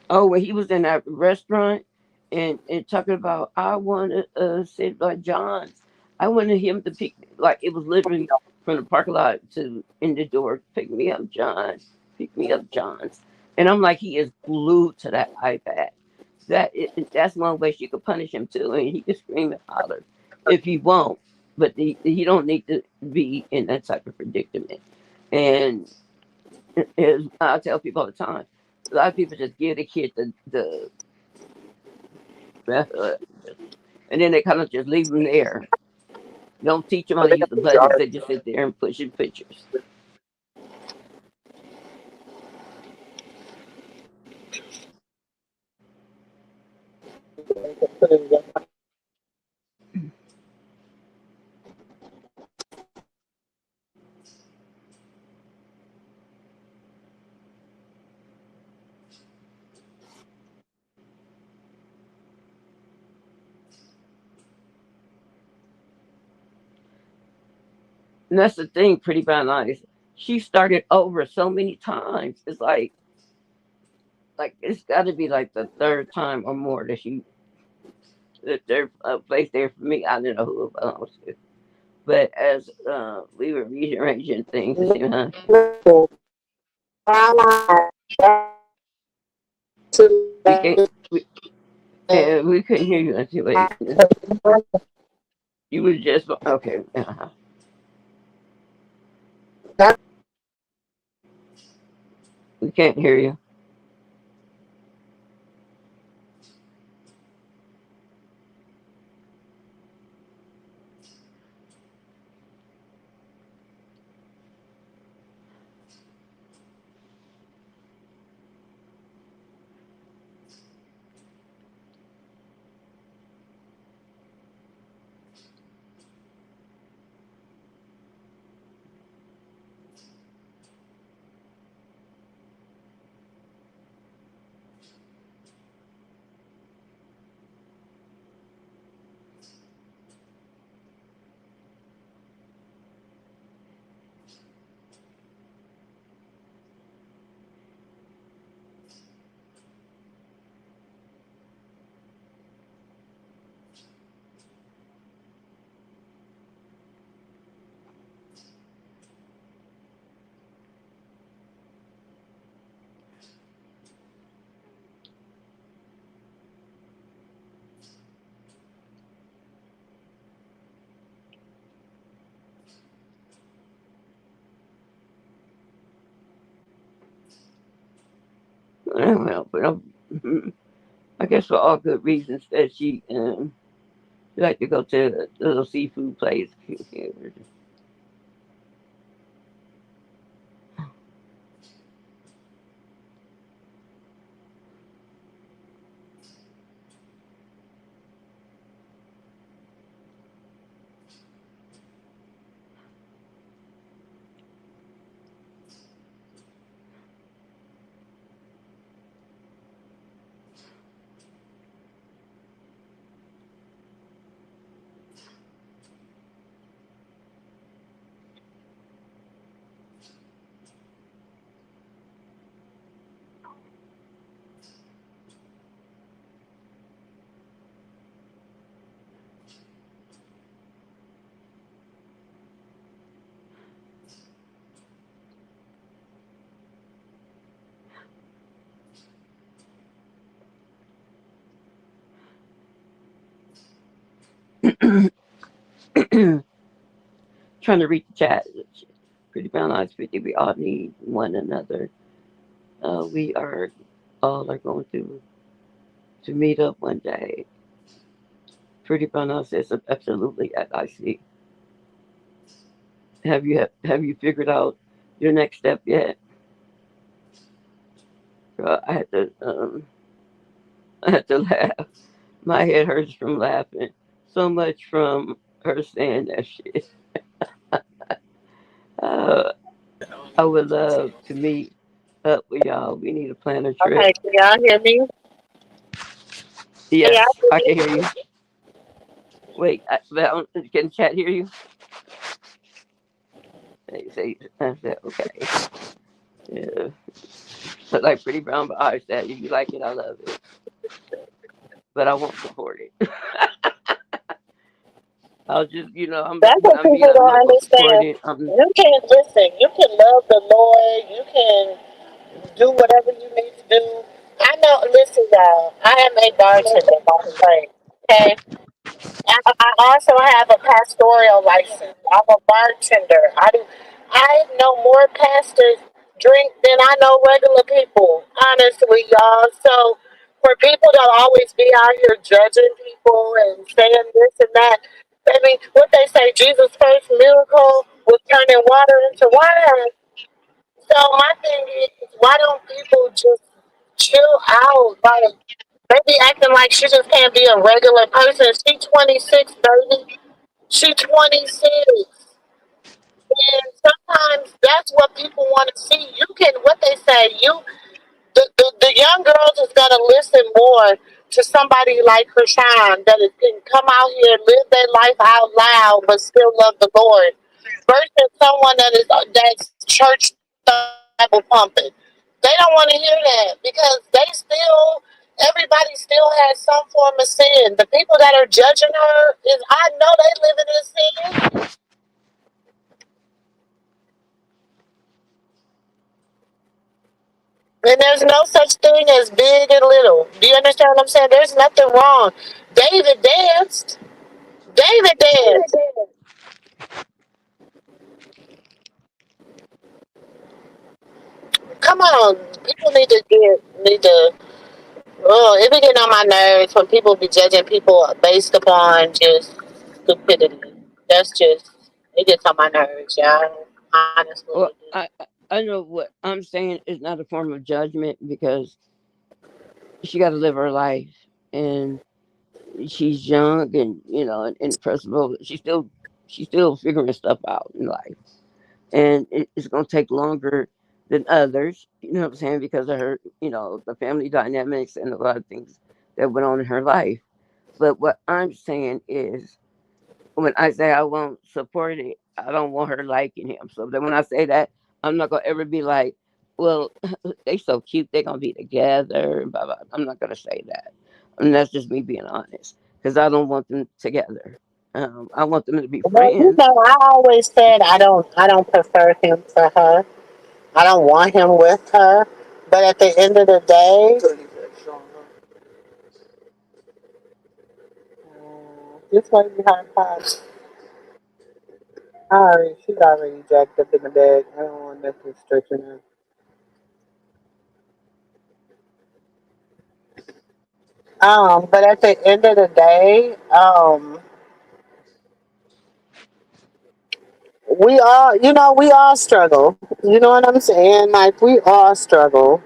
Oh, when he was in that restaurant and talking about, I want to sit by John's. I wanted him to pick, like, it was literally from the parking lot to in the door, pick me up, John's, pick me up, John's. And I'm like, he is glued to that iPad. That's one way she could punish him too, and he could scream and holler if he won't. But he don't need to be in that type of predicament. And I tell people all the time, a lot of people just give the kid the method, and then they kind of just leave them there. Don't teach them how So to they use got the the buttons. jar. They just sit there and push in pictures. Put it in the. And that's the thing, pretty bad nice. She started over so many times. It's like it's got to be like the third time or more that they're placed there for me. I don't know who it belongs to. But as we were rearranging things, it seemed, huh? No. We can't. We couldn't hear you until late. You was just okay. We can't hear you. Well, but I guess for all good reasons that she like to go to the little seafood place. Trying to read the chat. Pretty Brown Eyes 50. We all need one another. We are all are going to meet up one day. Pretty Brown Eyes says absolutely at IC. Have you figured out your next step yet? I had to laugh. My head hurts from laughing so much from her saying that shit. Uh, I would love to meet up with y'all. We need to plan a trip. Okay, can y'all hear me? Can y'all Yes, hear I me? can hear you. Wait, can chat hear you? They say, I said, okay. Yeah. But like Pretty Brown eyes that if you like it, I love it. But I won't support it. I'll just, That's what people I'm don't not gonna support understand. it. You can listen. You can love the Lord. You can do whatever you need to do. I know. Listen, y'all. I am a bartender by trade. Okay. I also have a pastoral license. I'm a bartender. I know more pastors drink than I know regular people. Honestly, y'all. So for people to always be out here judging people and saying this and that, baby, what they say, Jesus' first miracle was turning water into wine. So my thing is, why don't people just chill out? Like they be acting like she just can't be a regular person. She 26, baby. She 26. And sometimes that's what people want to see. You can, what they say, the young girls is going to listen more to somebody like Chrisean that can come out here and live their life out loud but still love the Lord versus someone that's church Bible pumping. They don't want to hear that because everybody still has some form of sin. The people that are judging her I know they live in sin. And there's no such thing as big and little. Do you understand what I'm saying? There's nothing wrong. David danced. David danced. Come on. People need to oh, it be getting on my nerves when people be judging people based upon just stupidity. That's just it gets on my nerves, y'all. Honestly it Well, do. I know what I'm saying is not a form of judgment because she got to live her life and she's young and and first of all she's still figuring stuff out in life and it's going to take longer than others, you know what I'm saying, because of her, the family dynamics and a lot of things that went on in her life. But what I'm saying is, when I say I won't support it, I don't want her liking him. So then when I say that, I'm not going to ever be like, well, they so cute, they're going to be together. Blah, blah. I'm not going to say that. And that's just me being honest because I don't want them together. I want them to be Well, friends. I always said I don't prefer him to her. I don't want him with her. But at the end of the day, this lady hot pot. She's already jacked up in the bed. I don't want nothing stretching her. But at the end of the day, we all struggle. You know what I'm saying? Like we all struggle.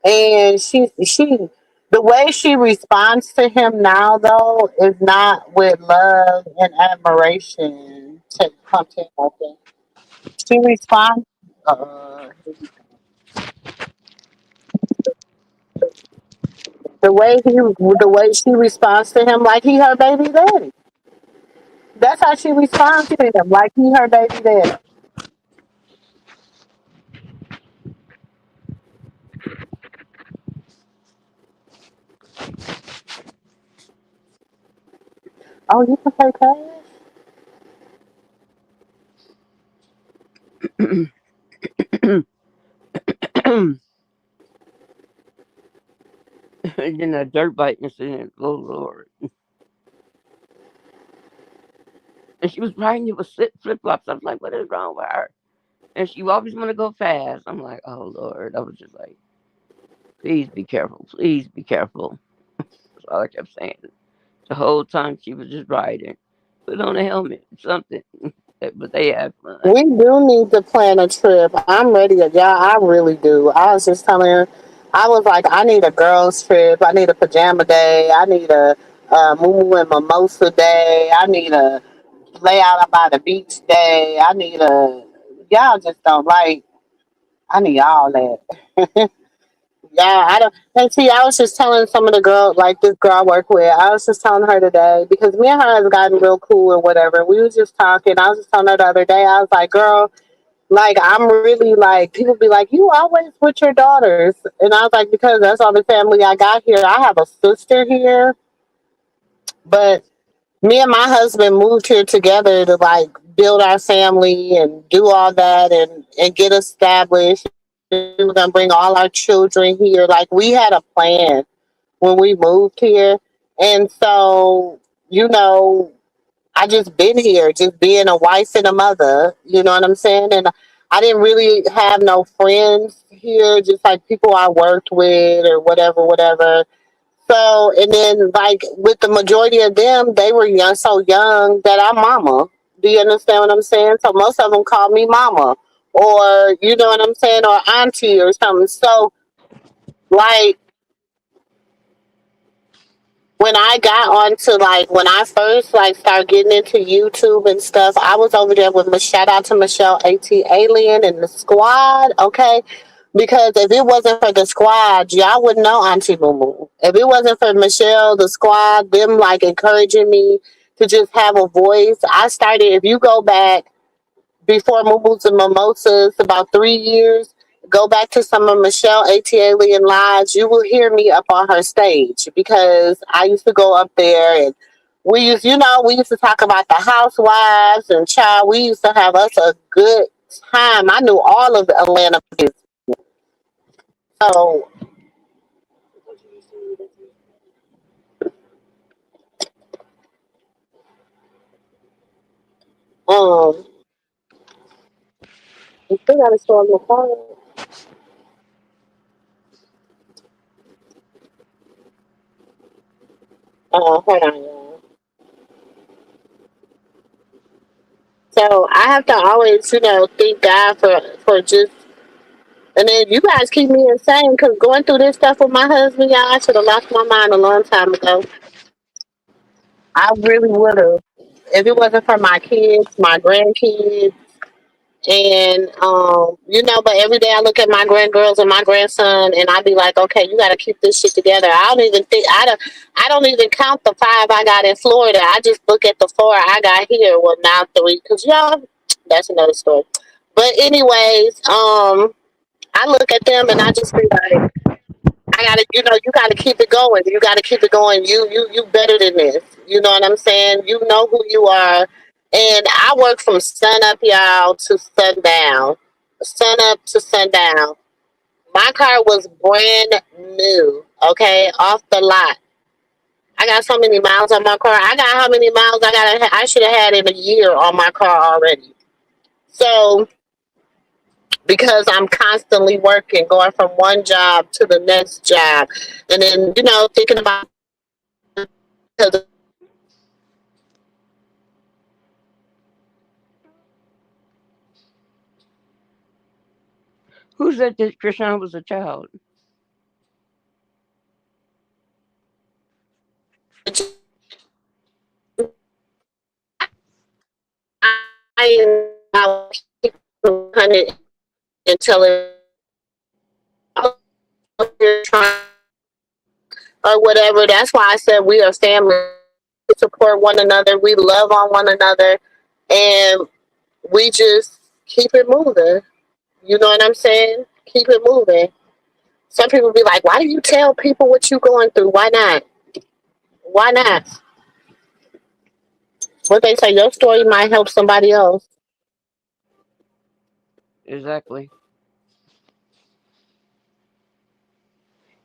And the way she responds to him now though is not with love and admiration to come to him. I think. She responds the way she responds to him like he her baby daddy. That's how she responds to him, like he her baby daddy. Oh, you can play cash? And then a dirt bike incident. Oh Lord. And she was riding it with flip flops. I was like, what is wrong with her? And she always want to go fast. I'm like, oh Lord. I was just like, please be careful. Please be careful. That's all I kept saying. The whole time she was just riding. Put on a helmet, something. But they had fun. We do need to plan a trip. I'm ready to, y'all. I really do. I was just telling her, I was like, I need a girls' trip. I need a pajama day. I need a moo and mimosa day. I need a lay out by the beach day. I need a, y'all just don't like, I need all that. Yeah, I don't. And see, I was just telling some of the girl, like this girl I work with, I was just telling her today because me and her has gotten real cool or whatever. We was just talking. I was just telling her the other day, I was like, girl, like I'm really like, people be like, you always with your daughters. And I was like, because that's all the family I got here. I have a sister here, but me and my husband moved here together to like build our family and do all that and get established. We were gonna bring all our children here. Like we had a plan when we moved here. And so, you know, I just been here, just being a wife and a mother, you know what I'm saying? And I didn't really have no friends here, just like people I worked with or whatever, whatever. So, and then like with the majority of them, they were young, so young that I'm mama. Do you understand what I'm saying? So most of them call me mama or, you know what I'm saying? Or auntie or something. So like, when I got onto like when I first like started getting into YouTube and stuff, I was over there with shout out to Michelle Alien and the squad, okay? Because if it wasn't for the squad, y'all wouldn't know Auntie Moo. If it wasn't for Michelle, the squad, them like encouraging me to just have a voice, I started. If you go back before Moo and Mimosas, about 3 years. Go back to some of Michelle Alien lives. You will hear me up on her stage because I used to go up there and we used to talk about the housewives and child. We used to have us a good time. I knew all of the Atlanta business. So, you still got to show them the phone. Hold on, y'all. So I have to always, thank God for just. And then you guys keep me insane because going through this stuff with my husband, y'all, I should have lost my mind a long time ago. I really would have. If it wasn't for my kids, my grandkids, and but every day I look at my grandgirls and my grandson, and I be like, okay, you got to keep this shit together. I don't even think I don't even count the five I got in Florida. I just look at the four I got here. Well, now three, because y'all, that's another story. But anyways, I look at them and I just be like, I gotta, you gotta keep it going. You gotta keep it going. You better than this. You know what I'm saying? You know who you are. And I work from sun up, y'all, to sundown. Sun up to sundown. My car was brand new, okay, off the lot. I got so many miles on my car. I got how many miles I should have had in a year on my car already. So because I'm constantly working, going from one job to the next job, and then thinking about because Who said that Chrisean was a child? I keep 100 until or whatever. That's why I said we are family. We support one another. We love on one another, and we just keep it moving. You know what I'm saying? Keep it moving. Some people be like, "Why do you tell people what you're going through? Why not? Why not?" What they say, your story might help somebody else. Exactly.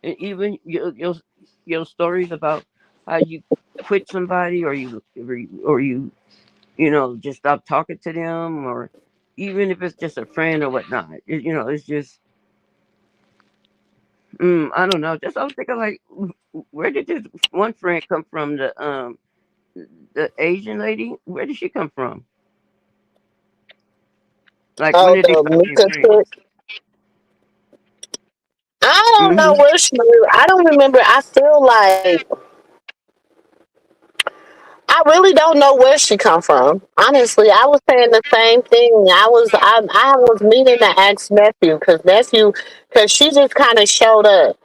And even your stories about how you quit somebody or you just stop talking to them, or even if it's just a friend or whatnot. It's just, I don't know. Just I was thinking like, where did this one friend come from? The Asian lady. Where did she come from? Like, when Oh, did they the start being Mika friends? chick. I don't know Hmm. where she. I don't remember. I feel like I really don't know where she come from. Honestly, I was saying the same thing. I was meaning to ask nephew because she just kind of showed up,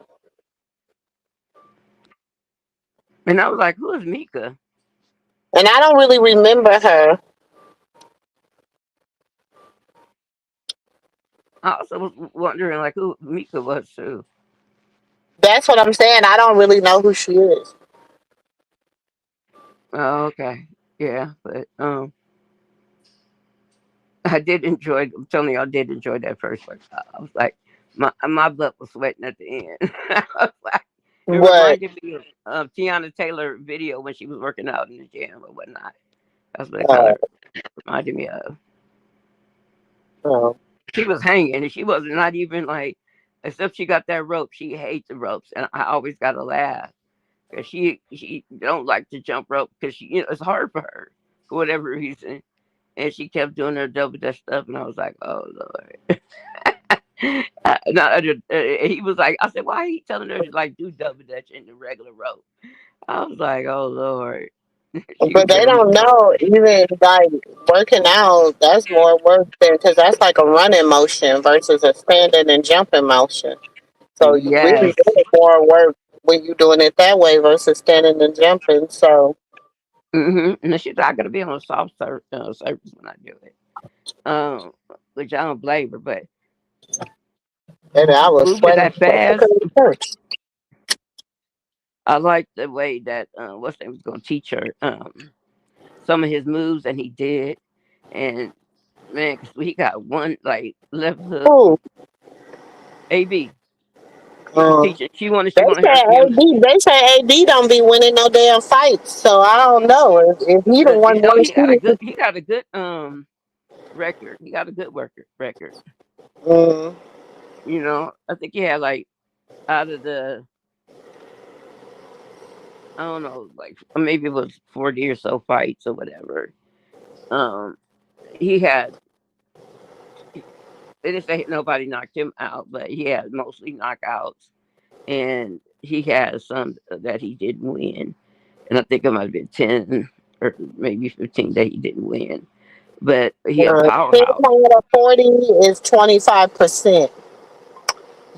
And I was like, who is Mika? and I don't really remember her. I also was wondering like who Mika was too. That's what I'm saying. I don't really know who she is. Oh, okay. Yeah, but I did enjoy. I'm telling you, I did enjoy that first one. I was like, my butt was sweating at the end. I was like, it What? reminded me of Tiana Taylor video when she was working out in the gym or whatnot. That's what it kind Uh, of reminded me of. uh, She was hanging, and she was not even like, except she got that rope. She hates the ropes, and I always gotta laugh because she don't like to jump rope because it's hard for her for whatever reason, and she kept doing her double dutch stuff, and I was like, oh Lord. No, he was like, I said, why are he telling her to like do double dutch in the regular rope? I was like, oh Lord, she but they better don't not. know even like working out. That's more work than because that's like a running motion versus a standing and jumping motion. So you really Yes. doing more work when you doing it that way versus standing and jumping. So And then she's not gonna be on a surface when I do it. Um, which I don't blame her, but and I was moving sweating. that fast, I like the way that what's name was gonna teach her some of his moves, and he did. And man, 'cause he got one like left hook. Ooh, AB, he was um, teaching. She wanted they her say to be on. AD. They say AD don't be winning no damn fights. So I don't know if he the one No, worse. he got a good record. He got a good record. Mm, I think he had like out of the, I don't know, like maybe it was 40 or so fights or whatever. Um, he had. They didn't say nobody knocked him out, but he had mostly knockouts, and he had some that he didn't win. And I think it might have been 10 or maybe 15 that he didn't win. But he a 10 powerhouse. out of 40 is 25%.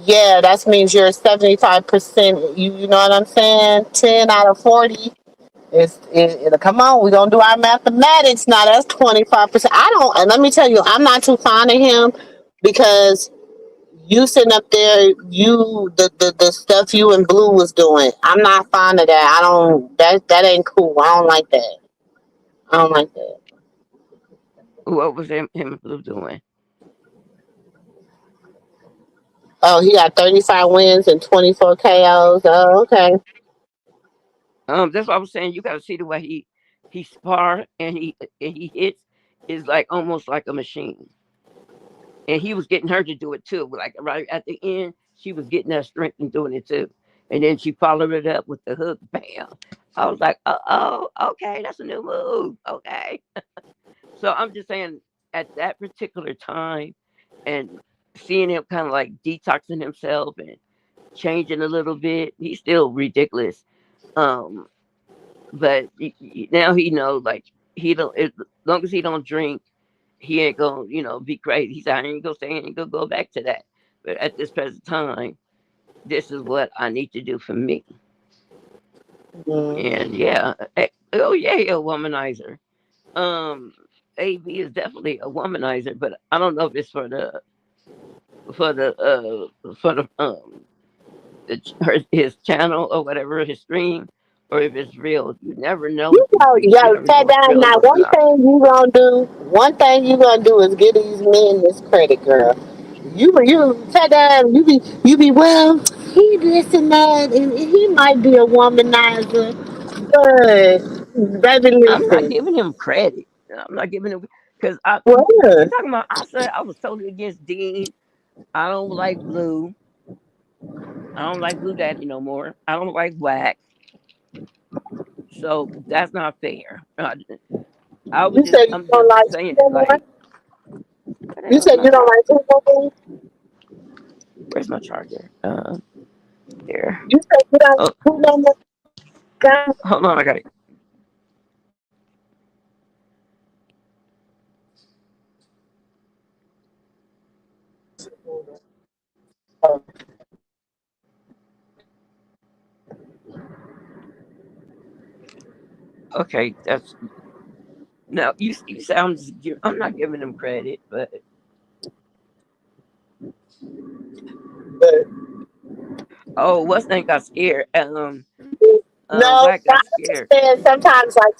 Yeah, that means you're 75%. You know what I'm saying? 10 out of 40 come on, we're gonna do our mathematics now. That's 25%. I don't and let me tell you, I'm not too fond of him because you sitting up there, the stuff you and Blue was doing. I'm not fond of that. I don't that ain't cool. I don't like that. I don't like that. What was him and Blue doing? Oh, he got 35 wins and 24 KOs. Oh, okay. That's what I was saying. You got to see the way he spar and he hits is like almost like a machine. And he was getting her to do it too. Like right at the end, she was getting that strength and doing it too. And then she followed it up with the hook, bam. I was like, okay, that's a new move. Okay. So I'm just saying, at that particular time, and seeing him kind of like detoxing himself and changing a little bit, he's still ridiculous. Um, but now he knows, like, he don't, as long as he don't drink, he ain't gonna, be crazy. He said, I ain't gonna say, I ain't gonna go back to that. But at this present time, this is what I need to do for me. Mm. And yeah, oh yeah, he a womanizer. Um, AB is definitely a womanizer, but I don't know if it's for his channel or whatever, his stream, or if it's real. You never know You with these know, people. You yo, never Tad know what's down real and now. what's One not. thing you gonna do, one thing you gonna do is give these men this credit, girl. You Tad down. You be well. He this and that, and he might be a womanizer, but baby, I'm not listen. giving him credit. I'm not giving it because I. You Where? talking about? I said I was totally against Dean. I don't like Blue. I don't like Blue Daddy no more. I don't like Whack. So that's not fair. I was You just. said you I'm don't just like saying no it. more? Like, what the You hell is said my you don't charger? like who no more? Where's my charger? There. You said you don't Oh, like who no more? God. hold on. I got it. Okay, that's no. You sound. I'm not giving him credit, but But oh, what's name got scared? no, Whack I got scared. understand sometimes like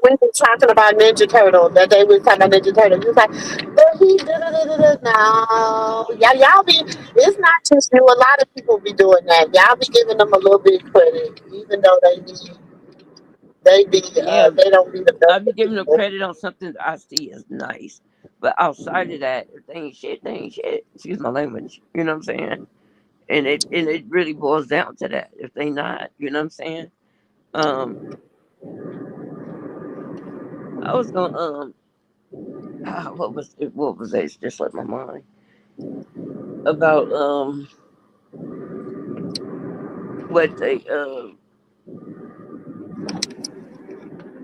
we were talking about Ninja Turtle that they was talking about Ninja Turtle. You was like, but he da da da da da. No, y'all be. It's not just you. A lot of people be doing that. Y'all be giving them a little bit of credit, even though Yeah, they don't be the best I'd be of giving them people. credit on something that I see as nice, but outside of that, if they ain't shit. They ain't shit. Excuse my language. You know what I'm saying? And it really boils down to that. If they not, you know what I'm saying? Um, I was gonna what was it? It's just like my mind about what they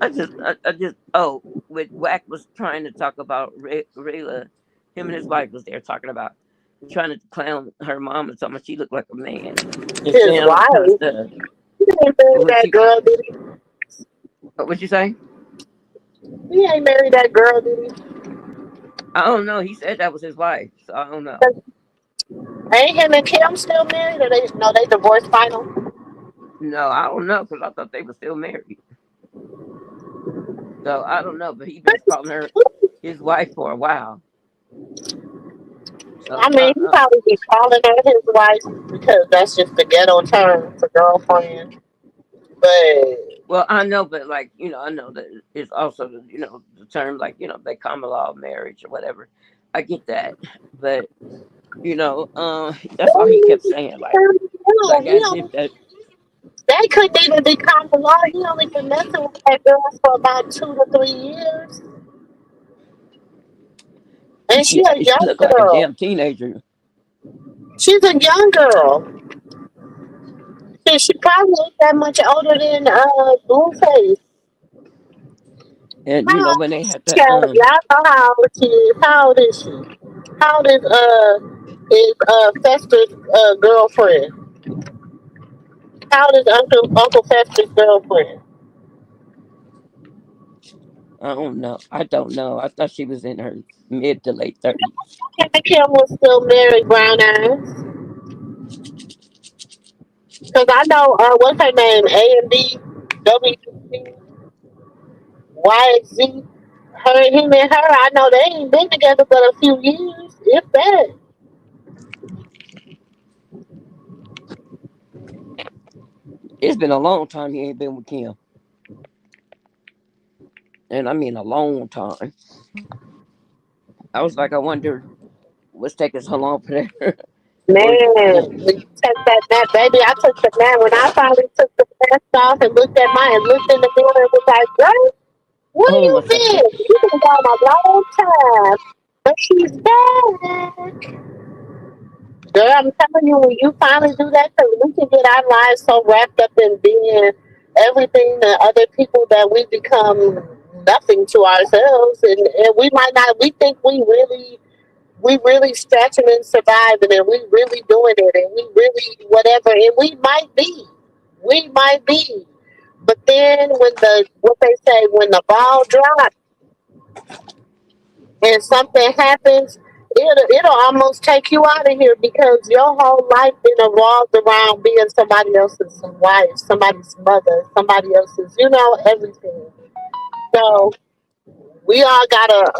I just with Wack was trying to talk about Rayla, him and his wife was there talking about trying to clown her mom and talking about she looked like a man and His saying all this kind of wife, stuff. he ain't married When that she, girl, did he? what'd you say? He ain't married that girl, did he? I don't know. He said that was his wife, so I don't know. 'Cause ain't him and Kim still married, or they no they divorced final? No, I don't know because I thought they were still married. So I don't know, but he been calling her his wife for a while. I So mean, he probably be calling her his wife because that's just the ghetto term for girlfriend. But well, I know, but like I know that it's also the term like they common law of marriage or whatever. I get that, but that's all he kept saying. Like he as if only, that they couldn't even be common law. He only been messing with that girl for about 2 to 3 years, and she a she young looked like a girl. damn teenager. She's a young girl. She probably ain't that much older than Blueface. And How old when they is had she, that child? Y'all know how old she is. How old is she? How old is Fester's girlfriend? How old is Uncle Fester's girlfriend? I don't know. I don't know. I thought she was in her mid to late 30s. Kim and Kim was still married, brown eyes. Because I know what's her name? A and B W C Y Z. Him and her. I know they ain't been together but a few years, if that. It's been a long time he ain't been with Kim, and I mean a long time. I was like, I wonder what's taking so long for that, or Man, just when you take that baby, I took the man. When I finally took the mask off and looked at mine and looked in the mirror and was like, girl, where hold on you one second. been? You been gone a long time. But she's back. Girl, I'm telling you, when you finally do that, because we can get our lives so wrapped up in being everything to other people that we become nothing to ourselves. And we might not, we think we really stretching and surviving and we really doing it and we really whatever and we might be but then when the what they say when the ball drops and something happens it'll almost take you out of here because your whole life been revolved around being somebody else's wife, somebody's mother, somebody else's everything. So we all gotta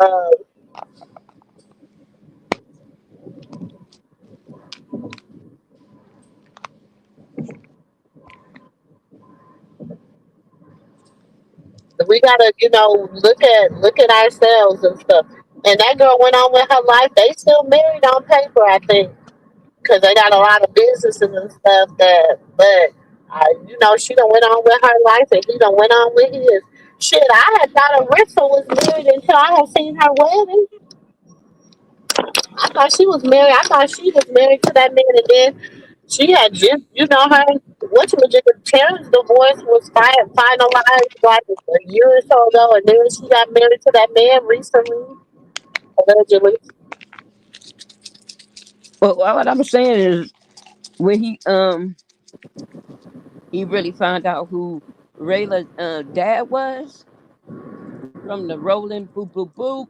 we gotta, look at ourselves and stuff. And that girl went on with her life. They still married on paper, I think, because they got a lot of businesses and stuff. She done went on with her life, and he done went on with his. Shit, I had thought Arissa was married until I had seen her wedding. I thought she was married. I thought she was married to that man, and then she had just, her parents' divorce was finalized like a year or so ago, and then she got married to that man recently, allegedly. Well, what I'm saying is when he really found out who Rayla's dad was from the rolling boop boop boop.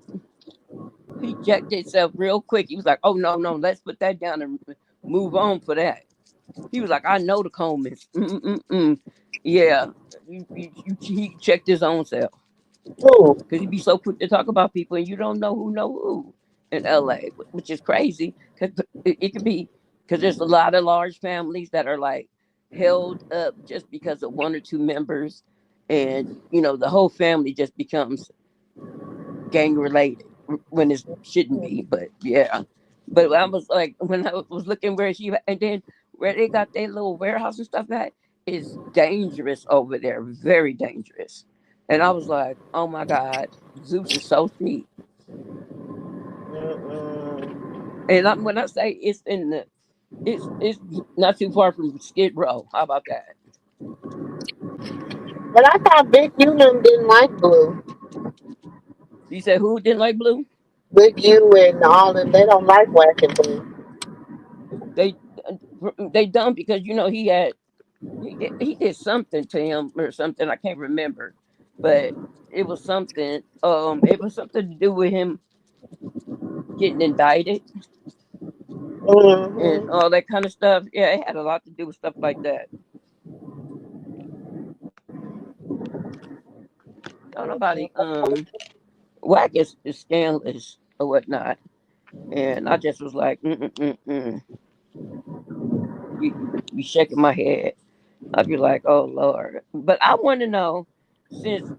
He checked himself real quick. He was like, "Oh no, let's put that down and move on for that." He was like, "I know the Colemans. Mm-mm-mm. Yeah." He checked his own self Ooh. because he'd be so quick to talk about people and you don't know who in LA, which is crazy because it could be because there's a lot of large families that are like held up just because of one or two members, and the whole family just becomes gang related when it shouldn't be. But yeah, but I was like when I was looking where she and then where they got their little warehouse and stuff at is dangerous over there, very dangerous. And I was like, oh my god, Zeus is so cheap. And when I say it's in the, it's not too far from Skid Row. How about that? But I thought Big Unum didn't like Blue. You said who didn't like Blue? Big U and all them, they don't like Whack and Blue. They they don't because he did something to him or something. I can't remember, but it was something. It was something to do with him getting indicted and Mm-hmm. all that kind of stuff. Yeah, it had a lot to do with stuff like that. Don't nobody Whack is scandalous or whatnot, and I just was like, be shaking my head. I'd be like, oh Lord. But I want to know, since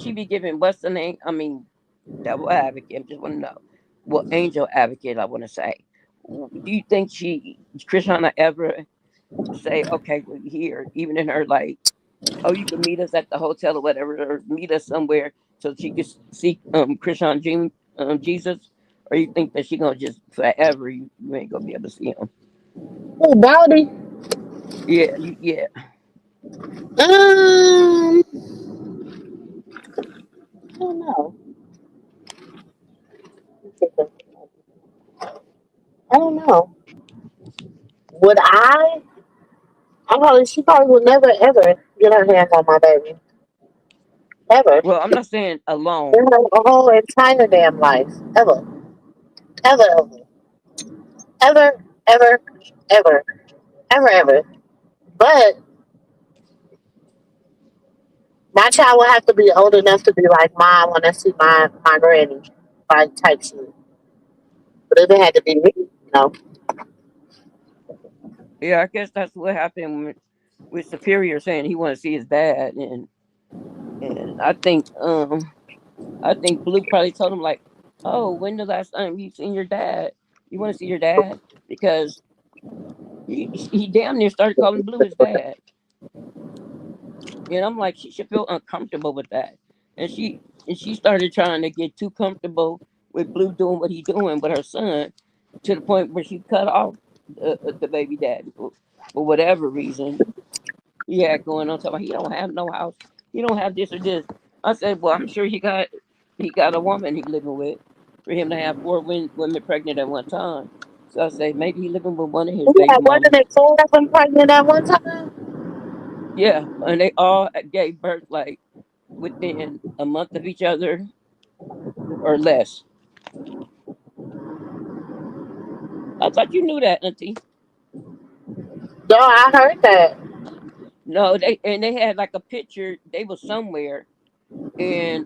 she be giving what's the name? I mean, devil advocate. I just want to know. Well, angel advocate. I want to say. Do you think Chrisean ever say, okay, we're here, even in her like, oh, you can meet us at the hotel or whatever, or meet us somewhere so she could see Chrisean Jesus, or you think that she gonna just forever you ain't gonna be able to see him? Oh, Baldy. Yeah, yeah. I don't know. I don't know. Would I? She probably would never ever get her hands on my baby. Ever. Well, I'm not saying In alone. her whole entire damn life. Ever. Ever. Ever. Ever. Ever. Ever. Ever. But my child will have to be old enough to be like, Mom, when I see my granny, like type shit. But if it had to be me, Yeah, I guess that's what happened with Superior saying he want to see his dad, and I think Blue probably told him like, oh, when the last time you seen your dad? You want to see your dad because he damn near started calling Blue his dad, and I'm like, she should feel uncomfortable with that, and she started trying to get too comfortable with Blue doing what he doing with her son, to the point where she cut off the baby daddy for whatever reason. Yeah, going on talking about he don't have no house, he don't have this or this. I said, well, I'm sure he got a woman he living with for him to have four women pregnant at one time. So I say maybe he living with one of his yeah, baby wasn't mamas. it four of them pregnant at one time? Yeah, and they all gave birth like within a month of each other or less. I thought you knew that, Auntie. No, I heard that. No, they had like a picture. They was somewhere and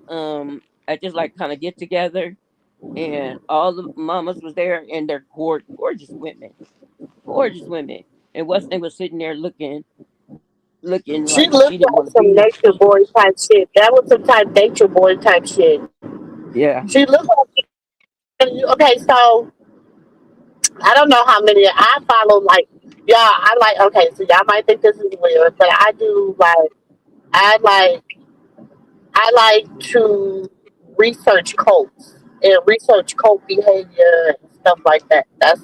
I just like kind of get together and all the mamas was there and they're gorgeous women, gorgeous women. And Weston was sitting there looking looking She like looked she didn't like want to some be there. nature boy type shit. That was some type nature boy type shit. Yeah. She looked like, okay, so I don't know how many I follow. Like, y'all, I like. Okay, so y'all might think this is weird, but I do like. I like. I like to research cults and research cult behavior and stuff like that. That's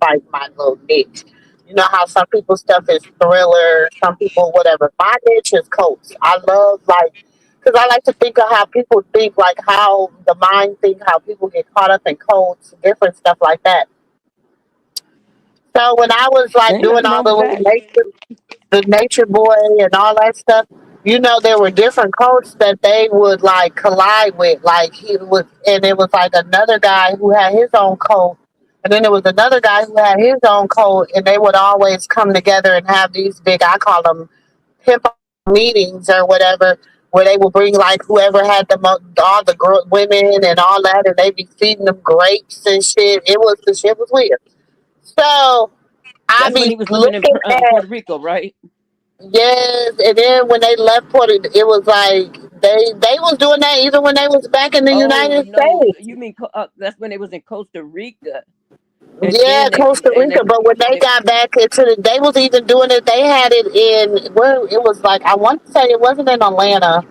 like my little niche. You know how some people's stuff is thriller, some people whatever. My niche is cults. I love like because I like to think of how people think, like how the mind think, how people get caught up in cults, different stuff like that. So when I was like Ain't doing nothing all wrong the with little that. nature boy and all that stuff, there were different coats that they would like collide with. Like he was, and it was like another guy who had his own coat, and then there was another guy who had his own coat, and they would always come together and have these big, I call them pimp meetings or whatever, where they would bring like whoever had all the women and all that, and they be feeding them grapes and shit. The shit was weird. So I That's when be he was living in looking at. Puerto Rico, right? Yes, and then when they left Puerto, it was like they was doing that even when they was back in the Oh United no, States. you mean that's when they was in Costa Rica, and Yeah, then Costa Rica. But when they got back into they was even doing it. They had it in where it was like I want to say it wasn't in Atlanta.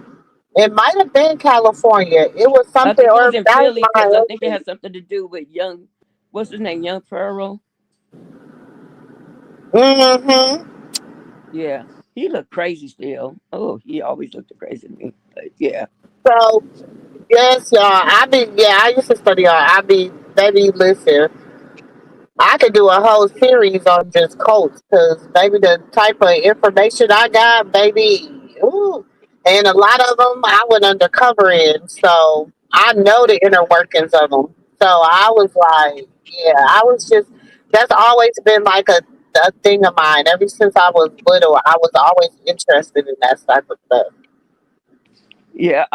It might have been California. It was I something, think it was or in that was Philly because I think it Miami. had something to do with young, what's his name, Young Pharaoh. Mm-hmm. Yeah, he looked crazy still. Oh, he always looked crazy to me. But yeah, So yes, y'all. I used to study art. Baby, listen. I could do a whole series on just cults because maybe the type of information I got, baby, ooh, and a lot of them I went undercover in, so I know the inner workings of them. So I was like, yeah, I was just that's always been like a thing of mine. Ever since I was little, I was always interested in that type of stuff. yeah.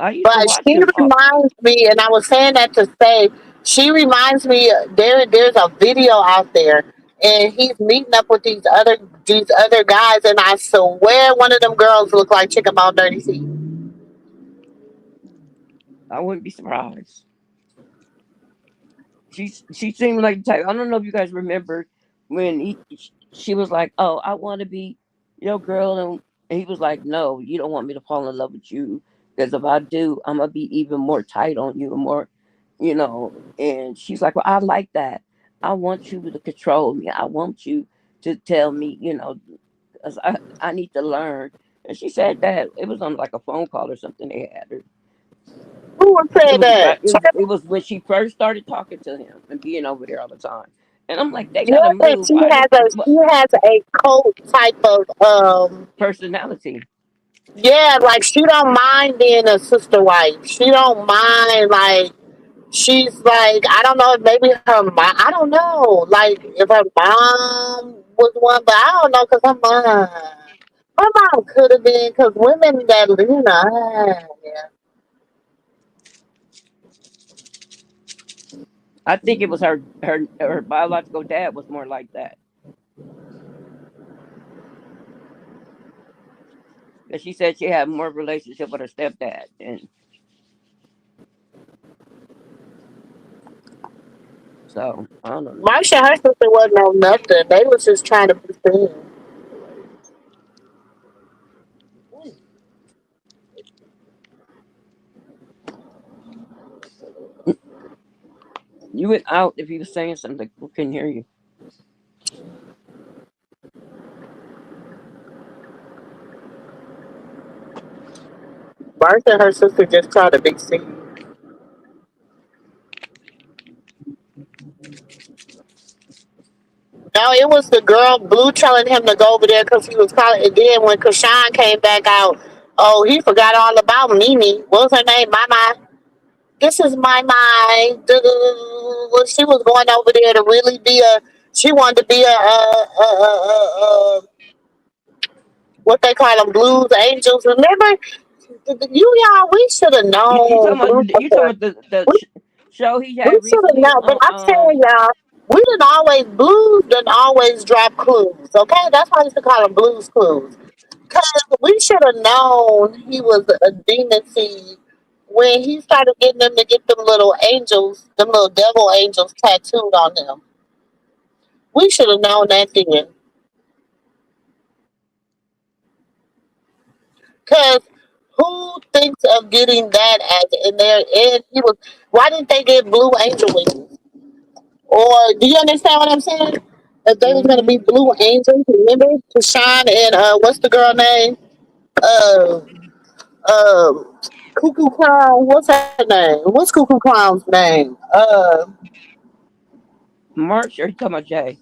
I used to But watch she him. reminds me, and I was saying that to say, she reminds me. There's a video out there, and he's meeting up with these other guys, and I swear one of them girls look like Chicken Bone Dirty Feet. I wouldn't be surprised. She seemed like the type. I don't know if you guys remember when she was like, "Oh, I want to be your girl," and he was like, "No, you don't want me to fall in love with you because if I do, I'm gonna be even more tight on you and more, you know." And she's like, "Well, I like that. I want you to control me. I want you to tell me, 'cause I need to learn." And she said that it was on like a phone call or something they had her. Who would It say was that? right. It was when she first started talking to him and being over there all the time. And I'm like, they Yeah, gotta but move. Why they she has a cult type of personality? yeah, like she don't mind being a sister wife. She don't mind like she's like I don't know if maybe her mom. I don't know like if her mom was one, but I don't know because her mom could have been because women that yeah. I think it was her biological dad was more like that. Because she said she had more relationship with her stepdad, and so I don't know. Marsha, her sister wasn't on nothing. They was just trying to be seen. You went out if you were saying something. We couldn't hear you. Marsha and her sister just tried to be seen. No, it was the girl Blue telling him to go over there because he was calling. And then when Chrisean came back out, oh, he forgot all about Mimi. What was her name? Mama. This is my mind. She was going over there to really be a. She wanted to be what they call them blues angels. Remember, y'all, we should have You known talking Blue. about you talking about the We, show he we had should have recently known. But on I'm telling y'all, Blues didn't always drop clues, okay? That's why I used to call them Blues Clues. Because we should have known he was a demon seed when he started getting them to get them little angels, them little devil angels tattooed on them. We should have known that then. Because who thinks of getting that as in there? And he was, why didn't they get blue angel wings? Or do you understand what I'm saying? If they was gonna be Mm-hmm. blue angels, remember Chrisean and what's the girl name? Uh, Cuckoo Clown. What's her name? What's Cuckoo Clown's name? March, or you talking about Jay?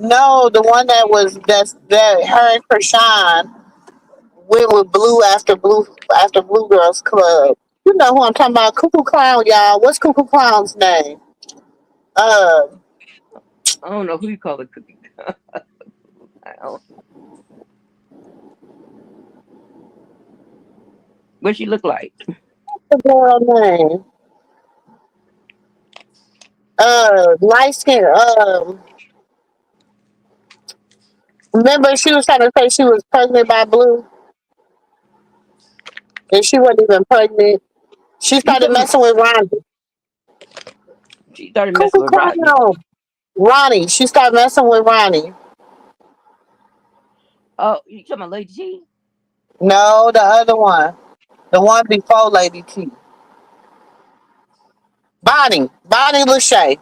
No, the one that her and Chrisean went with Blue Girls Club. You know who I'm talking about? Cuckoo Clown, y'all. What's Cuckoo Clown's name? Uh, I don't know who you call it cookie. I don't. What she look like? the girl name? Light skin. Remember she was trying to say she was pregnant by Blue, and she wasn't even pregnant. She You started talking? messing with Ronnie. She started messing Cuckoo with Rodney. Clown. Ronnie. She started messing with Ronnie. Oh, you talking about Lady T? No, the other one. The one before Lady T. Bonnie. Bonnie Lachey.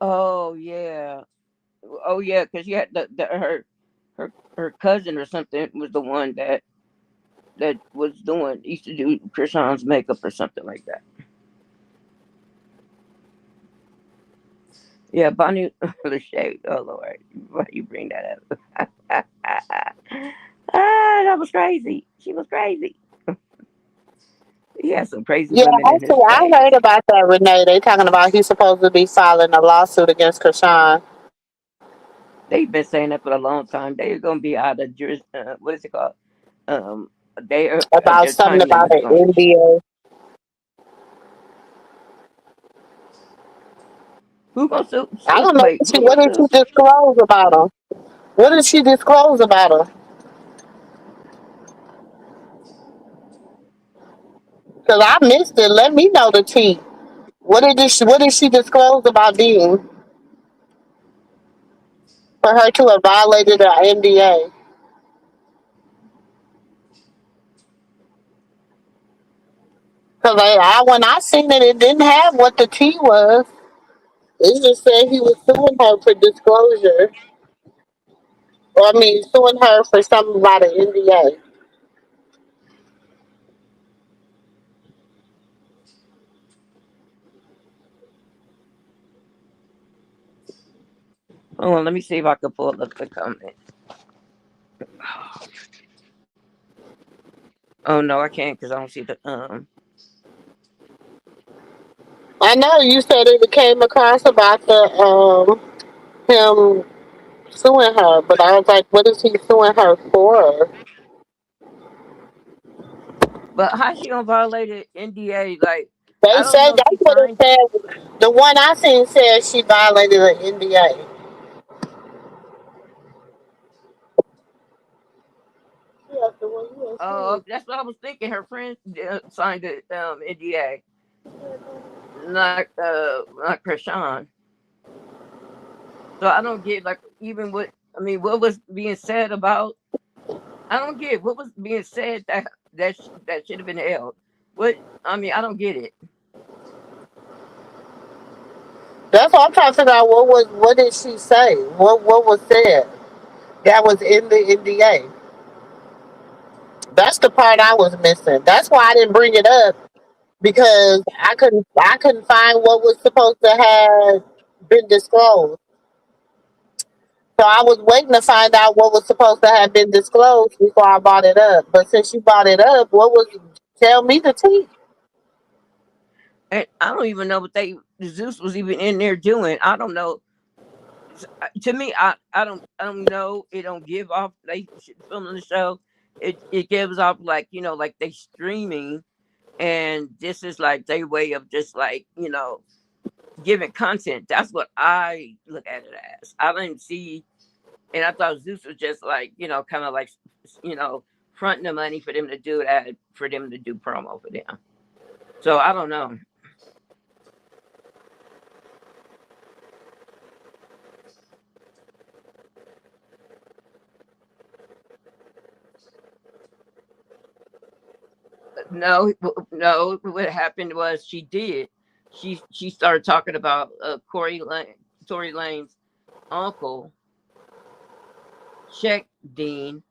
Oh yeah. Oh yeah, because she had her cousin or something was the one that was doing used to do Krishan's makeup or something like that. Yeah, Bonnie Lachey. Oh Lord, why you bring that up? That was crazy. She was crazy. He had some crazy Yeah, women in his actually, I heard face. about that, Renee. They talking about he's supposed to be filing a lawsuit against Krishan They've been saying that for a long time. They're gonna be out of what is it called? Um, about their something time about limit's the gonna. NBA. Who gonna I sue? don't know. Wait, who What gonna did she sue? disclose about him? What did she disclose about him? Because I missed it. Let me know the tea. What did she disclose about Dean for her to have violated the NDA? Because when I seen it, it didn't have what the tea was. It just said he was suing her for disclosure. Or I mean, suing her for something about an NDA. Hold on, let me see if I can pull up the comment. Oh no, I can't because I don't see the. I know you said it came across about the him suing her, but I was like, what is he suing her for? But how she gonna violate an NDA? Like They I don't said know if she that's what it signed it. said. The one I seen said she violated an NDA. Yeah, the one you had Oh, seen. that's what I was thinking. Her friend signed the NDA, not Krishan. So I don't get like even what I mean. What was being said about? I don't get what was being said that should have been held. What I mean, I don't get it. That's what I'm trying to figure out. What did she say? What was said that was in the NDA? That's the part I was missing. That's why I didn't bring it up because I couldn't find what was supposed to have been disclosed. So I was waiting to find out what was supposed to have been disclosed before I brought it up. But since you brought it up, what was tell me the tea? And I don't even know what Zeus was even in there doing. I don't know. To me, I don't know. It don't give off they filming the show. It gives off like like they streaming, and this is like their way of just like giving content. That's what I look at it as. I didn't see, and I thought Zeus was just like, kind of like, fronting the money for them to do that, for them to do promo for them. So I don't know. No, no. What happened was she did. She started talking about Tory Lane's uncle, checked Dean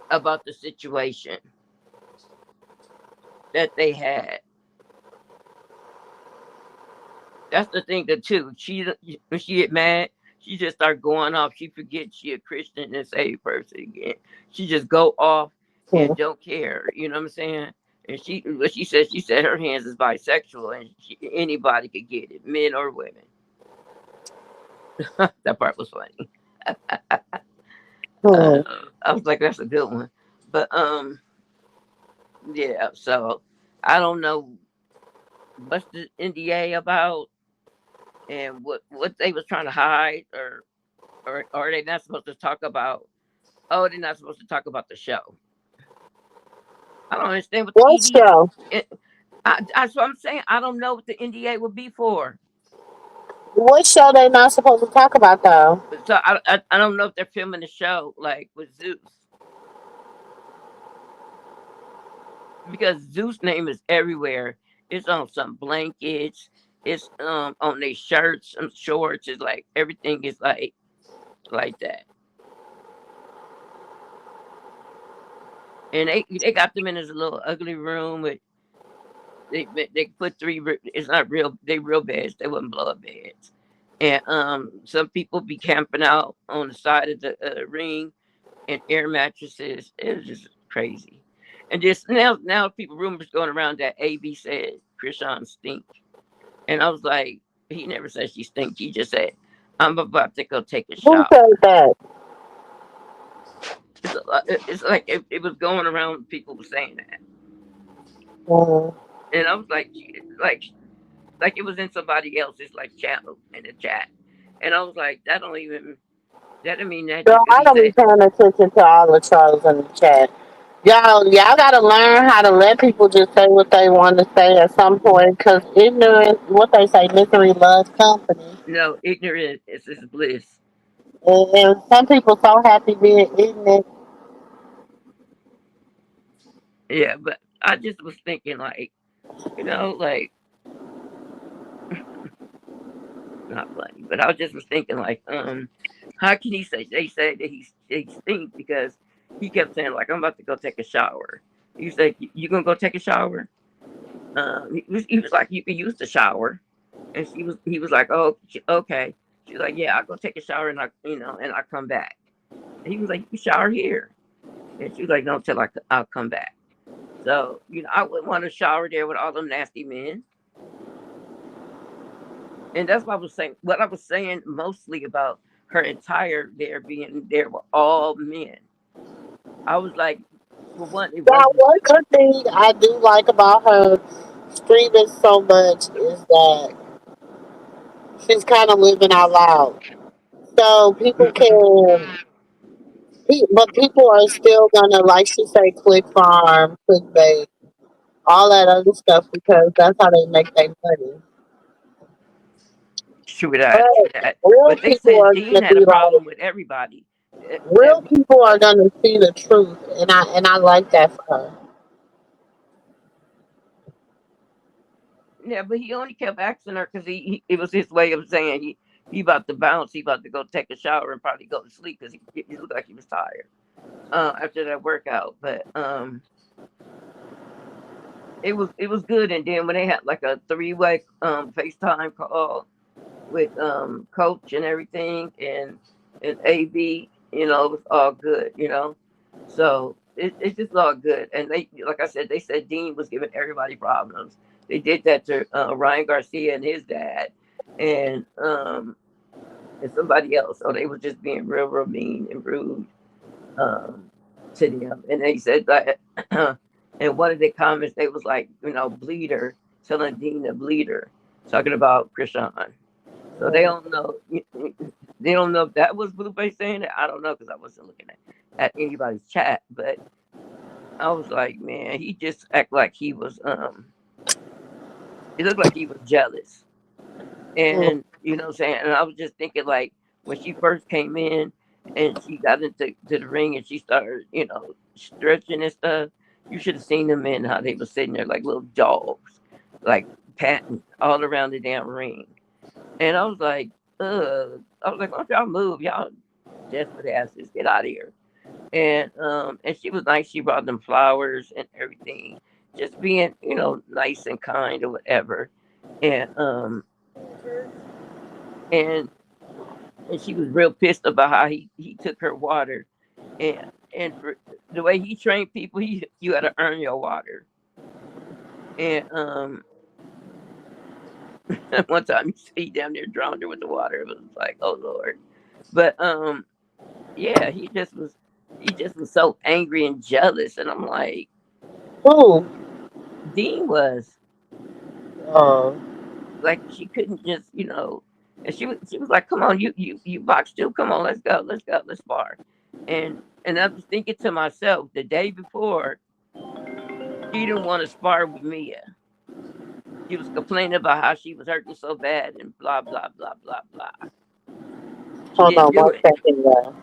about the situation that they had. That's the thing that too. When she get mad, she just start going off. She forgets she a Christian and saved person again. She just go off and don't care. You know what I'm saying? And she said her hands is bisexual and anybody could get it, men or women. That part was funny. I was like, that's a good one. But yeah. So I don't know what's the NDA about and what they was trying to hide, or are they not supposed to talk about? Oh, they're not supposed to talk about the show. I don't understand what the What show? That's what I'm saying. I don't know what the NDA would be for. What show they not supposed to talk about though? So I don't know if they're filming the show like with Zeus, because Zeus' name is everywhere. It's on some blankets. It's on their shirts and shorts. It's like everything is like that. And they got them in this little ugly room with they put three. It's not real. They real beds. They wouldn't blow up beds. And some people be camping out on the side of the ring and air mattresses. It was just crazy. And just now people rumors going around that AB said Chrisean stink. And I was like, he never said she stink. He just said, I'm about to go take a Who shower. said that? It's like it was going around. People were saying that. And I was like it was in somebody else's like channel in the chat. And I was like, that don't mean that Girl, just because I he don't be said paying attention to all the trolls in the chat. Y'all gotta learn how to let people just say what they want to say at some point, cause ignorance, what they say, misery loves company. no, ignorant is bliss. And some people so happy being ignorant. Yeah, but I just was thinking like, like not funny, but I just was thinking like, how can he say they say that he stinks because he kept saying like I'm about to go take a shower. He said, you gonna go take a shower? He was like, you can use the shower, and he was like, oh, okay. She's like, yeah, I'll go take a shower and I come back. And he was like, you shower here, and she was like, no, till I'll come back. So I wouldn't want to shower there with all them nasty men. And that's what I was saying. What I was saying mostly about her entire being there were all men. I was like, for one, it Now, wasn't. one good thing I do like about her streaming so much is that she's kind of living out loud. So people can, but people are still gonna, like she say, click farm, clickbait, all that other stuff because that's how they make their money. True that, But true that. real But they people said are Dean gonna had a be like, problem with everybody. real people are gonna see the truth, and I like that for her. Yeah, but he only kept asking her because it was his way of saying he about to bounce, he about to go take a shower and probably go to sleep because he looked like he was tired after that workout. But it was good. And then when they had like a 3-way FaceTime call with coach and everything and AB, it was all good. So it's just all good. And they, like I said, they said Dean was giving everybody problems. They did that to Ryan Garcia and his dad, and somebody else. So they were just being real, real mean and rude to them. And they said that in one of the comments, they was like, bleeder. telling Dean a bleeder, talking about Chrisean. So they don't know. They don't know if that was Blueface saying it. I don't know because I wasn't looking at anybody's chat. But I was like, man, he just act like he was. It looked like he was jealous, and you know what I'm saying. And I was just thinking like when she first came in and she got into the ring and she started, stretching and stuff. You should have seen them men how they were sitting there like little dogs, like patting all around the damn ring. And I was like, I was like, why don't y'all move? Y'all desperate asses, get out of here. And she was nice. She brought them flowers and everything, just being, nice and kind or whatever. And and and she was real pissed about how he took her water, and and for the way he trained people, you had to earn your water. And one time he down there drowned her with the water. It was like, oh Lord. But yeah, he just was so angry and jealous, and I'm like, Who? Dean was Uh, like, she couldn't just, and she was like, come on, you box too, come on, let's spar. And I was thinking to myself the day before, she didn't want to spar with Mia. She was complaining about how she was hurting so bad and blah blah blah blah blah. She hold didn't on do one it. second, y'all.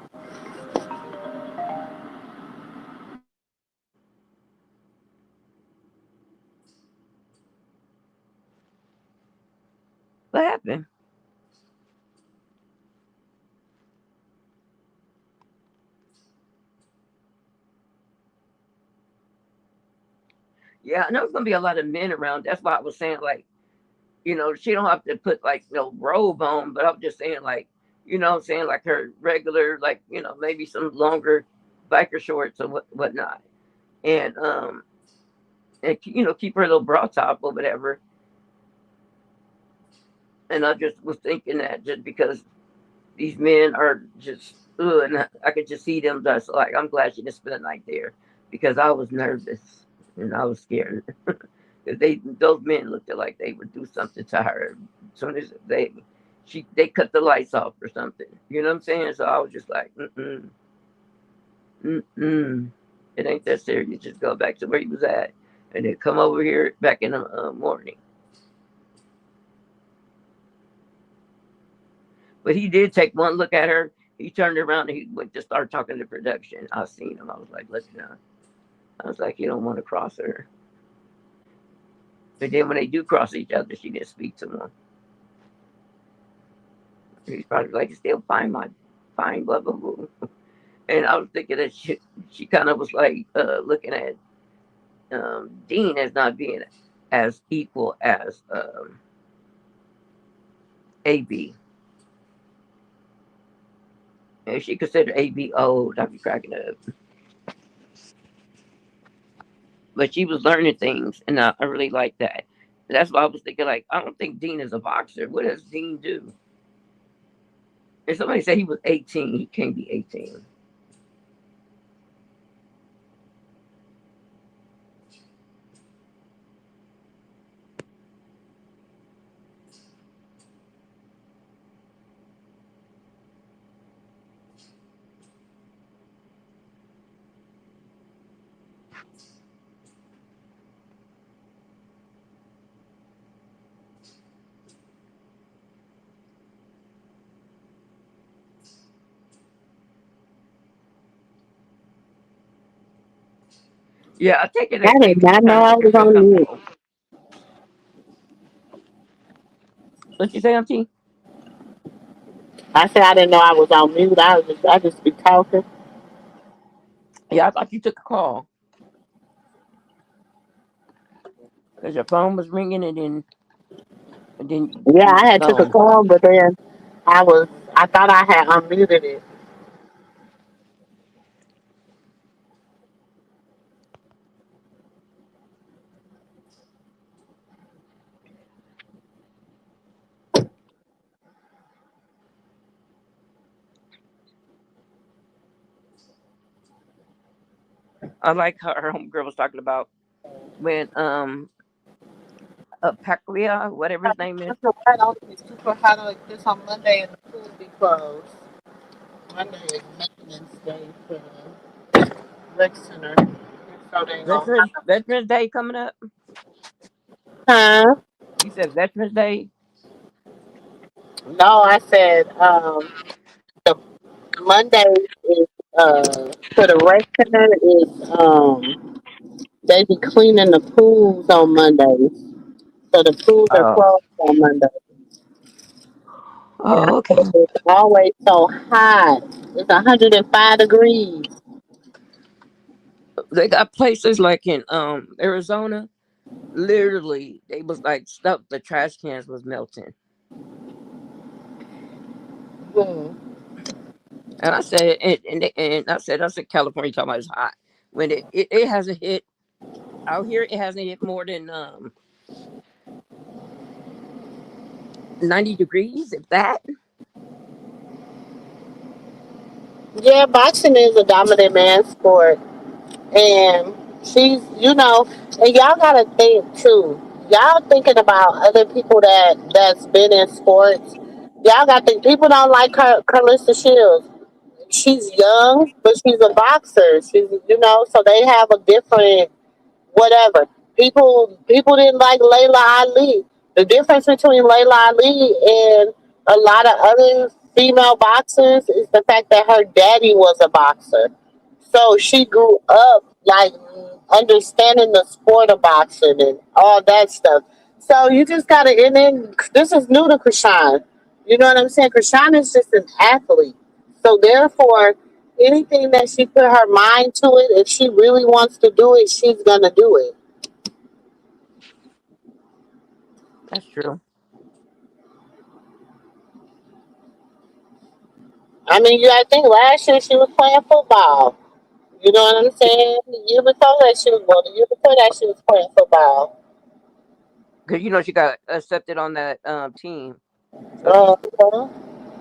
What happened? Yeah, I know it's gonna be a lot of men around. That's why I was saying like, she don't have to put like no robe on, but I'm just saying like, what I'm saying, like her regular, like, maybe some longer biker shorts or whatnot. And keep her little bra top or whatever. And I just was thinking that just because these men are just and I could just see them just like, I'm glad she didn't spend the night there because I was nervous and I was scared. Because those men looked like they would do something to her as soon as they cut the lights off or something. You know what I'm saying? So I was just like, mm. It ain't that serious. Just go back to where he was at, and then come over here back in the morning. But he did take one look at her. He turned around and he went to start talking to production. I seen him. I was like, listen, I was like, you don't want to cross her. But then when they do cross each other, she didn't speak to him. He's probably like, still fine, blah blah blah. And I was thinking that she kind of was like looking at Dean as not being as equal as AB. And she considered AB old. I'd be cracking up. But she was learning things, and I really like that. That's why I was thinking, like, I don't think Dean is a boxer. What does Dean do? If somebody said he was 18, he can't be 18. Yeah, I take it I as did AB not know trying to I make her was feel on mute. comfortable. What you say, Auntie? I said I didn't know I was on mute. I just be talking. Yeah, I thought you took a call because your phone was ringing, and then Yeah, you I was had took a gone. call, but then I was I thought I had unmuted it. I like how her homegirl was talking about when Pacquiao, whatever his name is. Super hot. I'll be super hot like this on Monday and the pool be closed. Monday is maintenance day for the rec center. So they gonna Veterans Day coming up. huh? You said Veterans Day. No, I said the Monday is for the rec center is they be cleaning the pools on Mondays. So the pools are Oh, closed on Monday. And oh, okay. it's always so hot. It's 105 degrees. They got places like in Arizona. Literally, they was like stuff. The trash cans was melting, Hmm. and I said, and I said, California talking about it's hot when it hasn't hit out here. It hasn't hit more than 90 degrees, if that. Yeah, boxing is a dominant man sport. And she's, and y'all gotta think too. Y'all thinking about other people that's been in sports. Y'all got to think people don't like her, Carlissa Shields. She's young, but she's a boxer. So they have a different whatever. People didn't like Layla Ali. The difference between Layla Ali and a lot of other female boxers is the fact that her daddy was a boxer. So she grew up like understanding the sport of boxing and all that stuff. So you just gotta, and then this is new to Chrisean. You know what I'm saying? Chrisean is just an athlete. So therefore, anything that she put her mind to it, if she really wants to do it, she's gonna do it. That's true. I mean, I think last year she was playing football. You know what I'm saying? The year before that she was, well, the year before that she was playing football. Because she got accepted on that team, so Uh,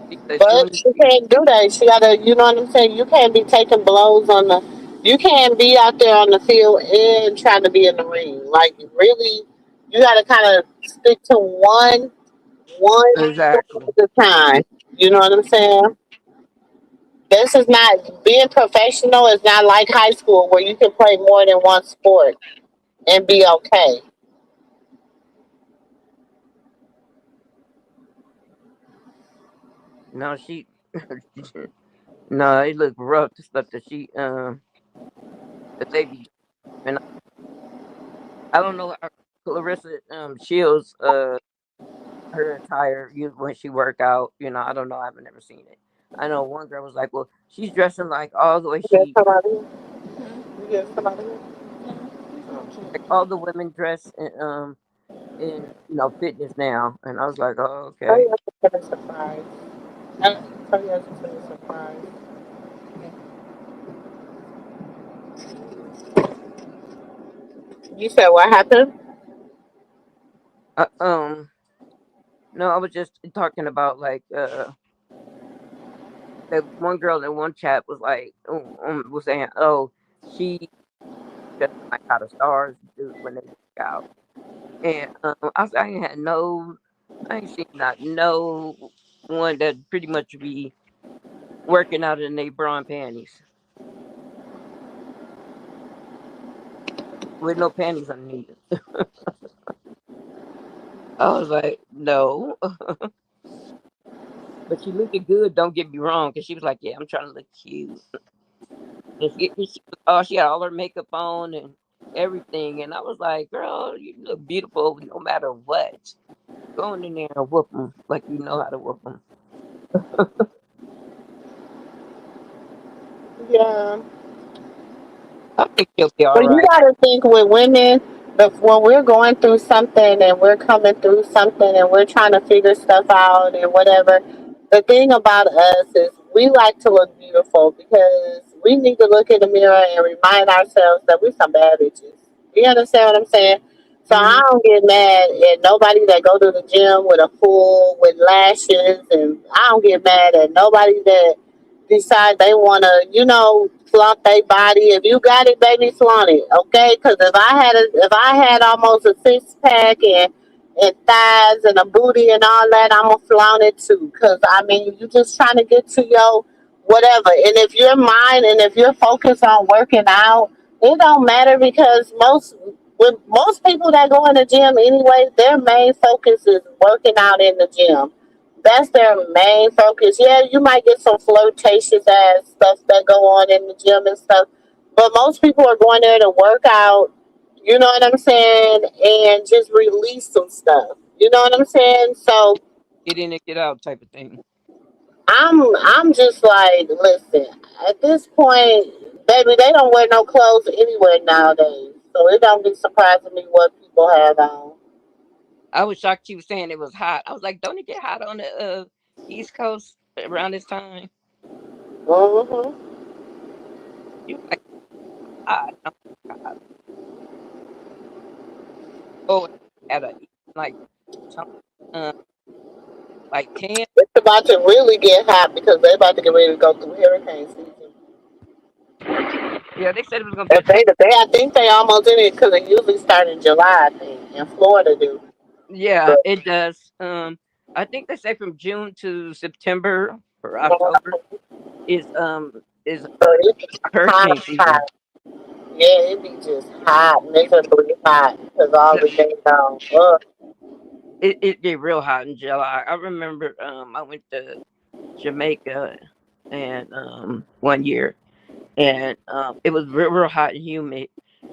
she said she but don't need she to be. can't do that. She gotta, you know what I'm saying? You can't be taking blows on the. You can't be out there on the field and trying to be in the ring. Like really, you gotta kind of stick to one sport Exactly. at a time. You know what I'm saying? This is not being professional. Is not like high school where you can play more than one sport and be okay. No, she. No, it looked rough. The stuff that they be. And I don't know how Clarissa Shields her attire when she work out. I don't know. I haven't never seen it. I know one girl was like, "Well, she's dressing like all the way You get she somebody. hmm, You get somebody. like all the women dress in fitness now." And I was like, "Oh, Tell okay." you it's a surprise. Tell you it's a surprise. You said what happened? Uh, um, no, I was just talking about like that one girl in one chat was like was saying, "Oh, she just like how the stars do when they work out." And I ain't had I ain't seen not no one that pretty much be working out in their bra and panties with no panties underneath it. I was like, no, but she looked good. Don't get me wrong, because she was like, yeah, I'm trying to look cute. And she had all her makeup on and everything, and I was like, girl, you look beautiful no matter what. Go in there and whoop them like you know how to whoop them. Yeah. I think she'll be all But you right. got to think with women, when we're going through something and we're coming through something and we're trying to figure stuff out and whatever, the thing about us is we like to look beautiful because we need to look in the mirror and remind ourselves that we're some bad bitches. You understand what I'm saying? So I Hmm. don't get mad at nobody that go to the gym with a full with lashes, and I don't get mad at nobody that decide they want to, flaunt their body. If you got it, baby, flaunt it, okay? Because if I had almost a 6 pack and and thighs and a booty and all that, I'm gonna flaunt it too. Cause I mean, you just trying to get to your whatever. And if your mind and if you're focused on working out, it don't matter because with most people that go in the gym anyway, their main focus is working out in the gym. That's their main focus. Yeah, you might get some flirtatious ass stuff that go on in the gym and stuff, but most people are going there to work out. You know what I'm saying, and just release some stuff. You know what I'm saying. So Get in and get out type of thing. I'm just like, listen. At this point, baby, they don't wear no clothes anywhere nowadays. So it don't be surprising me what people have on. I was shocked you were saying it was hot. I was like, don't it get hot on the East Coast around this time? Hmm. You were like hot. I'm like, God. Oh, at a like some, uh, like 10. It's about to really get hot because they're about to get ready to go through hurricane season. Yeah, they said it was gonna be a If tornado. I think they almost in it because it usually start in July. I think in Florida do. Yeah, But it does. I think they say from June to September or October is so it be hot, hurricane season. hot. Yeah, it be just hot, miserably hot because all Yeah, the days on. Ugh. it get real hot in July. I remember I went to Jamaica and 1 year and it was real hot and humid.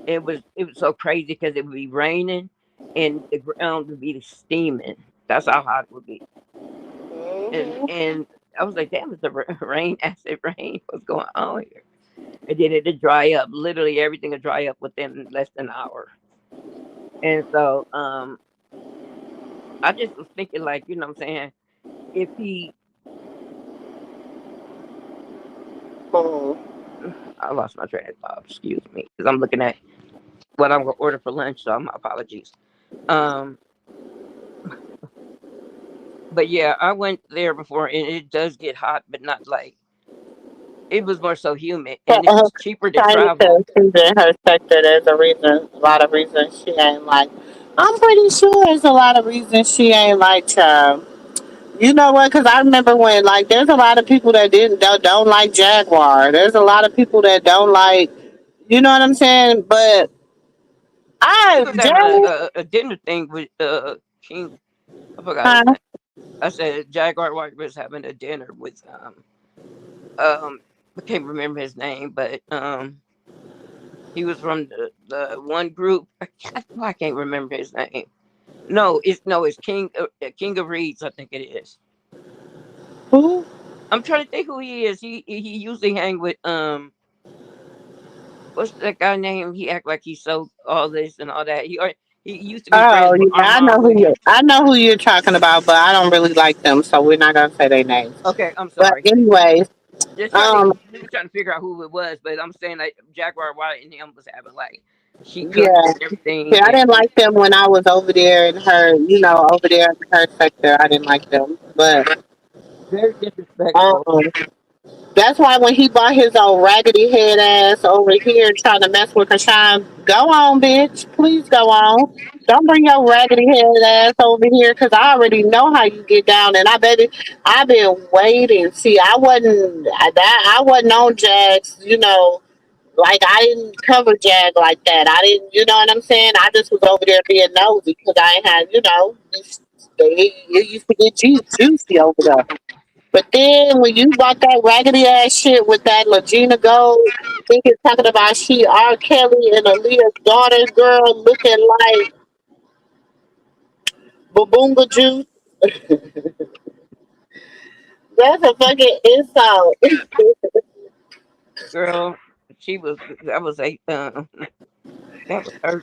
It was so crazy because it would be raining and the ground would be steaming. That's how hot it would be. Hmm. And I was like, damn, it's the rain, acid rain. What's going on here? And then it'd dry up. Literally everything would dry up within less than an hour. And so I just was thinking like, you know what I'm saying? If he Hmm. I lost my train of thought, excuse me. Because I'm looking at what I'm gonna order for lunch, so my apologies. Um but yeah, I went there before and it does get hot, but not like it was more so humid But, and it was cheaper to China travel. says she's in her sector. There's a reason, a lot of reasons she ain't like. I'm pretty sure there's a lot of reasons she ain't like child. You know what? Because I remember when like there's a lot of people that don't like Jaguar. There's a lot of people that don't like. You know what I'm saying? But He I was having Jaguar. a dinner thing with King. I forgot his Huh? name. I said Jaguar White was having a dinner with I can't remember his name, but he was from the one group. I can't remember his name. No, it's King of Reeds. I think it is. Who? I'm trying to think who he is. He usually hang with what's that guy name? He act like he sold all this and all that. He used to be friends Oh, with yeah, Armand Williams. I know who you're talking about, but I don't really like them, so we're not gonna say their names. Okay, I'm But sorry. anyways, Just trying to um, we were trying to figure out who it was, but I'm saying like Jaguar White and him was having like she cooked yeah. and everything See, I and didn't like them when I was over there in her, over there in her sector. I didn't like them, but very disrespectful. um, that's why when he bought his old raggedy head ass over here trying to mess with Kashan, go on, bitch. Please go on. Don't bring your raggedy head ass over here because I already know how you get down. And I bet I've been waiting. See, I wasn't on Jags, like I didn't cover Jag like that. I didn't, you know what I'm saying? I just was over there being nosy because I ain't had, it used to get juicy over there. But then when you bought that raggedy ass shit with that Legina Gold, thinking talking about she R. Kelly and Aaliyah's daughter girl looking like Babunga juice, that's a fucking insult. Girl, she was that was a that was her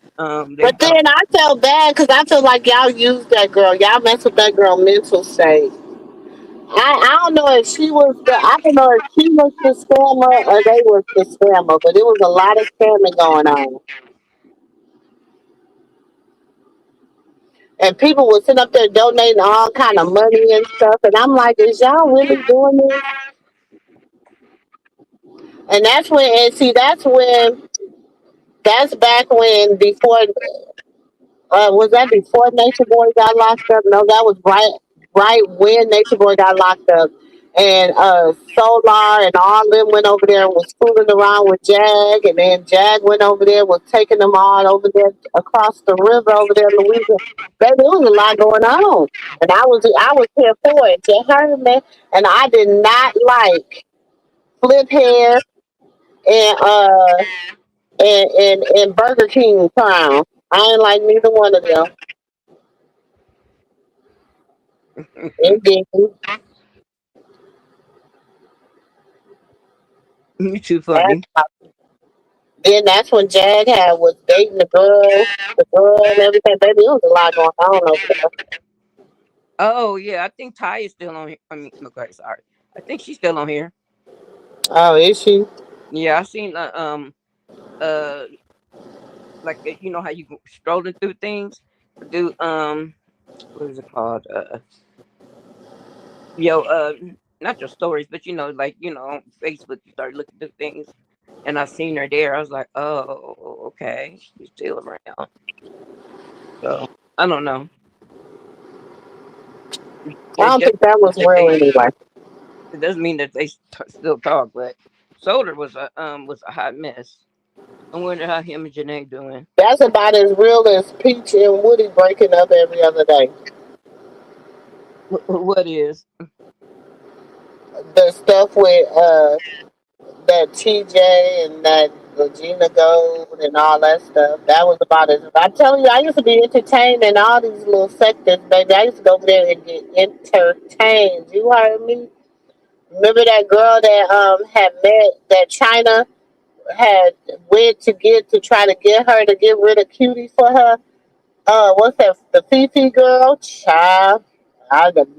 they But thought then I felt bad because I feel like y'all used that girl. Y'all messed with that girl mental state. I don't know if she was I don't know if she was the scammer or they was the scammer, but it was a lot of scamming going on. And people were sitting up there donating all kind of money and stuff. And I'm like, is y'all really doing this? And that's back when before Was that before Nature Boy got locked up? No, that was right when Nature Boy got locked up. And Solar and all them went over there and was fooling around with Jag, and then Jag went over there, was taking them all over there across the river over there in Louisiana. Baby, there was a lot going on, and I was here for it. You heard me? And I did not like Flip Hair and and Burger King Crown. I ain't like neither one of them. Indeed. You too That's, funny. then that's when Jag had was dating the girl and everything. Baby, it was a lot going on over there. Oh yeah, I think Ty is still on here. I mean, okay, sorry. I think she's still on here. Oh, is she? Yeah, I seen uh like you know how you go strolling through things, do what is it called? Yo, not your stories, but like on Facebook, you start looking through things, and I seen her there. I was like, oh, okay, she's still around. So I don't know. I It don't just think that was that real they. anyway. It doesn't mean that they still talk, but Solar was a hot mess. I wonder how him and Janae doing. That's about as real as Peach and Woody breaking up every other day. What is? The stuff with that TJ and that Regina Gold and all that stuff. That was about it. I'm telling you, I used to be entertained in all these little sectors, baby. I used to go over there and get entertained. You heard me? Remember that girl that had met that China had went to try to get her to get rid of Cutie for her? What's that? The Fifi girl, child.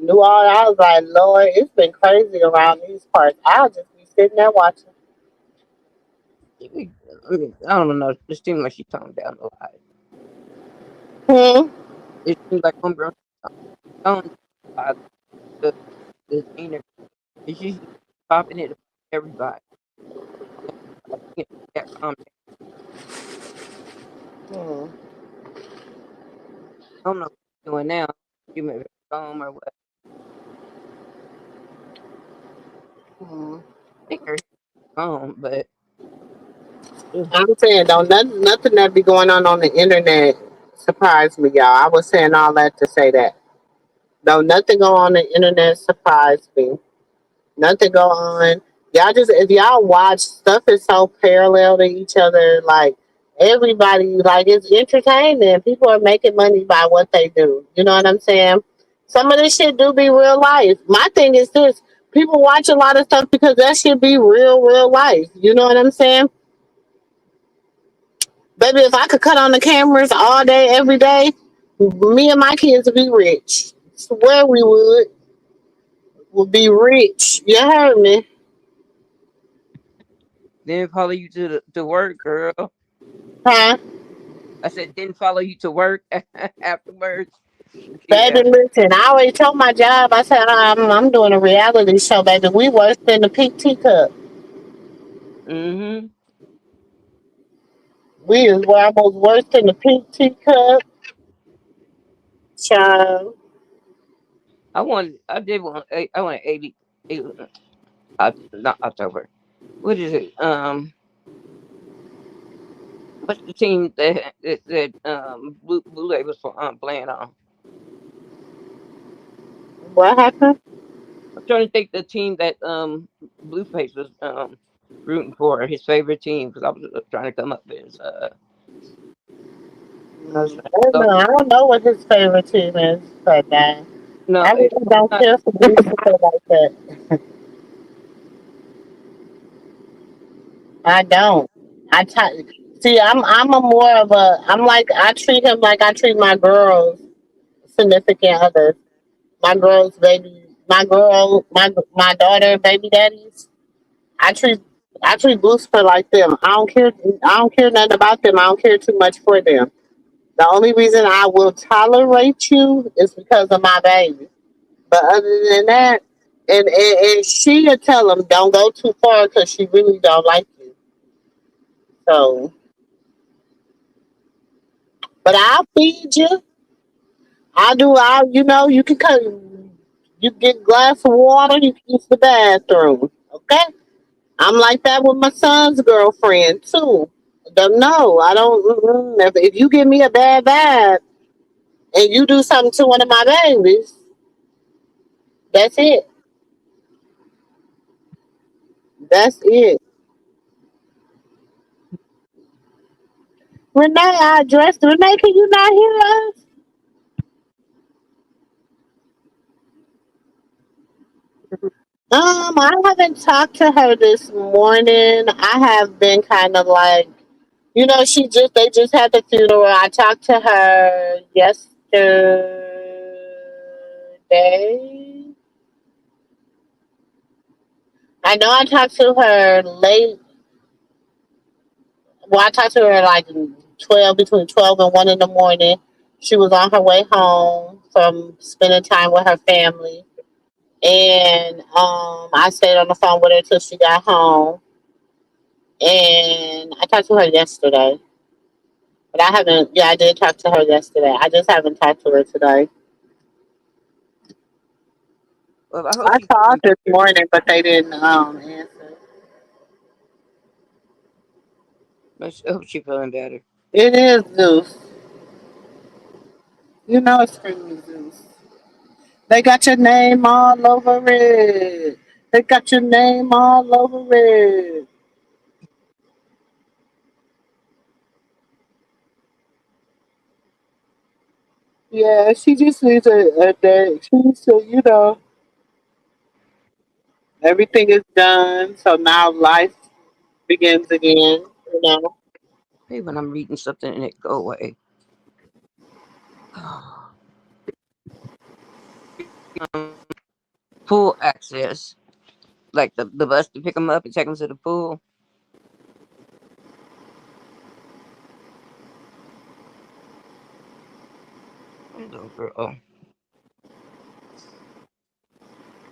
Knew all. I was like, Lord, it's been crazy around these parts. I'll just be sitting there watching. I mean, I don't know. It seems like she toned down a lot. Hmm. It seems like homegirl toned down a lot. The Gina, and she's popping it to everybody. I think that calm down. Hmm. I don't know what she's doing now. She may be home or what. Hmm. I think her home, but ugh, I'm saying, don't nothing that be going on the internet surprise me, y'all. I was saying all that to say that. Don't nothing go on the internet surprise me. Nothing go on. Y'all just if y'all watch stuff is so parallel to each other. Like everybody, like it's entertaining. People are making money by what they do. You know what I'm saying? Some of this shit do be real life. My thing is this: people watch a lot of stuff because that shit be real life. You know what I'm saying? Baby, if I could cut on the cameras all day, every day, me and my kids would be rich. Swear we would be rich. You heard me, didn't follow you to work, girl. huh? I said didn't follow you to work afterwards. Baby, Yeah. listen, I already told my job. I said I'm doing a reality show, baby. We worse than the pink teacup. Mm-hmm. We is almost worse than the pink teacup, child. I did want. I wanted 80. Not October. What is it? What's the team that Blue was playing on? What happened? I'm trying to think the team that Blueface was rooting for, his favorite team, because I was trying to come up with his. I was trying to go. I don't know what his favorite team is, but No, I really don't not. care for musical like that. I don't. See. I'm a more of a. I'm like I treat him like I treat my girls, significant others. My girls, baby, my daughter, baby daddies. I treat I treat Booster like them. I don't care. I don't care nothing about them. I don't care too much for them. The only reason I will tolerate you is because of my baby. But other than that, and she'll tell them don't go too far because she really don't like you. So But I'll feed you. I'll do all you know, you can come you get a glass of water, you can use the bathroom. Okay? I'm like that with my son's girlfriend too. Don't know. I don't. If you give me a bad vibe and you do something to one of my babies, that's it. That's it. Renee, I addressed Renee. Can you not hear us? I haven't talked to her this morning. I have been kind of like, they just had the funeral. I talked to her yesterday. I know I talked to her late. Well, I talked to her like between 12 and 1 in the morning. She was on her way home from spending time with her family. And I stayed on the phone with her till she got home. And I talked to her yesterday. But I haven't, yeah, I did talk to her yesterday. I just haven't talked to her today. Well, I hope I she's called feeling this better. morning, but they didn't answer. I hope she's feeling better. It is Zeus. You know it's screaming Zeus. They got your name all over it. They got your name all over it. Yeah, she just needs a day. She needs to, everything is done. So now life begins again, you know. Hey, when I'm reading something and it go away. Pool access, like the bus to pick them up and take them to the pool. Little girl.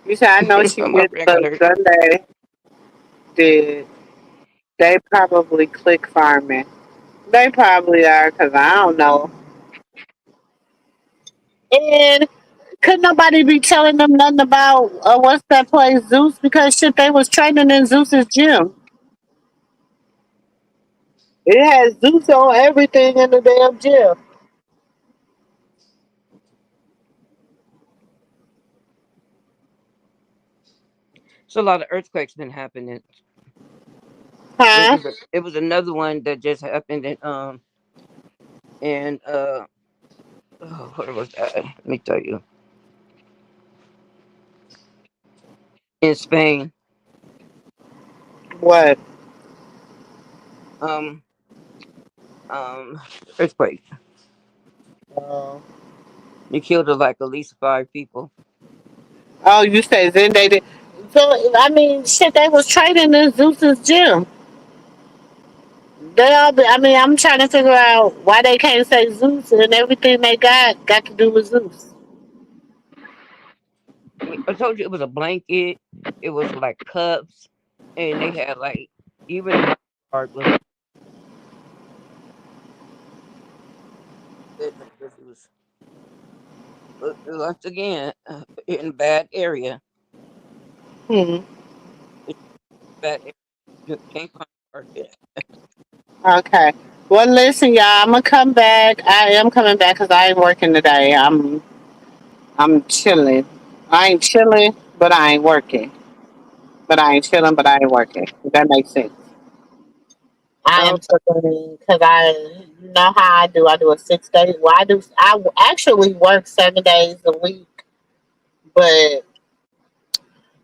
You said I know she My did, friend got but her. Sunday did. They probably click farming. They probably are, because I don't know. And could nobody be telling them nothing about what's that place, Zeus? Because shit, they was training in Zeus's gym. It has Zeus on everything in the damn gym. So a lot of earthquakes been happening. Huh? It was another one that just happened in oh, where was that? Let me tell you. In Spain. What? Um um Earthquake. Uh, It killed like at least 5 people. oh, you say then they did. So I mean, shit, they was training in Zeus's gym. They all. I mean, I'm trying to figure out why they can't say Zeus and everything they got to do with Zeus. I told you it was a blanket, it was like cups, and they had like even the part was it was once again in a bad area. Hmm. It's bad area. You can't park it. Okay. Well, listen, y'all. I'm gonna come back. I am coming back because I ain't working today. I'm chilling. I ain't chilling, but I ain't working. But I ain't chilling, but I ain't working. If that makes sense. I am Oh, chilling because you know how I do. I do a 6 day. Well, I actually work 7 days a week, but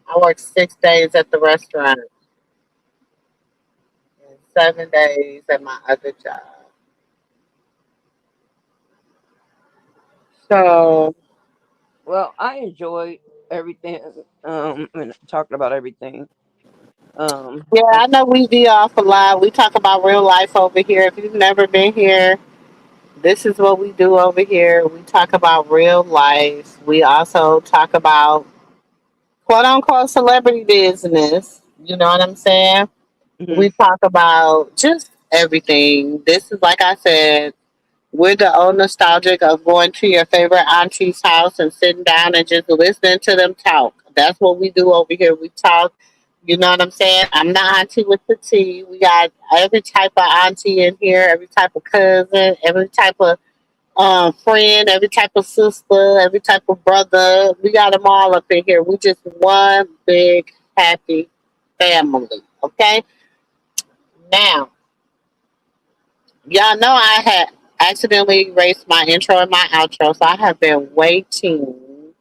I work 6 days at the restaurant and 7 days at my other job. So well, I enjoyed everything. And talking about everything. yeah, I, I know we be off a lot. We talk about real life over here. If you've never been here, this is what we do over here. We talk about real life. We also talk about quote unquote celebrity business. You know what I'm saying? mhm. We talk about just everything. This is like I said, We're the old nostalgic of going to your favorite auntie's house and sitting down and just listening to them talk. That's what we do over here. We talk. You know what I'm saying? I'm the auntie with the T. We got every type of auntie in here, every type of cousin, every type of friend, every type of sister, every type of brother. We got them all up in here. We just one big happy family. Okay? Now, y'all know I had accidentally erased my intro and my outro, so I have been waiting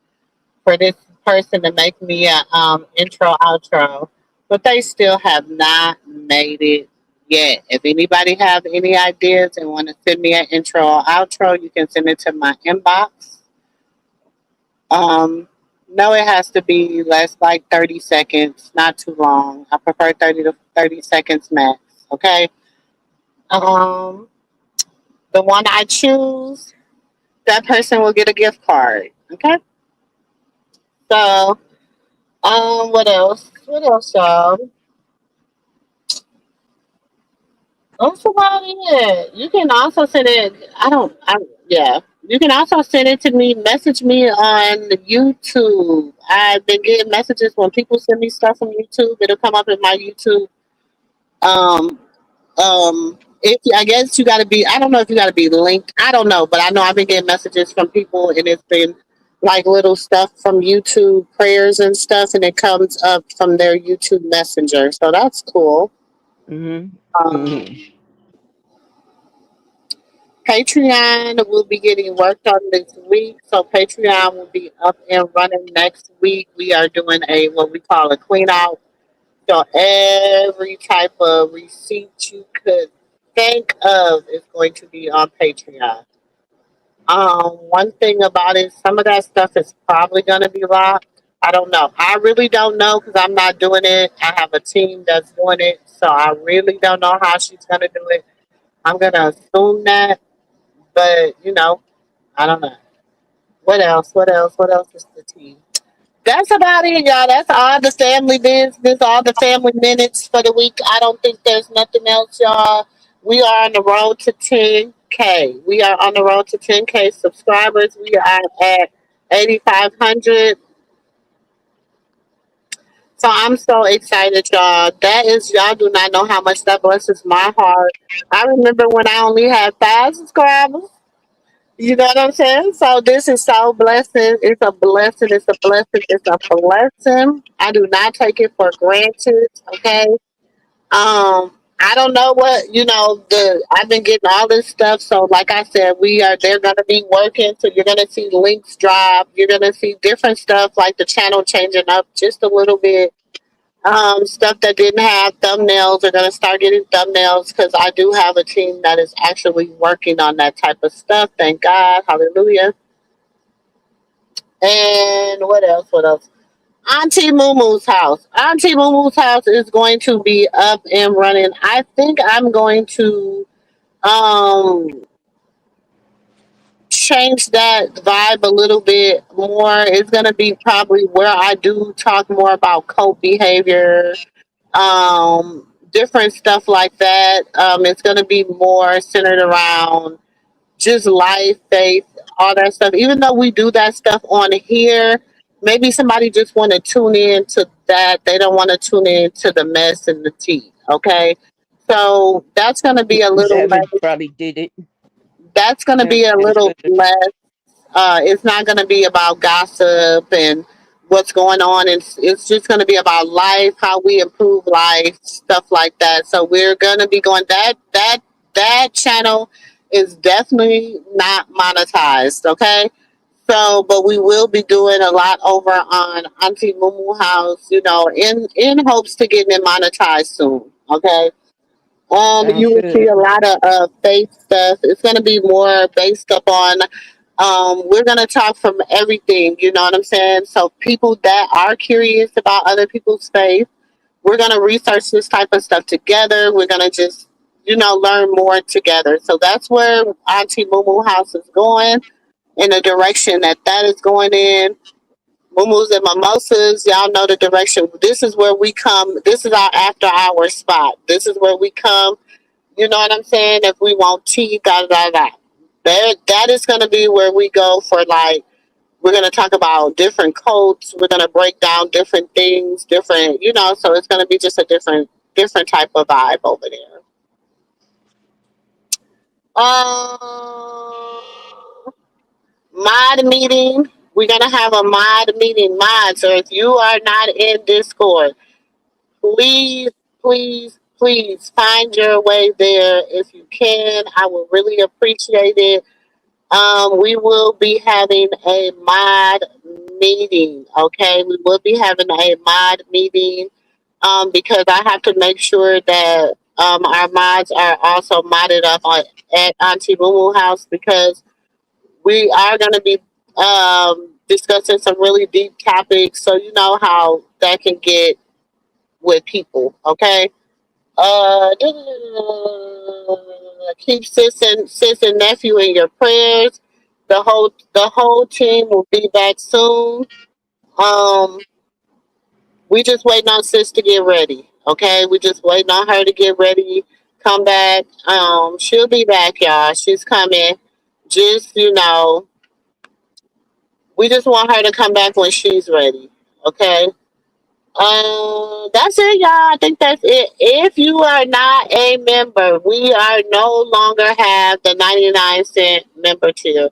for this person to make me a intro outro, but they still have not made it yet. If anybody have any ideas and want to send me an intro or outro, you can send it to my inbox. Um, no, it has to be less like 30 seconds, not too long. I prefer 30 to 30 seconds max. Okay. Um, the one I choose, that person will get a gift card. Okay. So, what else? What else, y'all? That's about it. You can also send it. Yeah. You can also send it to me. Message me on YouTube. I've been getting messages when people send me stuff from YouTube. It'll come up in my YouTube. Um, if I guess you got to be. I don't know if you got to be linked. I don't know, but I know I've been getting messages from people, and it's been like little stuff from YouTube prayers and stuff, and it comes up from their YouTube Messenger. So that's cool. Mhm. Um, Mhm. Patreon will be getting worked on this week, so Patreon will be up and running next week. We are doing a what we call a clean out. So every type of receipt you could think of is going to be on Patreon. One thing about it, some of that stuff is probably going to be locked. I don't know. I really don't know because I'm not doing it. I have a team that's doing it, so I really don't know how she's going to do it. I'm going to assume that, but I don't know. What else? What else? What else is the tea? That's about it, y'all. That's all the family business, all the family minutes for the week. I don't think there's nothing else, y'all. We are on the road to 10K. We are on the road to 10K subscribers. We are at 8,500. So I'm so excited, y'all. That is, y'all do not know how much that blesses my heart. I remember when I only had 5 subscribers. You know what I'm saying? So this is so blessing. It's a blessing. It's a blessing. It's a blessing. I do not take it for granted. Okay. I don't know what I've been getting all this stuff. So like I said, they're gonna be working. So you're gonna see links drop. You're gonna see different stuff like the channel changing up just a little bit. Stuff that didn't have thumbnails are gonna start getting thumbnails because I do have a team that is actually working on that type of stuff. Thank God, hallelujah. And what else? What else? Auntie Muumu's house. Auntie Muumu's house is going to be up and running. I think I'm going to um change that vibe a little bit more. It's gonna be probably where I do talk more about cult behavior, different stuff like that. It's going to be more centered around just life, faith, all that stuff. Even though we do that stuff on here, maybe somebody just want to tune in to that. They don't want to tune in to the mess and the tea. Okay, so that's going to be a little Savage less. probably did it. That's going to be a And little should. less. It's not going to be about gossip and what's going on. It's just going to be about life, how we improve life, stuff like that. So we're going to be going that channel is definitely not monetized. Okay. So, but we will be doing a lot over on Auntie Mumu House, in hopes to getting it monetized soon. Okay. Sounds You will see good. a lot of faith stuff. It's going to be more based upon. We're going to talk from everything. You know what I'm saying? So people that are curious about other people's faith, we're going to research this type of stuff together. We're going to just, learn more together. So that's where Auntie Mumu House is going, in the direction that is going in. Mumus and mimosas, y'all know the direction. This is where we come. This is our after hour spot. This is where we come. You know what I'm saying? If we want tea, da da da. that is going to be where we go for like, we're going to talk about different cults. We're going to break down different things, different, so it's going to be just a different type of vibe over there. Mod meeting. We're going to have a mod meeting. Mods, or if you are not in Discord, please, please, please find your way there if you can. I would really appreciate it. We will be having a mod meeting. Okay, we will be having a mod meeting. Because I have to make sure that our mods are also modded up at Auntie Moo House, because we are going to be discussing some really deep topics. So you know how that can get with people. Okay. Keep sis and nephew in your prayers. The whole team will be back soon. Um, we just waiting on sis to get ready. Okay, we just waiting on her to get ready. Come back. She'll be back, y'all. She's coming. Just we just want her to come back when she's ready. Okay. That's it, y'all. I think that's it. If you are not a member, we are no longer have the 99-cent member tier.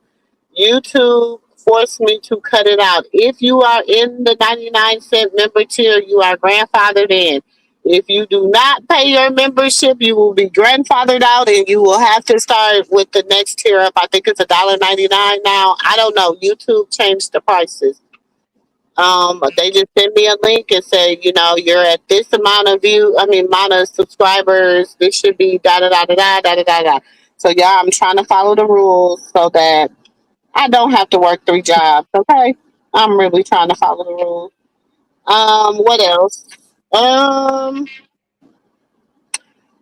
YouTube forced me to cut it out. If you are in the 99-cent member tier, you are grandfathered in. If you do not pay your membership, you will be grandfathered out, and you will have to start with the next tier up. I think it's $1.99 now. I don't know. YouTube changed the prices. They just send me a link and say, you're at this amount of amount of subscribers. This should be da da da da da da da da. So yeah, I'm trying to follow the rules so that I don't have to work 3 jobs. Okay, I'm really trying to follow the rules. What else?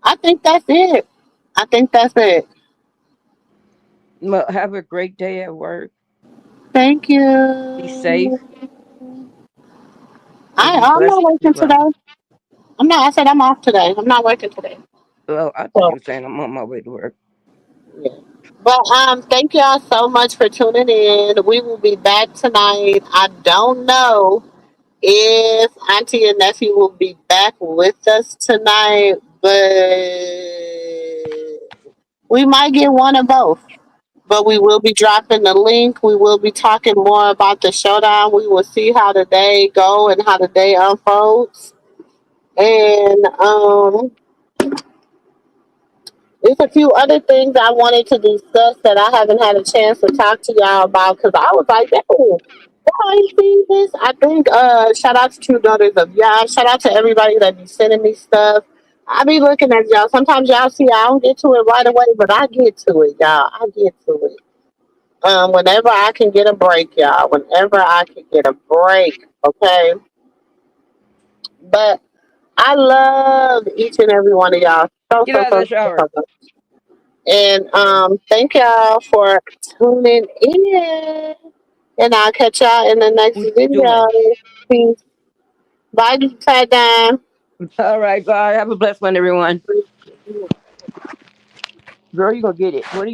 I think that's it. I think that's it. Well, have a great day at work. Thank you. Be safe. I'm not working today. I'm not. I said I'm off today. I'm not working today. Well, I thought you were saying I'm on my way to work. Yeah. But thank y'all so much for tuning in. We will be back tonight. I don't know if Auntie and Nephew will be back with us tonight, but we might get one of both. But we will be dropping the link. We will be talking more about the showdown. We will see how the day go and how the day unfolds. And there's a few other things I wanted to discuss that I haven't had a chance to talk to y'all about, because I was like, oh, I ain't seen this. I think shout out to True Daughters of Y'all. Shout out to everybody that be sending me stuff. I be looking at y'all. Sometimes y'all see I don't get to it right away, but I get to it, y'all. I get to it. Whenever I can get a break, y'all. Whenever I can get a break, okay? But I love each and every one of y'all. Get out of the shower. And thank y'all for tuning in. And I'll catch y'all in the next video. Peace. Bye, Fat Dime. All right, bye. Have a blessed one, everyone. Girl, you gonna get it. What are you